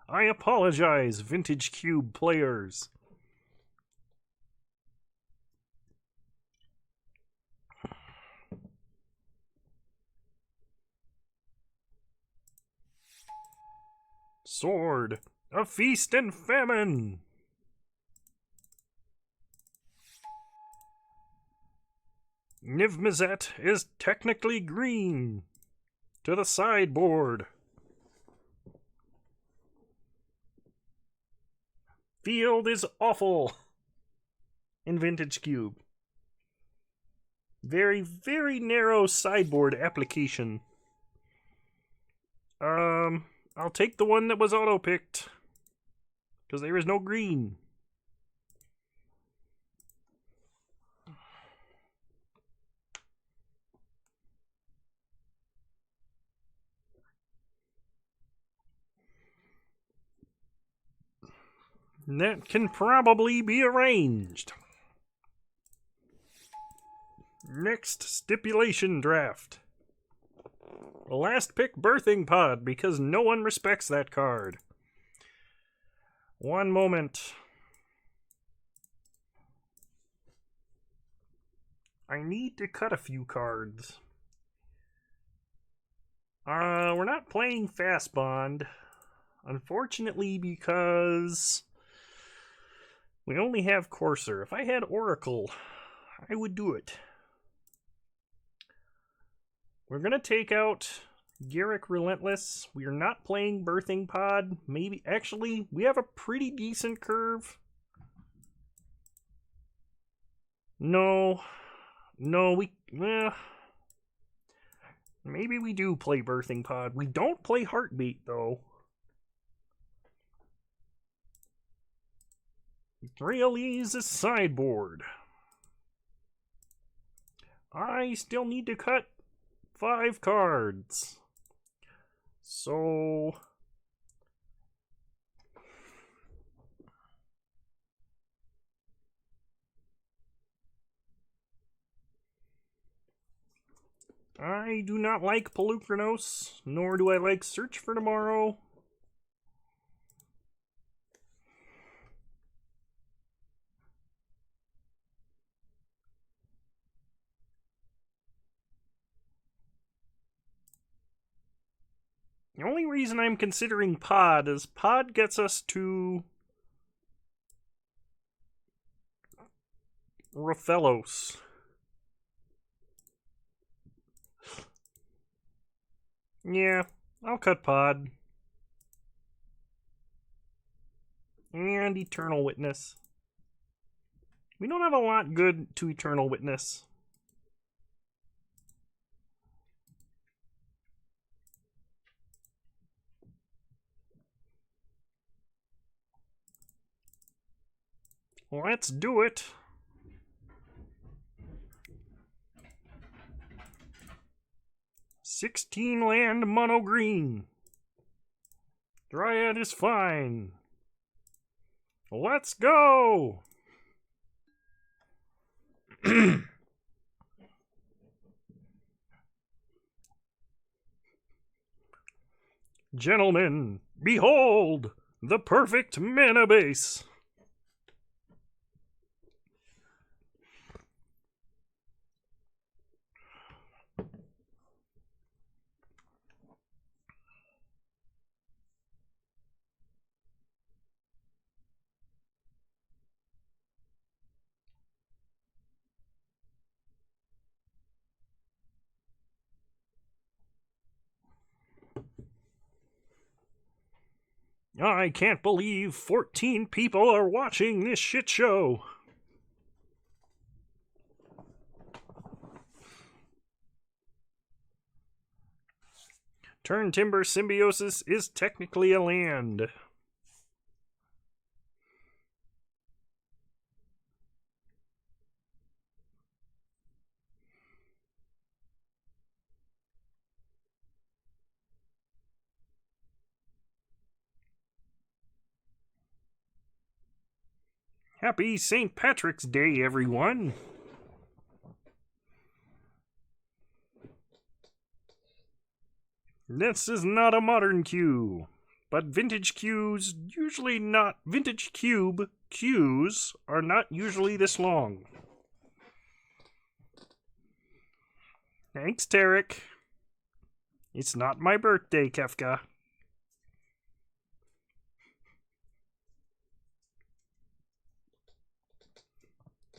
I apologize, Vintage Cube players. Sword, a feast and famine. Niv-Mizzet is technically green. To the sideboard. Field is awful. In Vintage Cube. Very, very narrow sideboard application. I'll take the one that was auto-picked. Because there is no green. That can probably be arranged. Next stipulation draft. Last pick birthing pod because no one respects that card. One moment. I need to cut a few cards. We're not playing Fast Bond. Unfortunately, because we only have Courser. If I had Oracle, I would do it. We're going to take out Garrick Relentless. We are not playing Birthing Pod. Maybe, actually, we have a pretty decent curve. No, maybe we do play Birthing Pod. We don't play Heartbeat, though. Really's a sideboard. I still need to cut 5 cards. So I do not like Pelucranos, nor do I like Search for Tomorrow. The only reason I'm considering Pod is Pod gets us to Raphelos. Yeah, I'll cut Pod. And Eternal Witness. We don't have a lot good to Eternal Witness. Let's do it. $16 mono green. Dryad is fine. Let's go. Gentlemen, behold the perfect mana base. I can't believe 14 people are watching this shit show. Turn timber symbiosis is technically a land. Happy St. Patrick's Day, everyone. This is not a modern queue, but vintage queues vintage cube queues are not usually this long. Thanks, Tarek. It's not my birthday, Kefka.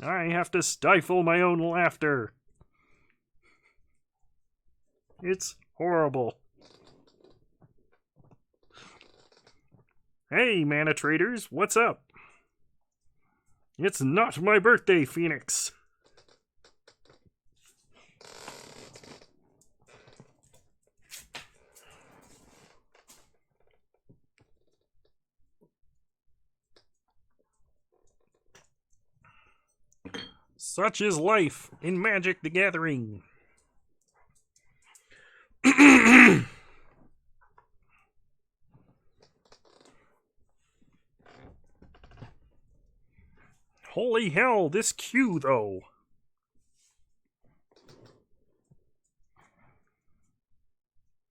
I have to stifle my own laughter. It's horrible. Hey, mana traders, what's up? It's not my birthday, Phoenix. Such is life in Magic the Gathering. Holy hell, this queue, though.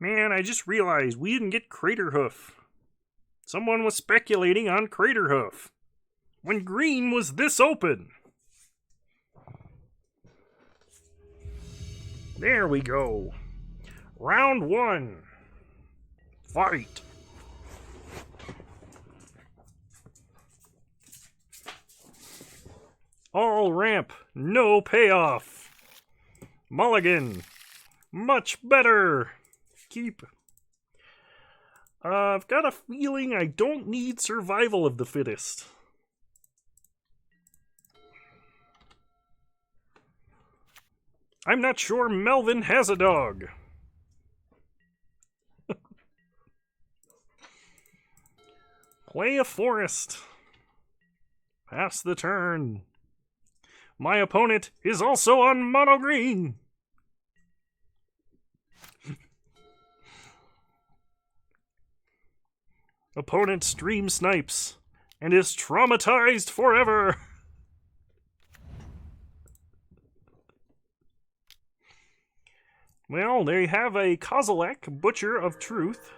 Man, I just realized we didn't get Craterhoof. Someone was speculating on Craterhoof when green was this open. There we go. Round 1. Fight. All ramp, no payoff. Mulligan. Much better. Keep. I've got a feeling I don't need survival of the fittest. I'm not sure Melvin has a dog. Play a forest. Pass the turn. My opponent is also on mono green. Opponent stream snipes and is traumatized forever. Well, they have a Kozilek, Butcher of Truth.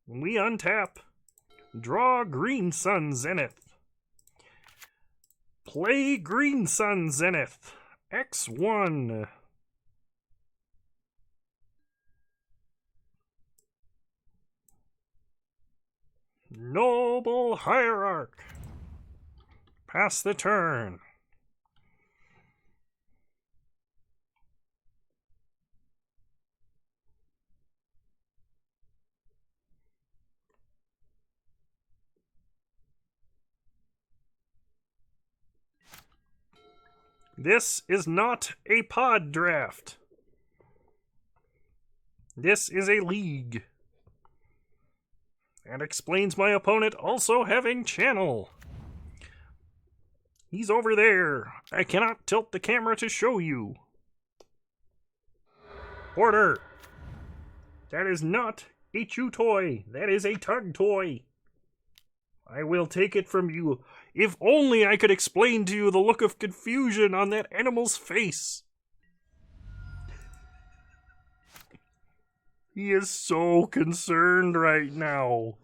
We untap. Draw Green Sun Zenith. Play Green Sun Zenith. X1. Noble Hierarch. Pass the turn. This is not a pod draft. This is a league. That explains my opponent also having channel. He's over there. I cannot tilt the camera to show you. Order. That is not a chew toy. That is a tug toy. I will take it from you. If only I could explain to you the look of confusion on that animal's face. He is so concerned right now.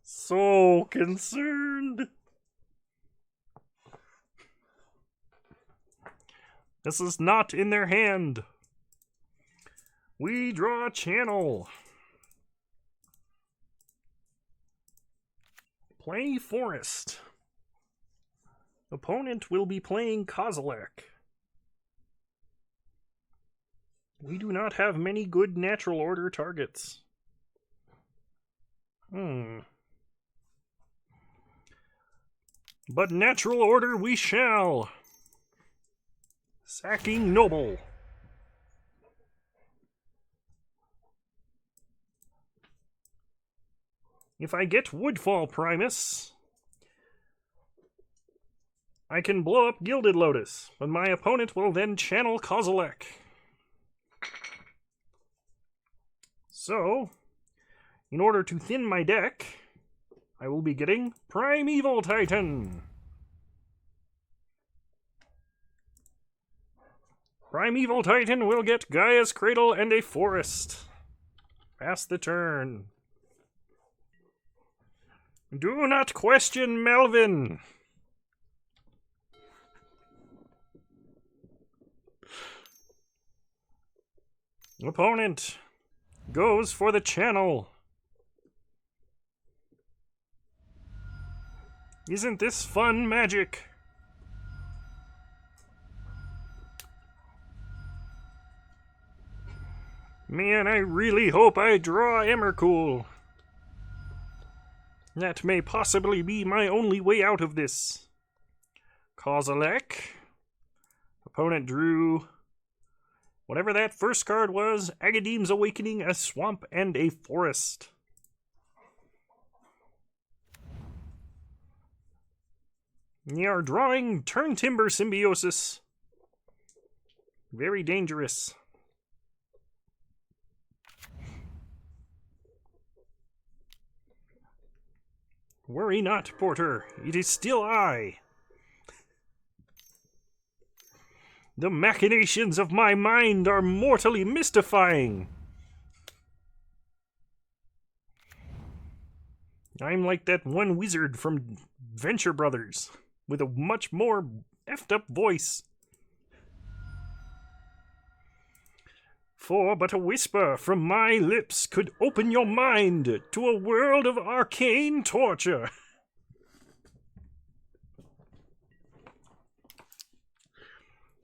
So concerned. This is not in their hand. We draw a channel. Play forest. Opponent will be playing Kozilek. We do not have many good natural order targets. But natural order we shall. Sacking noble. If I get Woodfall Primus, I can blow up Gilded Lotus, but my opponent will then channel Kozilek. So, in order to thin my deck, I will be getting Primeval Titan. Primeval Titan will get Gaia's Cradle and a Forest. Pass the turn. Do not question Melvin. Opponent goes for the channel. Isn't this fun magic? Man, I really hope I draw Emrakul. That may possibly be my only way out of this. Kozilek. Opponent drew whatever that first card was. Agadeem's Awakening, a swamp, and a forest. We are drawing Turn Timber Symbiosis. Very dangerous. Worry not, Porter. It is still I. The machinations of my mind are mortally mystifying. I'm like that one wizard from Venture Brothers, with a much more effed up voice. For but a whisper from my lips could open your mind to a world of arcane torture.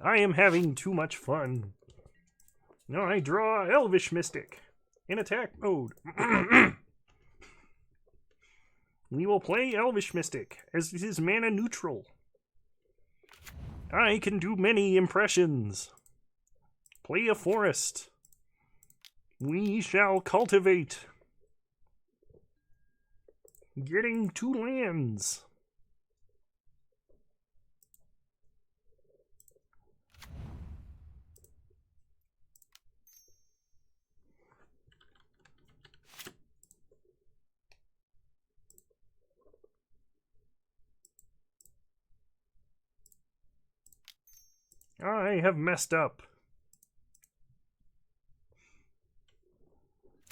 I am having too much fun. Now I draw Elvish Mystic in attack mode. We will play Elvish Mystic, as it is mana neutral. I can do many impressions. Play a forest. We shall cultivate. Getting 2 lands. I have messed up.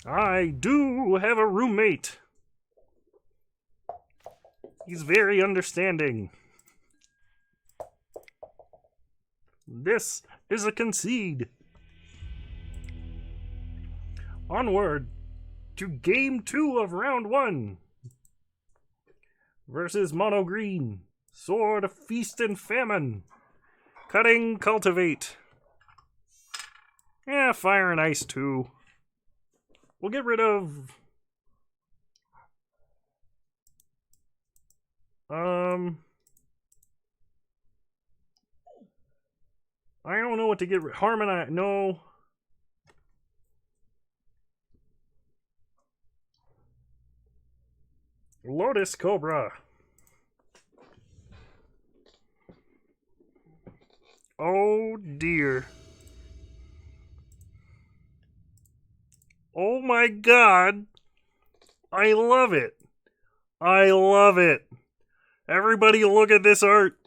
I do have a roommate. He's very understanding. This is a concede. Onward to game 2 of round 1. Versus Mono Green. Sword of Feast and Famine. Cutting, cultivate. Yeah, Fire and Ice too. We'll get rid of... I don't know what to get rid of. Harmonize, no. Lotus Cobra. Oh dear. Oh my god. I love it. I love it. Everybody look at this art.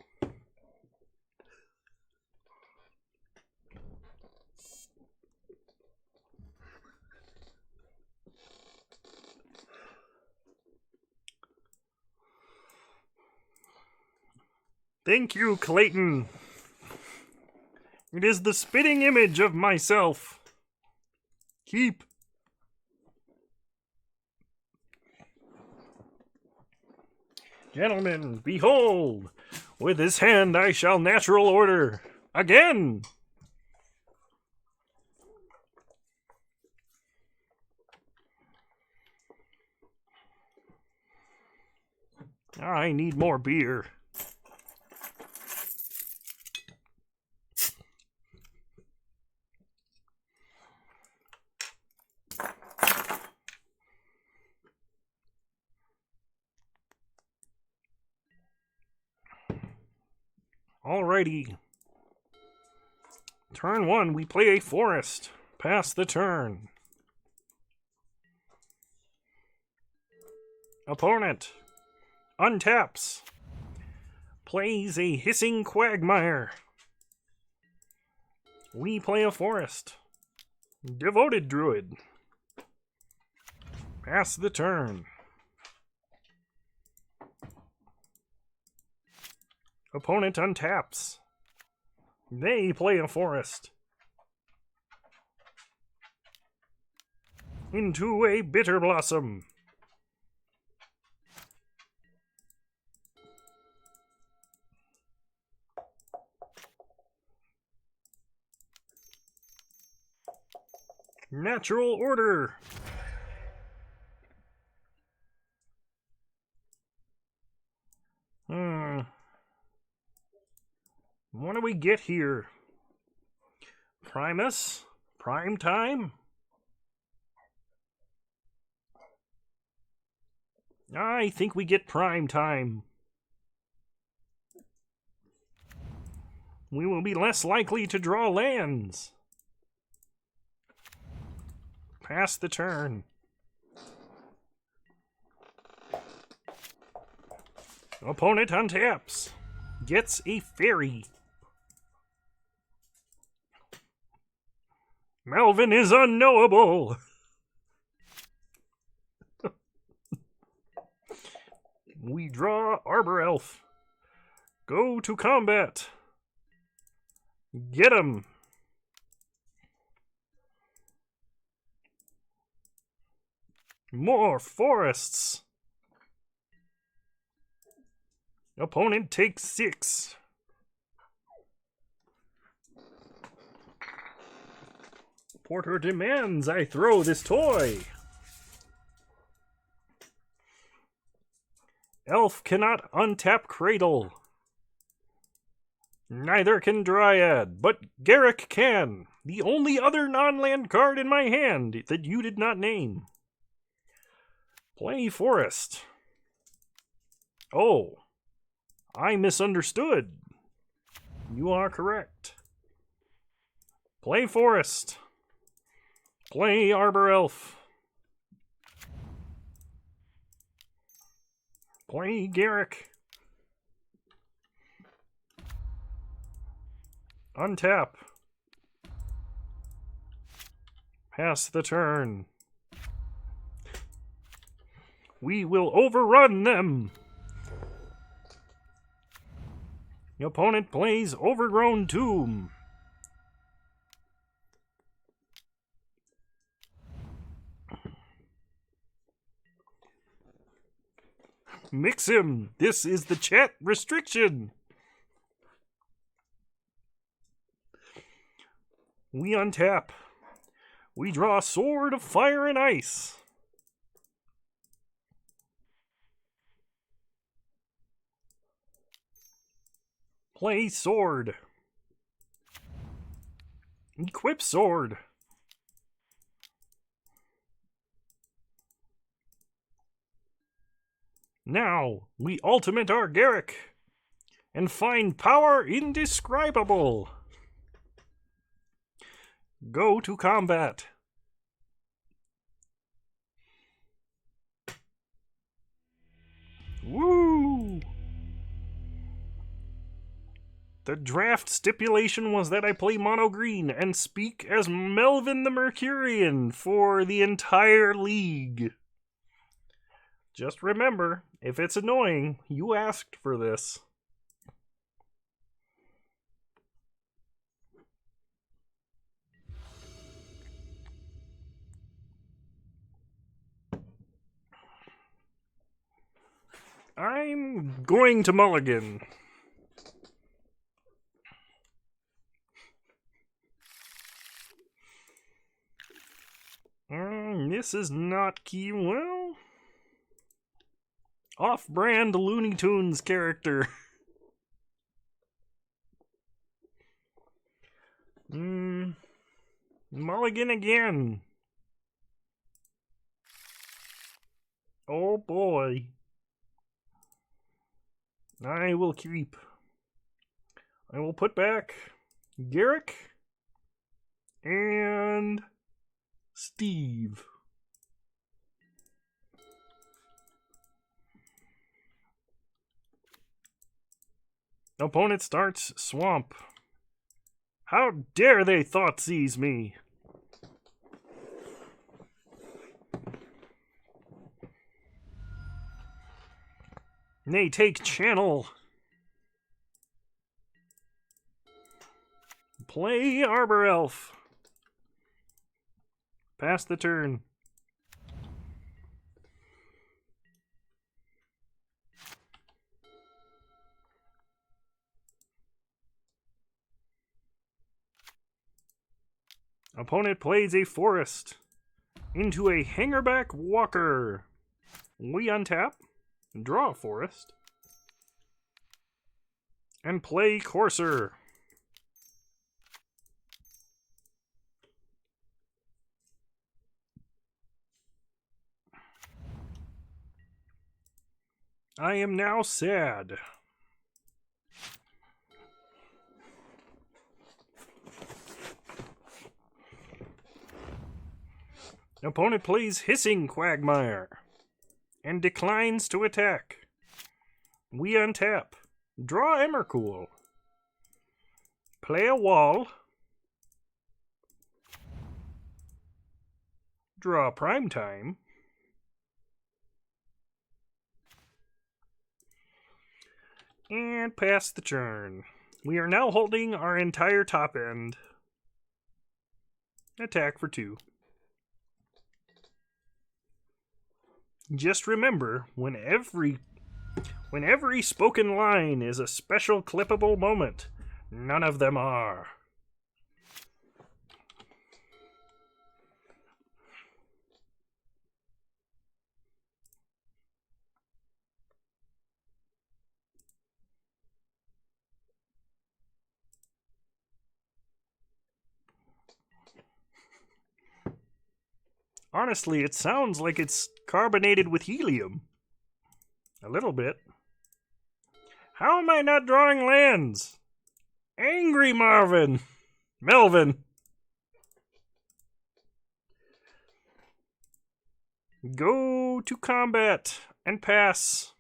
Thank you, Clayton. It is the spitting image of myself. Keep. Gentlemen, behold! With this hand I shall natural order. Again! I need more beer. Alrighty. Turn 1, we play a forest. Pass the turn. Opponent untaps. Plays a hissing quagmire. We play a forest. Devoted druid. Pass the turn. Opponent untaps. They play a forest. Into a bitter blossom. Natural order. What do we get here? Primus? Prime time? I think we get prime time. We will be less likely to draw lands. Pass the turn. Opponent untaps. Gets a fairy. Melvin is unknowable. We draw Arbor Elf. Go to combat. Get him. More forests. Opponent takes 6. Porter demands I throw this toy. Elf cannot untap Cradle. Neither can Dryad, but Garrick can. The only other non-land card in my hand that you did not name. Play Forest. Oh, I misunderstood. You are correct. Play Forest. Play Arbor Elf. Play Garrick. Untap. Pass the turn. We will overrun them. The opponent plays Overgrown Tomb. Mix him. This is the chat restriction. We untap. We draw Sword of Fire and Ice. Play Sword. Equip Sword. Now, we ultimate our Garrick and find power indescribable. Go to combat. Woo! The draft stipulation was that I play mono green and speak as Melvin the Mercurian for the entire league. Just remember, if it's annoying, you asked for this. I'm going to mulligan. This is not key well. Off-brand Looney Tunes character. Mulligan again. Oh boy. I will keep. I will put back Garrick and Steve. Opponent starts Swamp. How dare they Thoughtseize me? They take Channel. Play Arbor Elf. Pass the turn. Opponent plays a Forest into a Hangerback Walker. We untap, draw a Forest, and play Courser. I am now sad. Opponent plays Hissing Quagmire and declines to attack. We untap. Draw Emmercool. Play a Wall. Draw Primetime. And pass the turn. We are now holding our entire top end. Attack for 2. Just remember, when every spoken line is a special clippable moment, none of them are. Honestly, it sounds like it's carbonated with helium. A little bit. How am I not drawing lands? Angry Melvin. Go to combat and pass.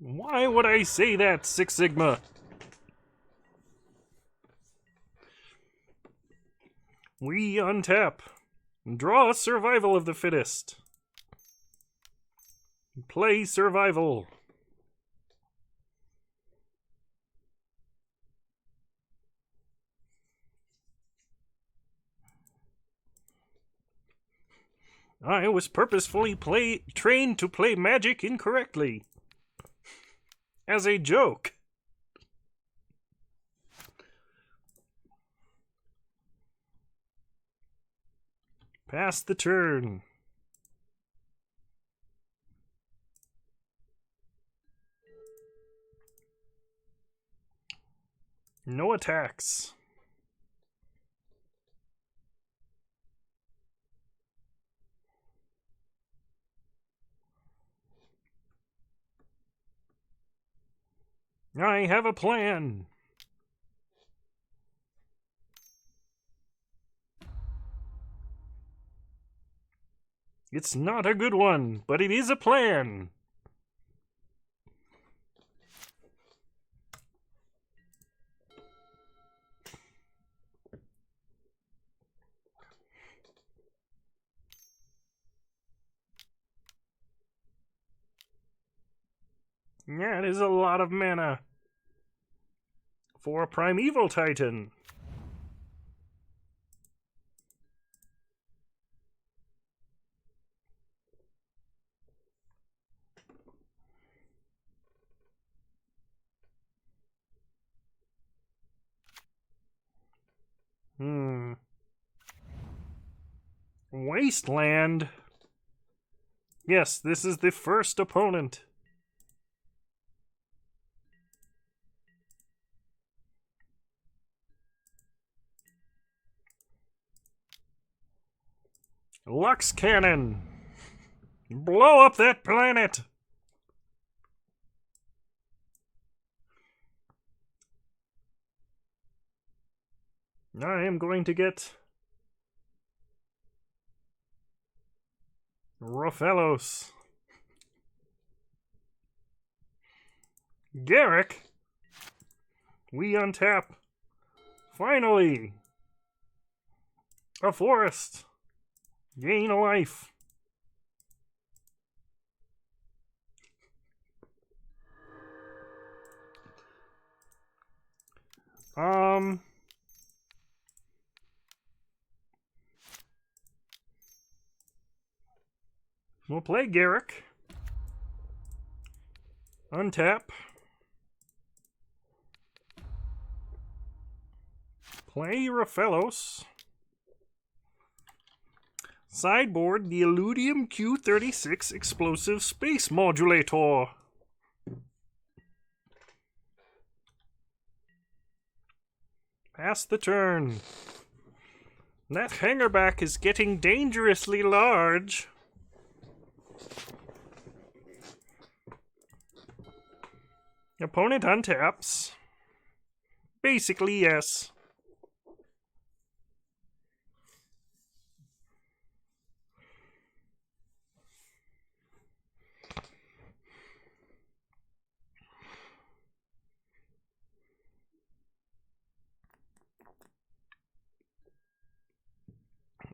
Why would I say that, Six Sigma? We untap. Draw Survival of the Fittest. Play Survival. I was purposefully trained to play Magic incorrectly. As a joke. Pass the turn. No attacks. I have a plan. It's not a good one, but it is a plan. Yeah, it is a lot of mana for a Primeval Titan. Wasteland. Yes, this is the first opponent. Lux Cannon. Blow up that planet. I am going to get Rofellos. Garrick. We untap. Finally. A forest. Gain a life. We'll play Garrick. Untap. Play Rofellos. Sideboard the Illudium Q36 Explosive Space Modulator. Pass the turn. That hangerback is getting dangerously large. Opponent untaps. Basically, yes.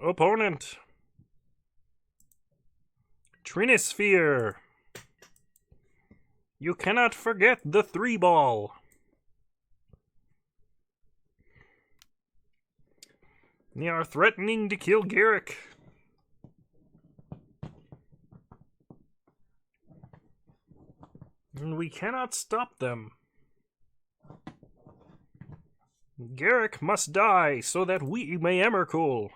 Opponent. Trinisphere. You cannot forget the 3-ball. They are threatening to kill Garrick. And we cannot stop them. Garrick must die so that we may Emrakul.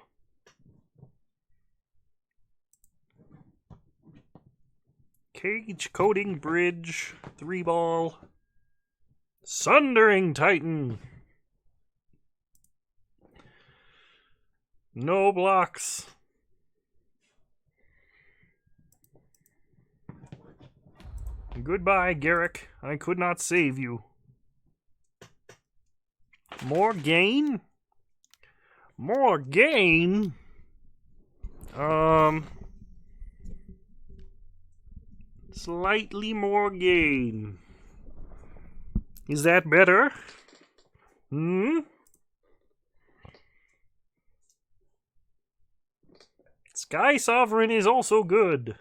Cage Coating Bridge, 3-ball. Sundering Titan. No blocks. Goodbye, Garrick. I could not save you. More gain? More gain? Slightly more gain. Is that better? Sky Sovereign is also good.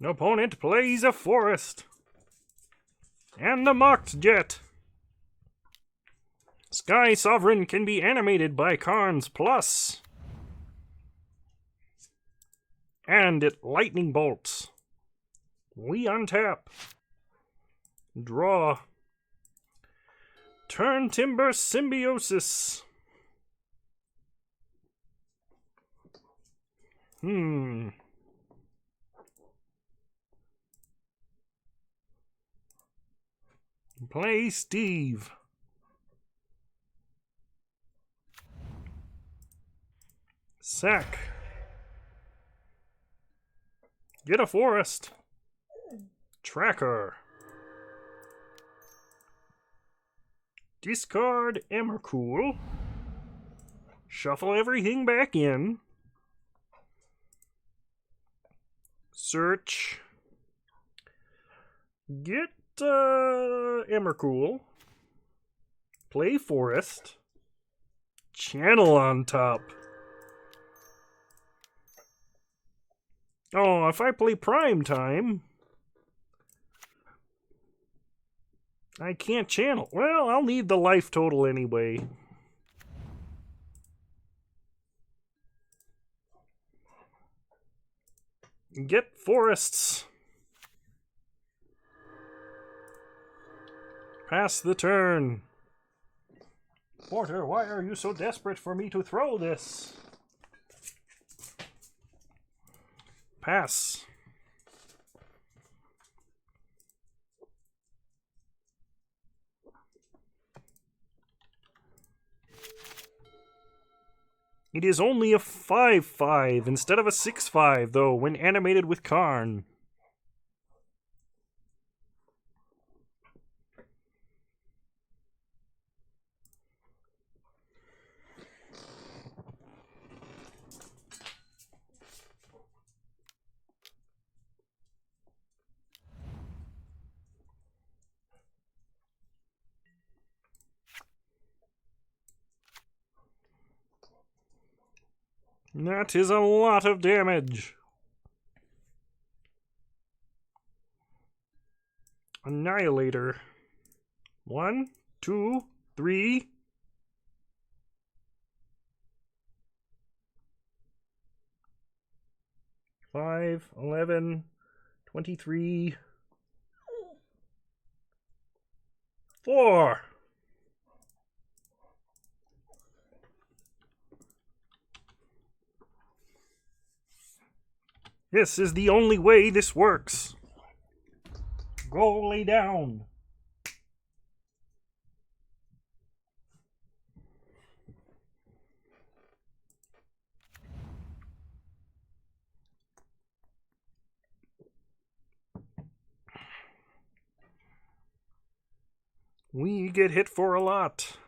An opponent plays a forest. And the Mocked Jet. Sky Sovereign can be animated by Karn's Plus. And it lightning bolts. We untap. Draw. Turn Timber Symbiosis. Play Steve. Sack. Get a forest. Tracker. Discard Emrakul. Shuffle everything back in. Search. Get Emrakul. Play forest. Channel on top. Oh, if I play Prime Time, I can't channel. Well, I'll need the life total anyway. Get forests. Pass the turn. Porter, why are you so desperate for me to throw this? Pass. It is only a 5-5 instead of a 6-5, though, when animated with Karn. That is a lot of damage. Annihilator. 1, 2, 3. 5, 11, 23. 4. This is the only way this works. Go lay down. We get hit for a lot.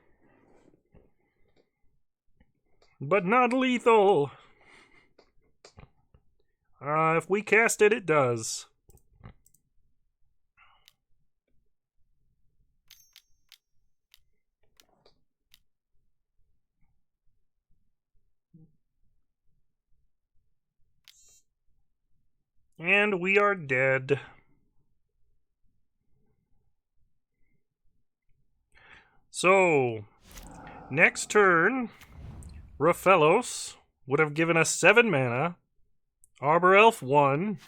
But not lethal. If we cast it, it does. And we are dead. So, next turn, Raphaelos would have given us 7 mana. Arbor Elf 1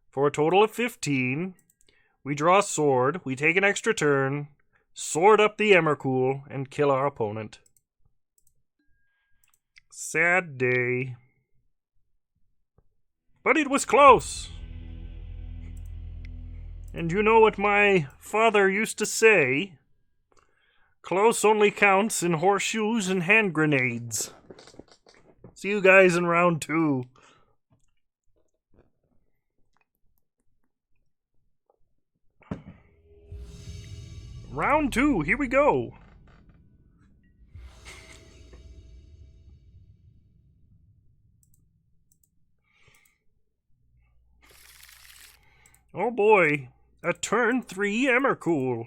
for a total of 15. We draw a sword, we take an extra turn, sword up the Emrakul, and kill our opponent. Sad day. But it was close. And you know what my father used to say? Close only counts in horseshoes and hand grenades. See you guys in round 2. Round 2, here we go. Oh boy, a turn 3 Emrakul.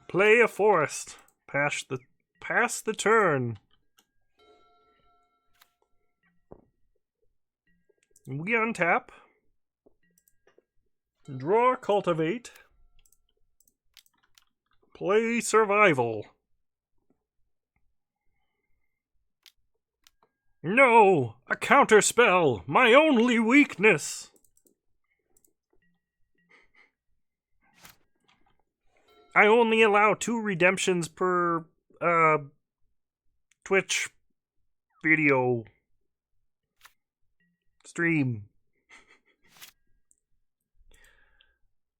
Play a forest. Pass the turn. We untap. Draw Cultivate. Play Survival. No! A counterspell! My only weakness! I only allow 2 redemptions per, Twitch video stream.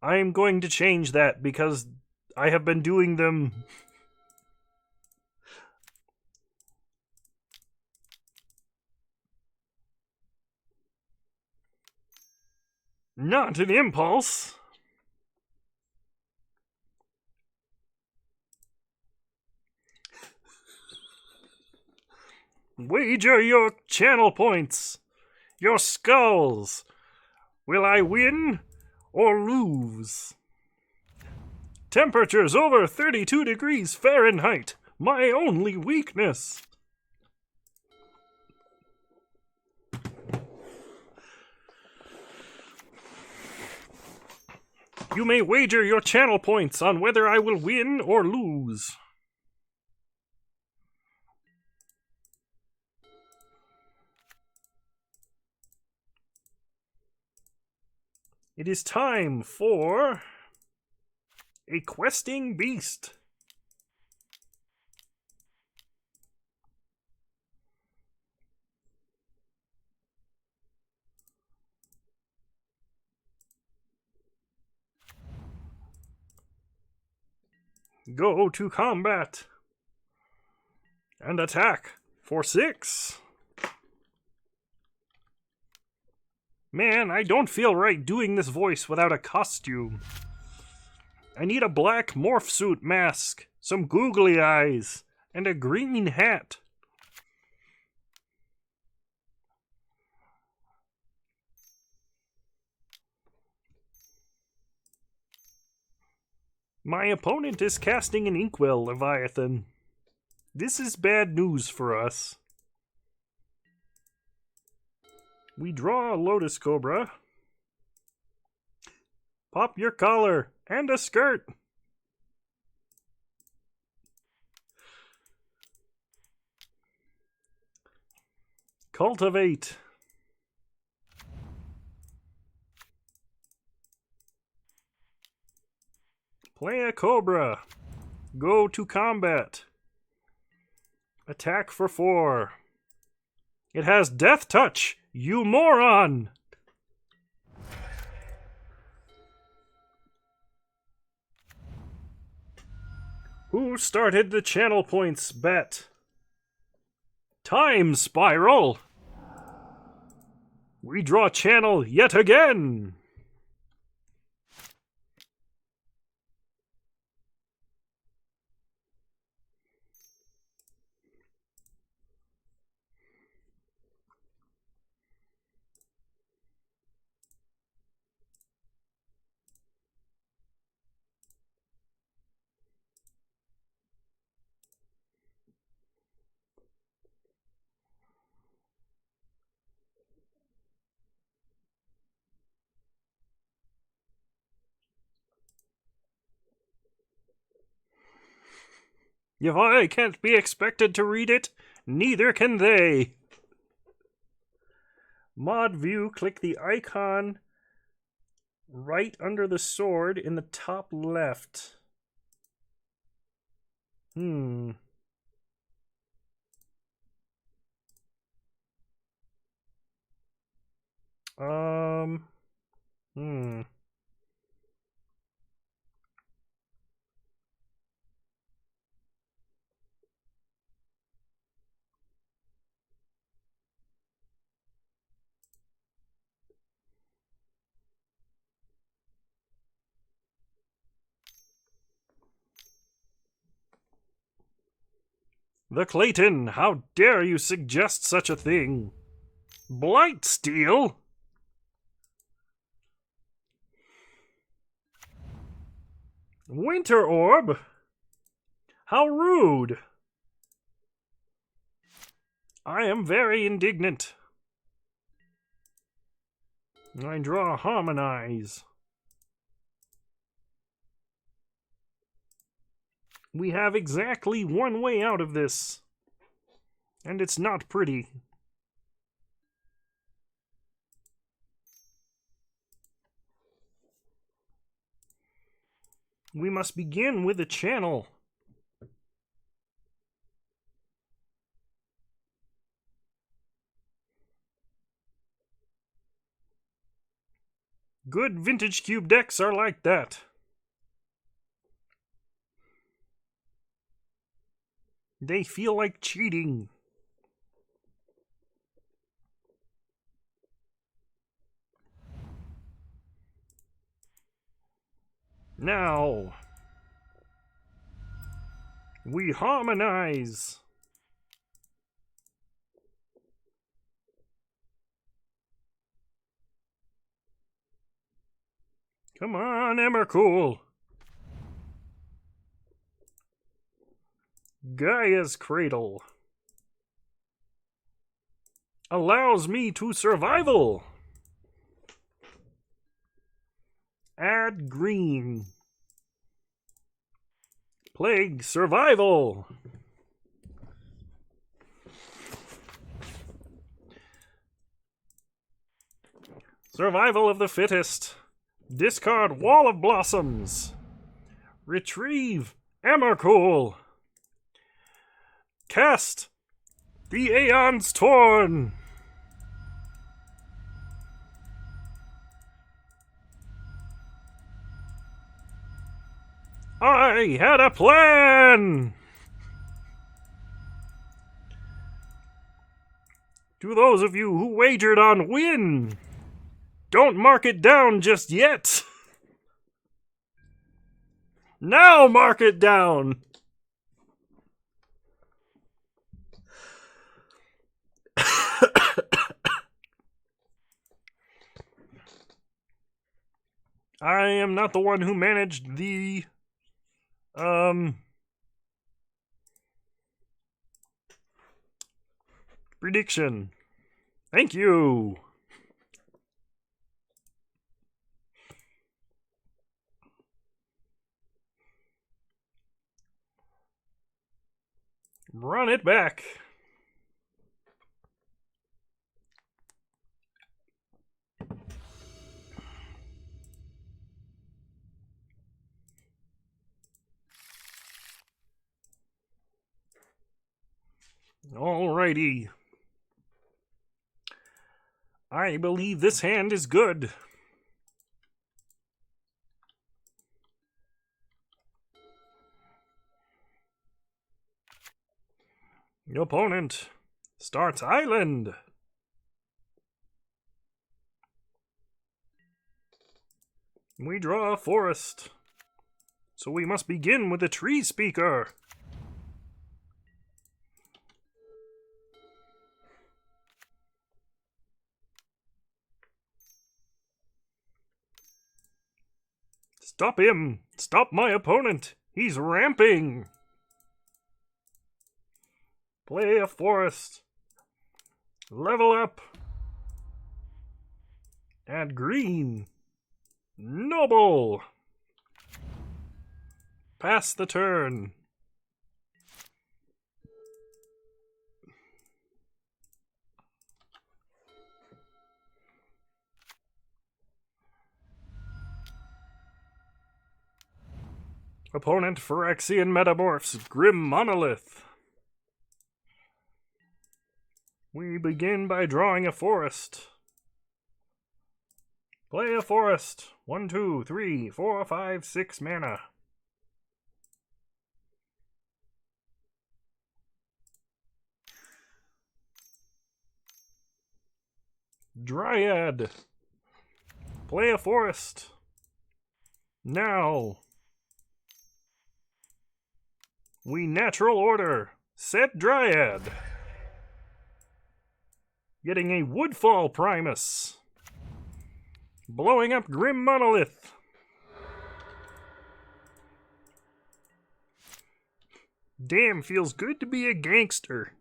I am going to change that because I have been doing them. Not an impulse. Wager your channel points. Your skulls. Will I win or lose? Temperatures over 32 degrees Fahrenheit. My only weakness. You may wager your channel points on whether I will win or lose. It is time for a questing beast. Go to combat and attack for 6. Man, I don't feel right doing this voice without a costume. I need a black morph suit mask, some googly eyes, and a green hat. My opponent is casting an Inkwell Leviathan. This is bad news for us. We draw a Lotus Cobra. Pop your collar and a skirt. Cultivate. Play a Cobra. Go to combat. Attack for 4. It has Death Touch, you moron! Who started the channel points bet? Time Spiral! We draw channel yet again! If I can't be expected to read it, neither can they. Mod view, click the icon right under the sword in the top left. Hmm. The Clayton, how dare you suggest such a thing? Blightsteel? Winter Orb? How rude! I am very indignant. I draw Harmonize. We have exactly one way out of this. And it's not pretty. We must begin with a channel. Good vintage cube decks are like that. They feel like cheating. Now, we harmonize. Come on, Emmercool. Gaia's Cradle allows me to survival. Add green. Plague survival. Survival of the fittest. Discard Wall of Blossoms. Retrieve Emrakul. Cast the Aeon's Torn. I had a plan! To those of you who wagered on win, don't mark it down just yet. Now mark it down! I am not the one who managed the prediction. Thank you. Run it back. Alrighty. I believe this hand is good. The opponent starts Island. We draw a forest. So we must begin with the Tree Speaker. Stop him! Stop my opponent! He's ramping! Play a forest. Level up. Add green. Noble. Pass the turn. Opponent Phyrexian Metamorphs, Grim Monolith. We begin by drawing a forest. Play a forest. 1, 2, 3, 4, 5, 6 mana. Dryad. Play a forest. Now. We natural order. Set Dryad. Getting a Woodfall Primus. Blowing up Grim Monolith. Damn, feels good to be a gangster.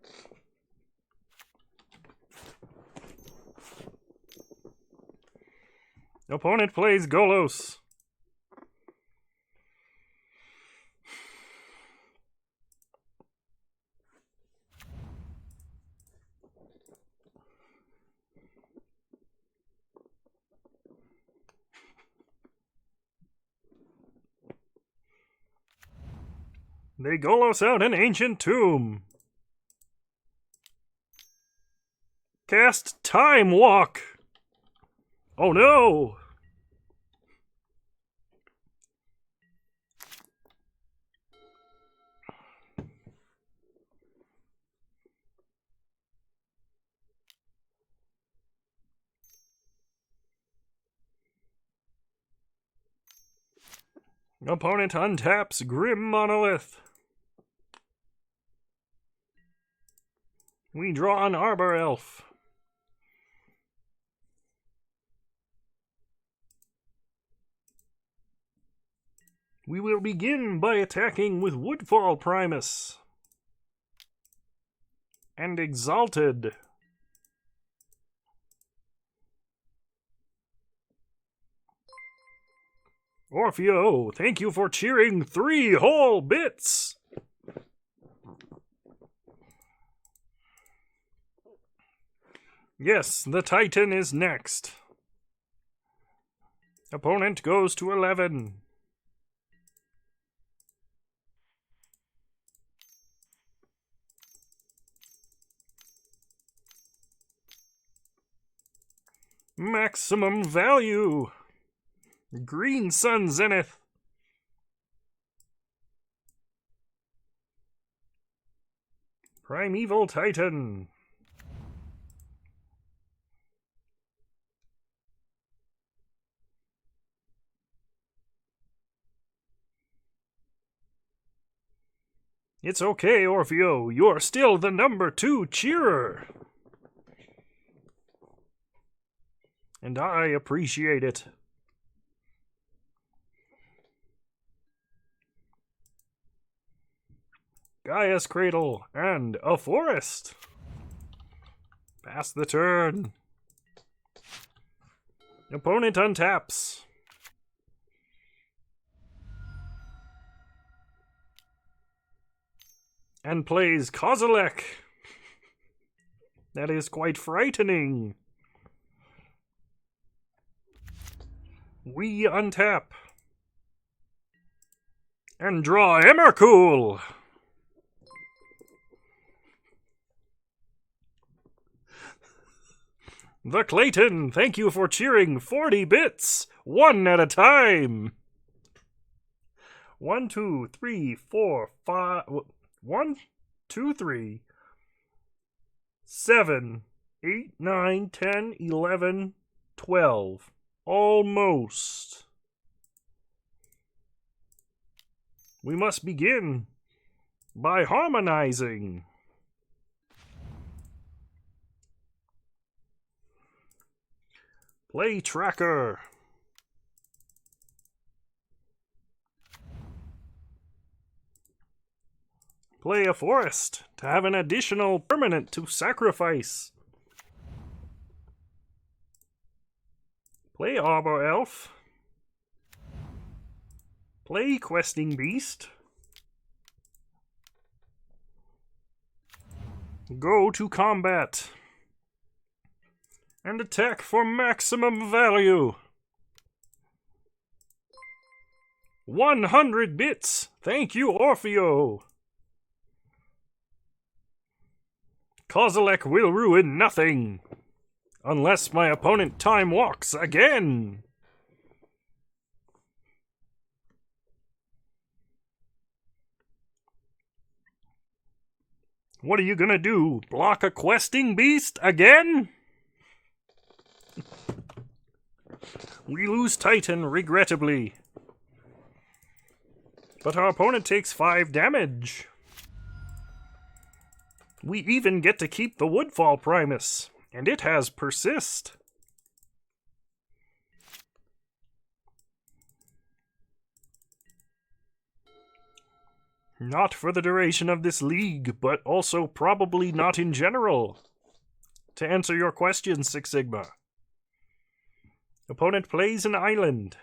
Opponent plays Golos. They Golos out an Ancient Tomb. Cast Time Walk. Oh no! Opponent untaps Grim Monolith. We draw an Arbor Elf. We will begin by attacking with Woodfall Primus. And Exalted. Orfeo, thank you for cheering 3 whole bits! Yes, the Titan is next. Opponent goes to 11. Maximum value. Green Sun Zenith. Primeval Titan. It's okay, Orfeo. You're still the number 2 cheerer. And I appreciate it. Gaia's Cradle and a forest. Pass the turn. Opponent untaps. And plays Kozilek. That is quite frightening. We untap. And draw Emrakul. The Clayton, thank you for cheering 40 bits, one at a time. 1, 2, 3, 4, 5, 1, 2, 3, 7, 8, 9, 10, 11, 12. Almost. We must begin by harmonizing. Play Tracker. Play a forest to have an additional permanent to sacrifice. Play Arbor Elf. Play Questing Beast. Go to combat. And attack for maximum value. 100 bits. Thank you, Orfeo. Kozilek will ruin nothing. Unless my opponent time walks again. What are you gonna do? Block a Questing Beast again? We lose Titan, regrettably. But our opponent takes 5 damage. We even get to keep the Woodfall Primus, and it has Persist. Not for the duration of this league, but also probably not in general. To answer your question, Six Sigma. Opponent plays an island.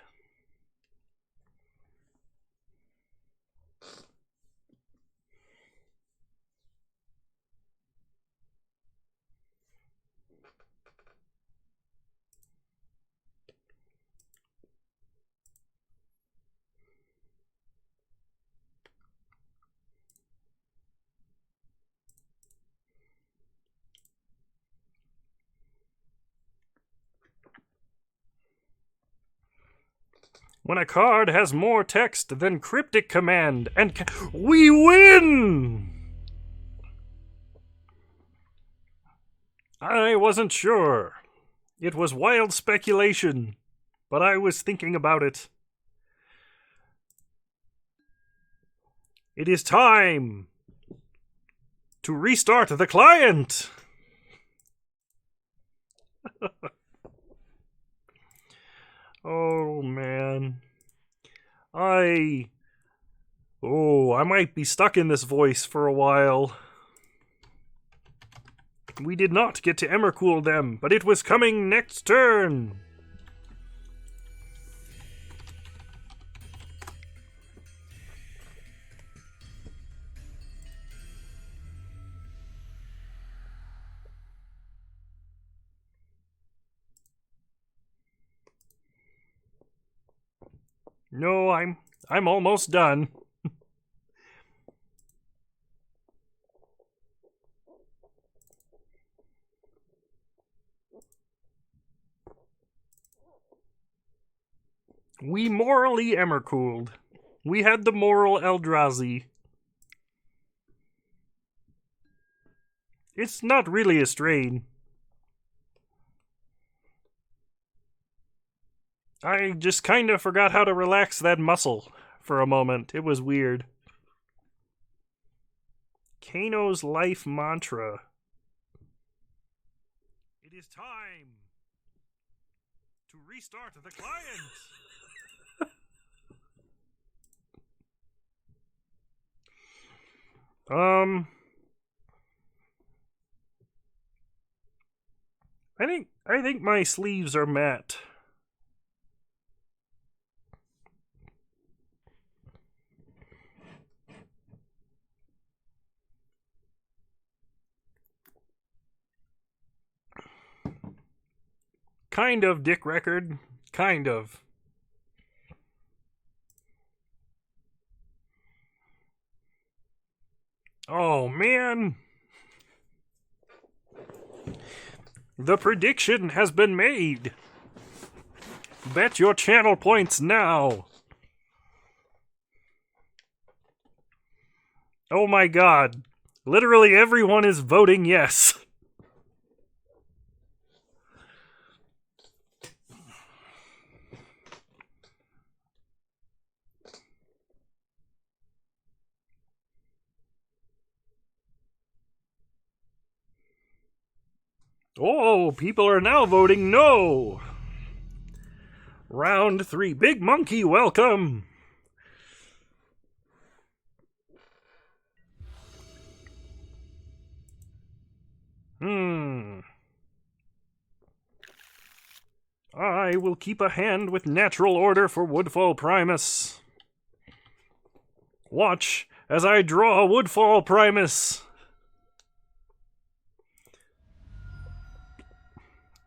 When a card has more text than Cryptic Command, and we win! I wasn't sure. It was wild speculation, but I was thinking about it. It is time to restart the client! Oh, man. I might be stuck in this voice for a while. We did not get to Emrakul them, but it was coming next turn. No, I'm almost done. We morally Emmercooled. We had the moral Eldrazi. It's not really a strain. I just kind of forgot how to relax that muscle for a moment. It was weird. Kano's life mantra. It is time to restart the client. I think my sleeves are matte. Kind of, Dick Record. Kind of. Oh, man. The prediction has been made. Bet your channel points now. Oh my god. Literally everyone is voting yes. Oh, people are now voting no. Round 3. Big Monkey, welcome. I will keep a hand with natural order for Woodfall Primus. Watch as I draw Woodfall Primus.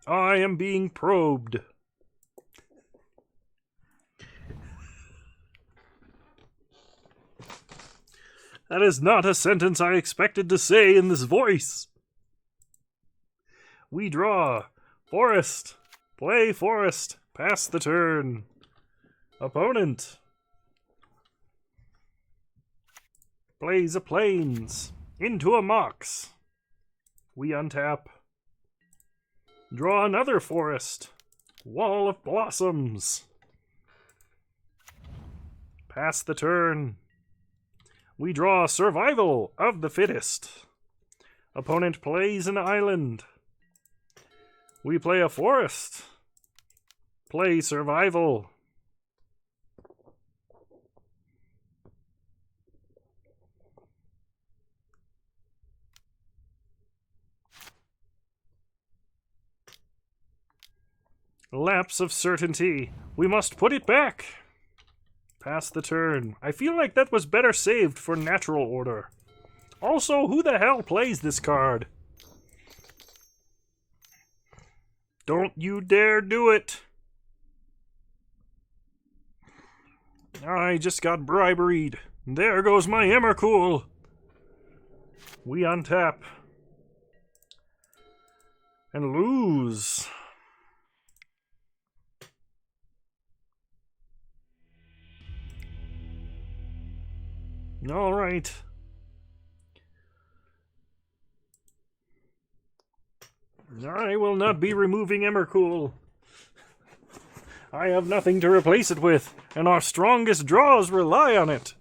I am being probed. That is not a sentence I expected to say in this voice. We draw. Forest. Play Forest. Pass the turn. Opponent. Plays a Plains. Into a Mox. We untap. Draw another Forest. Wall of Blossoms. Pass the turn. We draw Survival of the Fittest. Opponent plays an island. We play a forest. Play Survival. Lapse of certainty. We must put it back. Pass the turn. I feel like that was better saved for natural order. Also, who the hell plays this card? Don't you dare do it. I just got briberied. There goes my Emmercool. We untap. And lose. All right. I will not be removing Emmercool. I have nothing to replace it with, and our strongest draws rely on it.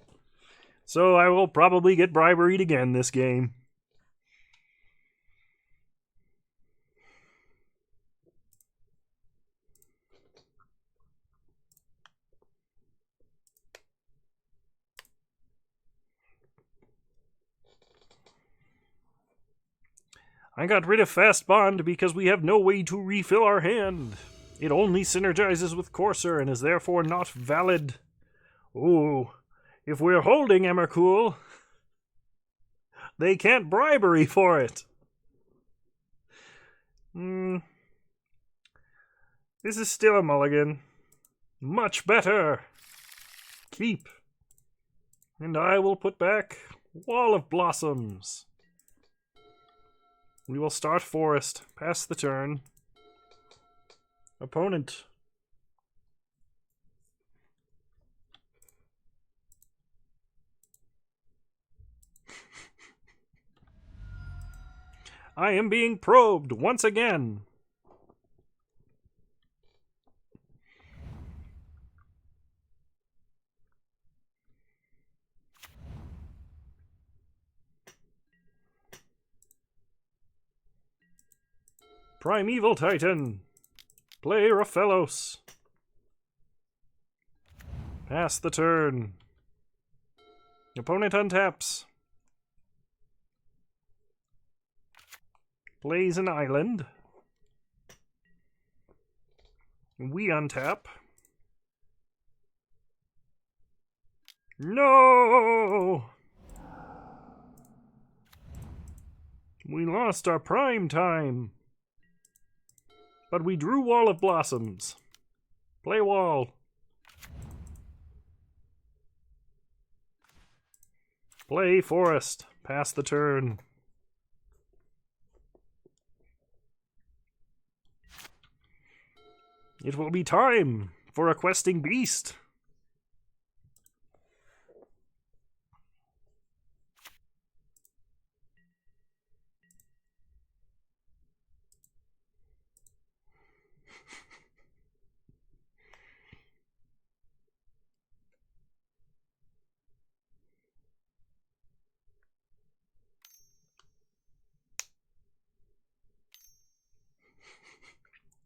So I will probably get briberied again this game. I got rid of Fast Bond because we have no way to refill our hand. It only synergizes with Courser and is therefore not valid. Ooh, if we're holding Emmercool, they can't bribery for it. This is still a mulligan. Much better. Keep. And I will put back Wall of Blossoms. We will start forest. Pass the turn. Opponent. I am being probed once again. Primeval Titan. Play Raphaelos. Pass the turn. Opponent untaps. Plays an island. We untap. No! We lost our prime time. But we drew Wall of Blossoms. Play wall. Play forest. Pass the turn. It will be time for a questing beast.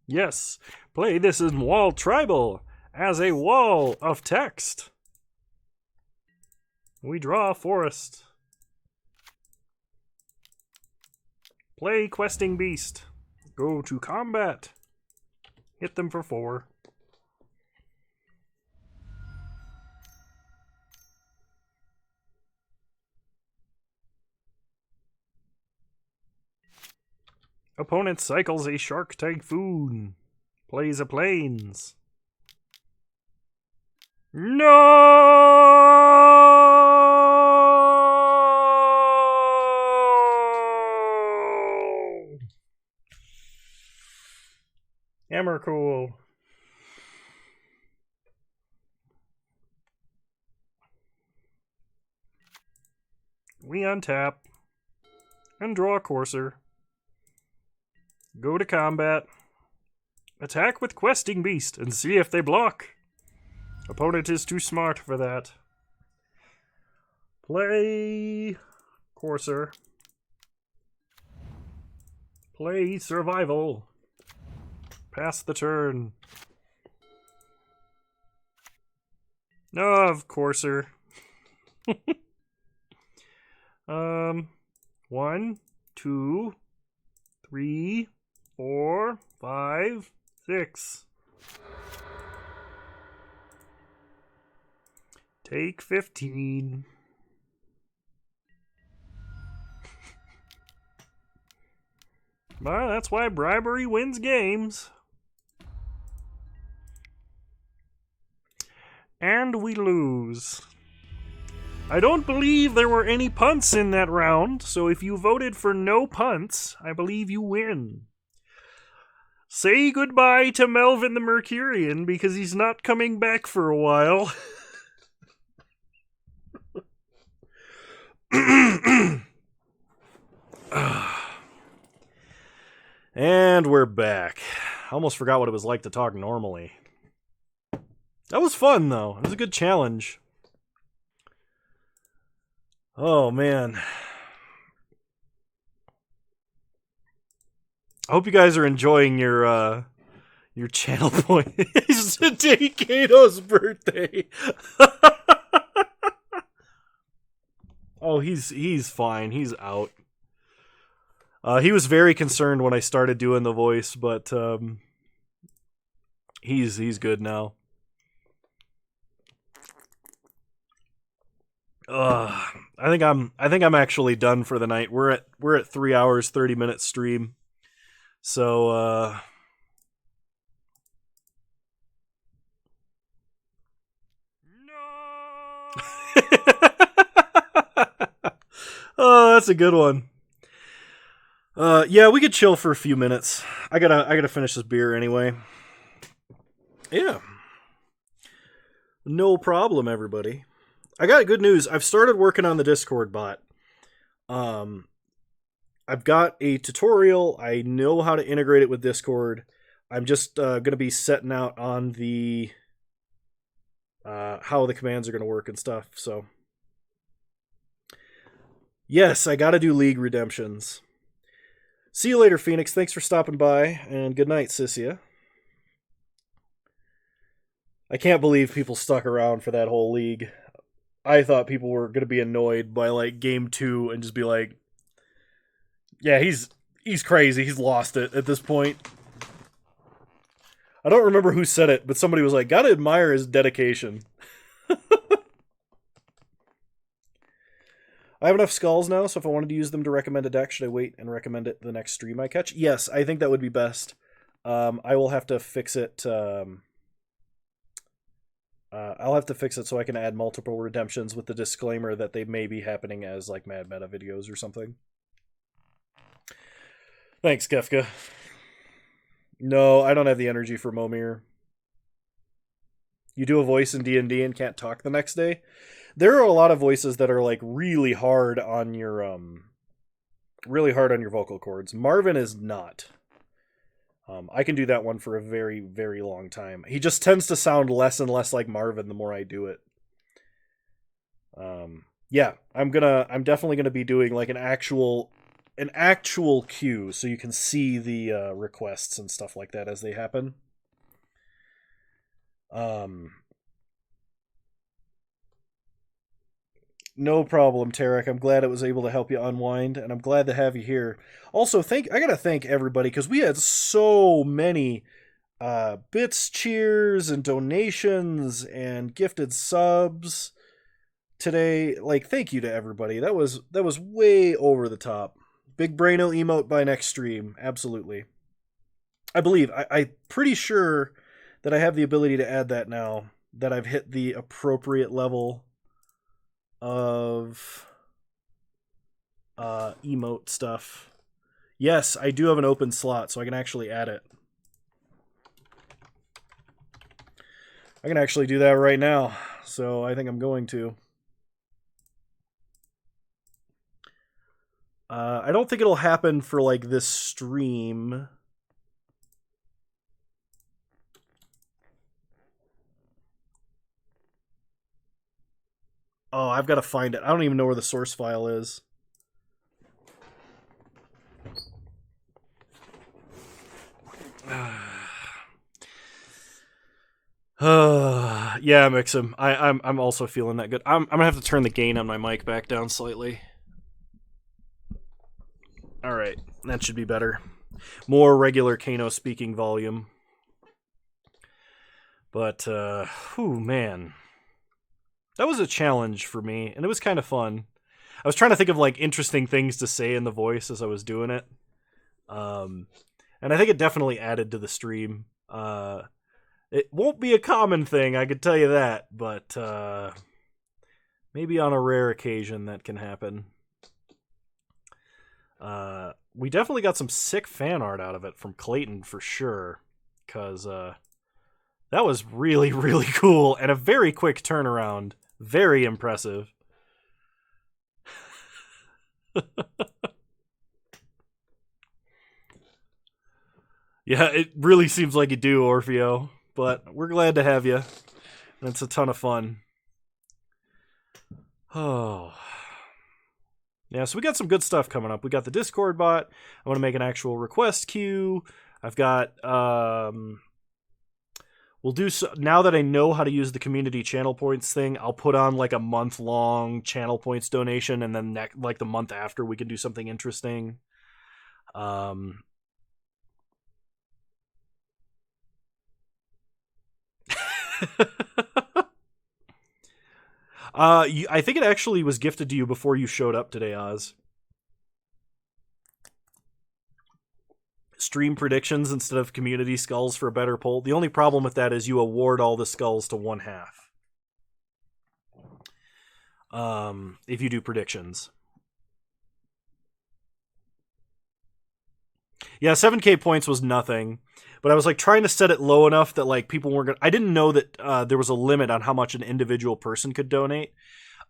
Yes, play this in Wall Tribal as a wall of text. We draw a forest. Play Questing Beast. Go to combat. Hit them for 4. Opponent cycles a Shark Typhoon. Plays a Plains. No! Emrakul. We untap and draw a Courser. Go to combat. Attack with Questing Beast and see if they block. Opponent is too smart for that. Play Courser. Play Survival. Pass the turn. Of Courser. 1, 2, 3, 4, 5, 6. Take 15. Well, that's why bribery wins games. And we lose. I don't believe there were any punts in that round, so if you voted for no punts, I believe you win. Say goodbye to Melvin the Mercurian, because he's not coming back for a while. And we're back. I almost forgot what it was like to talk normally. That was fun, though. It was a good challenge. Oh, man. I hope you guys are enjoying your channel point. It's today Kato's birthday. Oh, he's fine. He's out. He was very concerned when I started doing the voice, but he's good now. I think I'm actually done for the night. We're at 3 hours 30 minute stream. So no. Oh, that's a good one. Yeah, we could chill for a few minutes. I gotta finish this beer anyway. Yeah, no problem, everybody. I got good news. I've started working on the Discord bot. Um, I've got a tutorial. I know how to integrate it with Discord. I'm just gonna be setting out on the how the commands are gonna work and stuff. So, yes, I gotta do League redemptions. See you later, Phoenix. Thanks for stopping by, and good night, Sissia. I can't believe people stuck around for that whole league. I thought people were going to be annoyed by like game 2 and just be like, yeah, he's crazy. He's lost it at this point. I don't remember who said it, but somebody was like, gotta admire his dedication. I have enough skulls now, so if I wanted to use them to recommend a deck, should I wait and recommend it the next stream I catch? Yes, I think that would be best. I will have to fix it. I'll have to fix it so I can add multiple redemptions with the disclaimer that they may be happening as like Mad Meta videos or something. Thanks, Kefka. No, I don't have the energy for Momir. You do a voice in D&D and can't talk the next day? There are a lot of voices that are like really hard on your vocal cords. Marvin is not. I can do that one for a very, very long time. He just tends to sound less and less like Marvin the more I do it. Yeah, I'm definitely gonna be doing like an actual queue so you can see the requests and stuff like that as they happen. No problem, Tarek. I'm glad it was able to help you unwind, and I'm glad to have you here. Also, I gotta thank everybody because we had so many bits, cheers, and donations and gifted subs today. Like, thank you to everybody. That was way over the top. Big Braino emote by next stream, absolutely. I believe I'm pretty sure that I have the ability to add that now that I've hit the appropriate level of emote stuff. Yes, I do have an open slot, so I can actually add it. I can actually do that right now, so I think I'm going to. I don't think it'll happen for like this stream. Oh, I've got to find it. I don't even know where the source file is. Yeah, Mixum. I'm also feeling that good. I'm gonna have to turn the gain on my mic back down slightly. All right, that should be better. More regular Kano speaking volume. But, whew, man. That was a challenge for me, and it was kind of fun. I was trying to think of, like, interesting things to say in the voice as I was doing it. And I think it definitely added to the stream. It won't be a common thing, I could tell you that, but, maybe on a rare occasion that can happen. We definitely got some sick fan art out of it from Clayton for sure, because that was really, really cool and a very quick turnaround. Very impressive. Yeah, it really seems like you do, Orfeo, but we're glad to have you. And it's a ton of fun. Oh. Yeah, so we got some good stuff coming up. We got the Discord bot. I want to make an actual request queue. I've got we'll do so now that I know how to use the community channel points thing. I'll put on like a month-long channel points donation, and then like the month after we can do something interesting. I think it actually was gifted to you before you showed up today, Oz. Stream predictions instead of community skulls for a better poll. The only problem with that is you award all the skulls to one half. if you do predictions. Yeah, 7K points was nothing, but I was like trying to set it low enough that like people weren't gonna. I didn't know that there was a limit on how much an individual person could donate.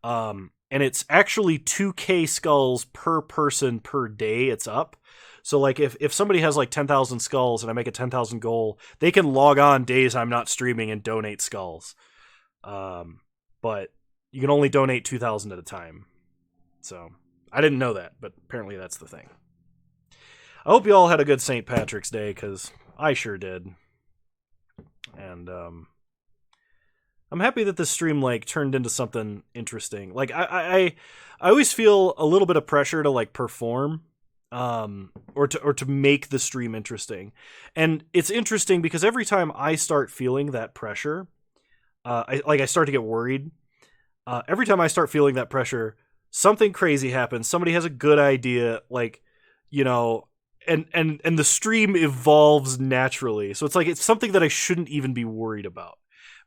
And it's actually 2K skulls per person per day. It's up. So like if somebody has like 10,000 skulls and I make a 10,000 goal, they can log on days I'm not streaming and donate skulls. But you can only donate 2,000 at a time. So I didn't know that, but apparently that's the thing. I hope you all had a good St. Patrick's Day, because I sure did. And I'm happy that this stream like turned into something interesting. Like I always feel a little bit of pressure to like perform, or to make the stream interesting. And it's interesting because every time I start feeling that pressure, I start to get worried. Every time I start feeling that pressure, something crazy happens. Somebody has a good idea, like, you know, and the stream evolves naturally. So it's something that I shouldn't even be worried about.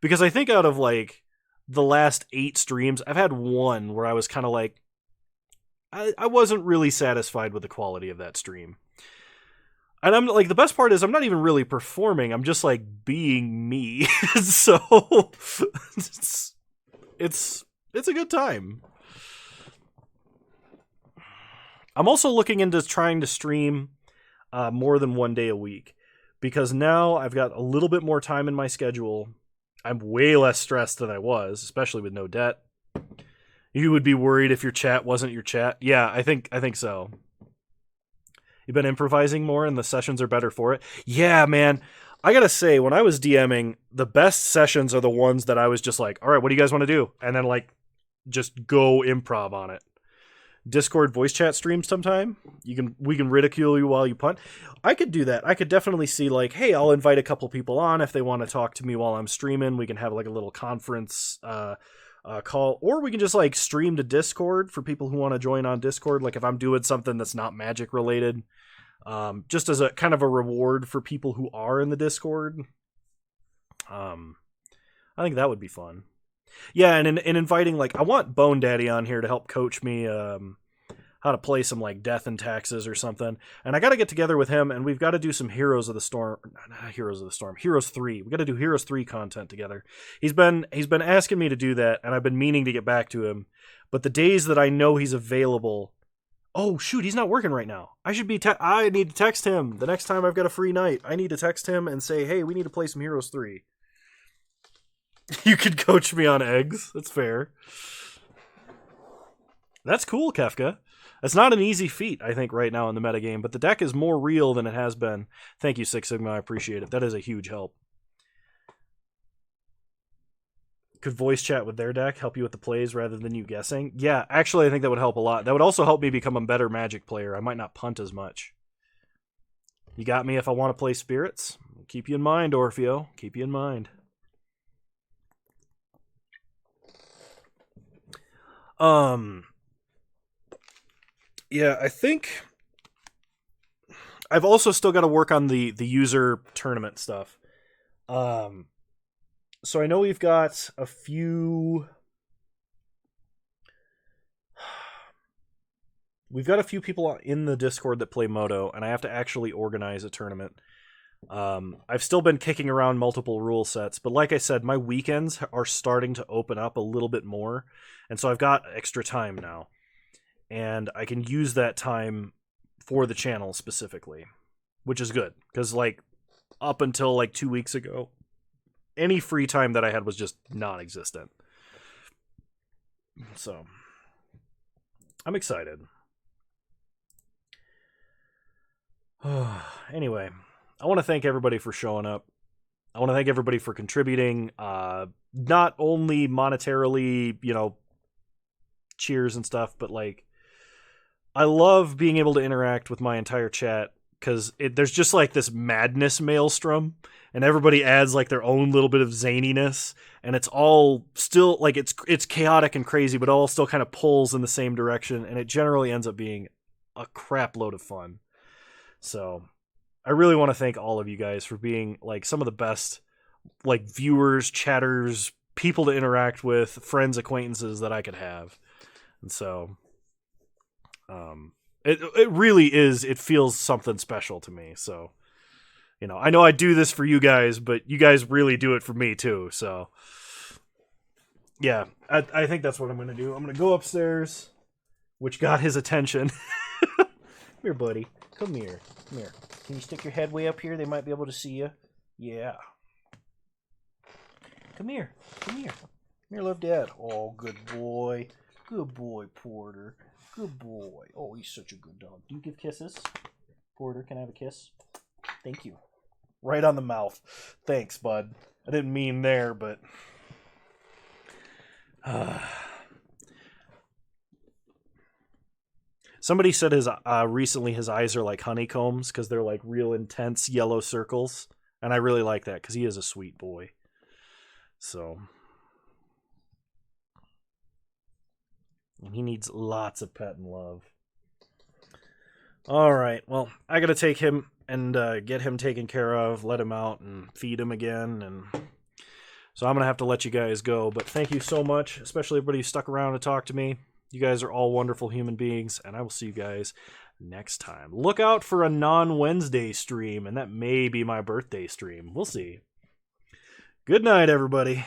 Because I think out of like the last 8 streams, I've had one where I was kind of like, I wasn't really satisfied with the quality of that stream. And I'm like, the best part is I'm not even really performing. I'm just like being me. So it's a good time. I'm also looking into trying to stream more than one day a week, because now I've got a little bit more time in my schedule. I'm way less stressed than I was, especially with no debt. You would be worried if your chat wasn't your chat. Yeah, I think so. You've been improvising more and the sessions are better for it. Yeah, man. I gotta say, when I was DMing, the best sessions are the ones that I was just like, all right, what do you guys want to do? And then like, just go improv on it. Discord voice chat stream sometime. We can ridicule you while you punt. I could do that. I could definitely see like, hey, I'll invite a couple people on if they want to talk to me while I'm streaming. We can have like a little conference call, or we can just like stream to Discord for people who want to join on Discord. Like if I'm doing something that's not magic related, just as a kind of a reward for people who are in the Discord. I think that would be fun. Yeah, and in inviting, like, I want Bone Daddy on here to help coach me how to play some, like, Death and Taxes or something. And I got to get together with him, and we've got to do some Heroes of the Storm. Not Heroes of the Storm. Heroes 3. We got to do Heroes 3 content together. He's been asking me to do that, and I've been meaning to get back to him. But the days that I know he's available... Oh, shoot, he's not working right now. I need to text him. The next time I've got a free night, I need to text him and say, hey, we need to play some Heroes 3. You could coach me on eggs. That's fair. That's cool, Kefka. That's not an easy feat, I think, right now in the metagame, but the deck is more real than it has been. Thank you, Six Sigma. I appreciate it. That is a huge help. Could voice chat with their deck help you with the plays rather than you guessing? Yeah, actually, I think that would help a lot. That would also help me become a better Magic player. I might not punt as much. You got me if I want to play Spirits? Keep you in mind, Orfeo. Keep you in mind. Yeah, I think I've also still got to work on the user tournament stuff. So I know we've got a few people in the Discord that play Moto, and I have to actually organize a tournament. I've still been kicking around multiple rule sets, but like I said, my weekends are starting to open up a little bit more, and so I've got extra time now, and I can use that time for the channel specifically, which is good, because like up until like 2 weeks ago, any free time that I had was just non-existent. So I'm excited. Anyway, I want to thank everybody for showing up. I want to thank everybody for contributing, not only monetarily, you know, cheers and stuff, but like, I love being able to interact with my entire chat, because there's just like this madness maelstrom, and everybody adds like their own little bit of zaniness, and it's all still like it's chaotic and crazy, but all still kind of pulls in the same direction, and it generally ends up being a crap load of fun. So I really want to thank all of you guys for being like some of the best like viewers, chatters, people to interact with, friends, acquaintances that I could have. And so it really is, it feels something special to me. So, you know, I know I do this for you guys, but you guys really do it for me too. So yeah, I think that's what I'm going to do. I'm going to go upstairs, which got his attention. Come here, buddy. Come here. Come here. Can you stick your head way up here? They might be able to see you. Yeah. Come here. Come here. Come here, love dad. Oh, good boy. Good boy, Porter. Good boy. Oh, he's such a good dog. Do you give kisses? Porter, can I have a kiss? Thank you. Right on the mouth. Thanks, bud. I didn't mean there, but... Somebody said recently his eyes are like honeycombs because they're like real intense yellow circles, and I really like that because he is a sweet boy. So, and he needs lots of pet and love. All right, well, I gotta take him and get him taken care of, let him out, and feed him again, and so I'm gonna have to let you guys go. But thank you so much, especially everybody who stuck around to talk to me. You guys are all wonderful human beings, and I will see you guys next time. Look out for a non-Wednesday stream, and that may be my birthday stream. We'll see. Good night, everybody.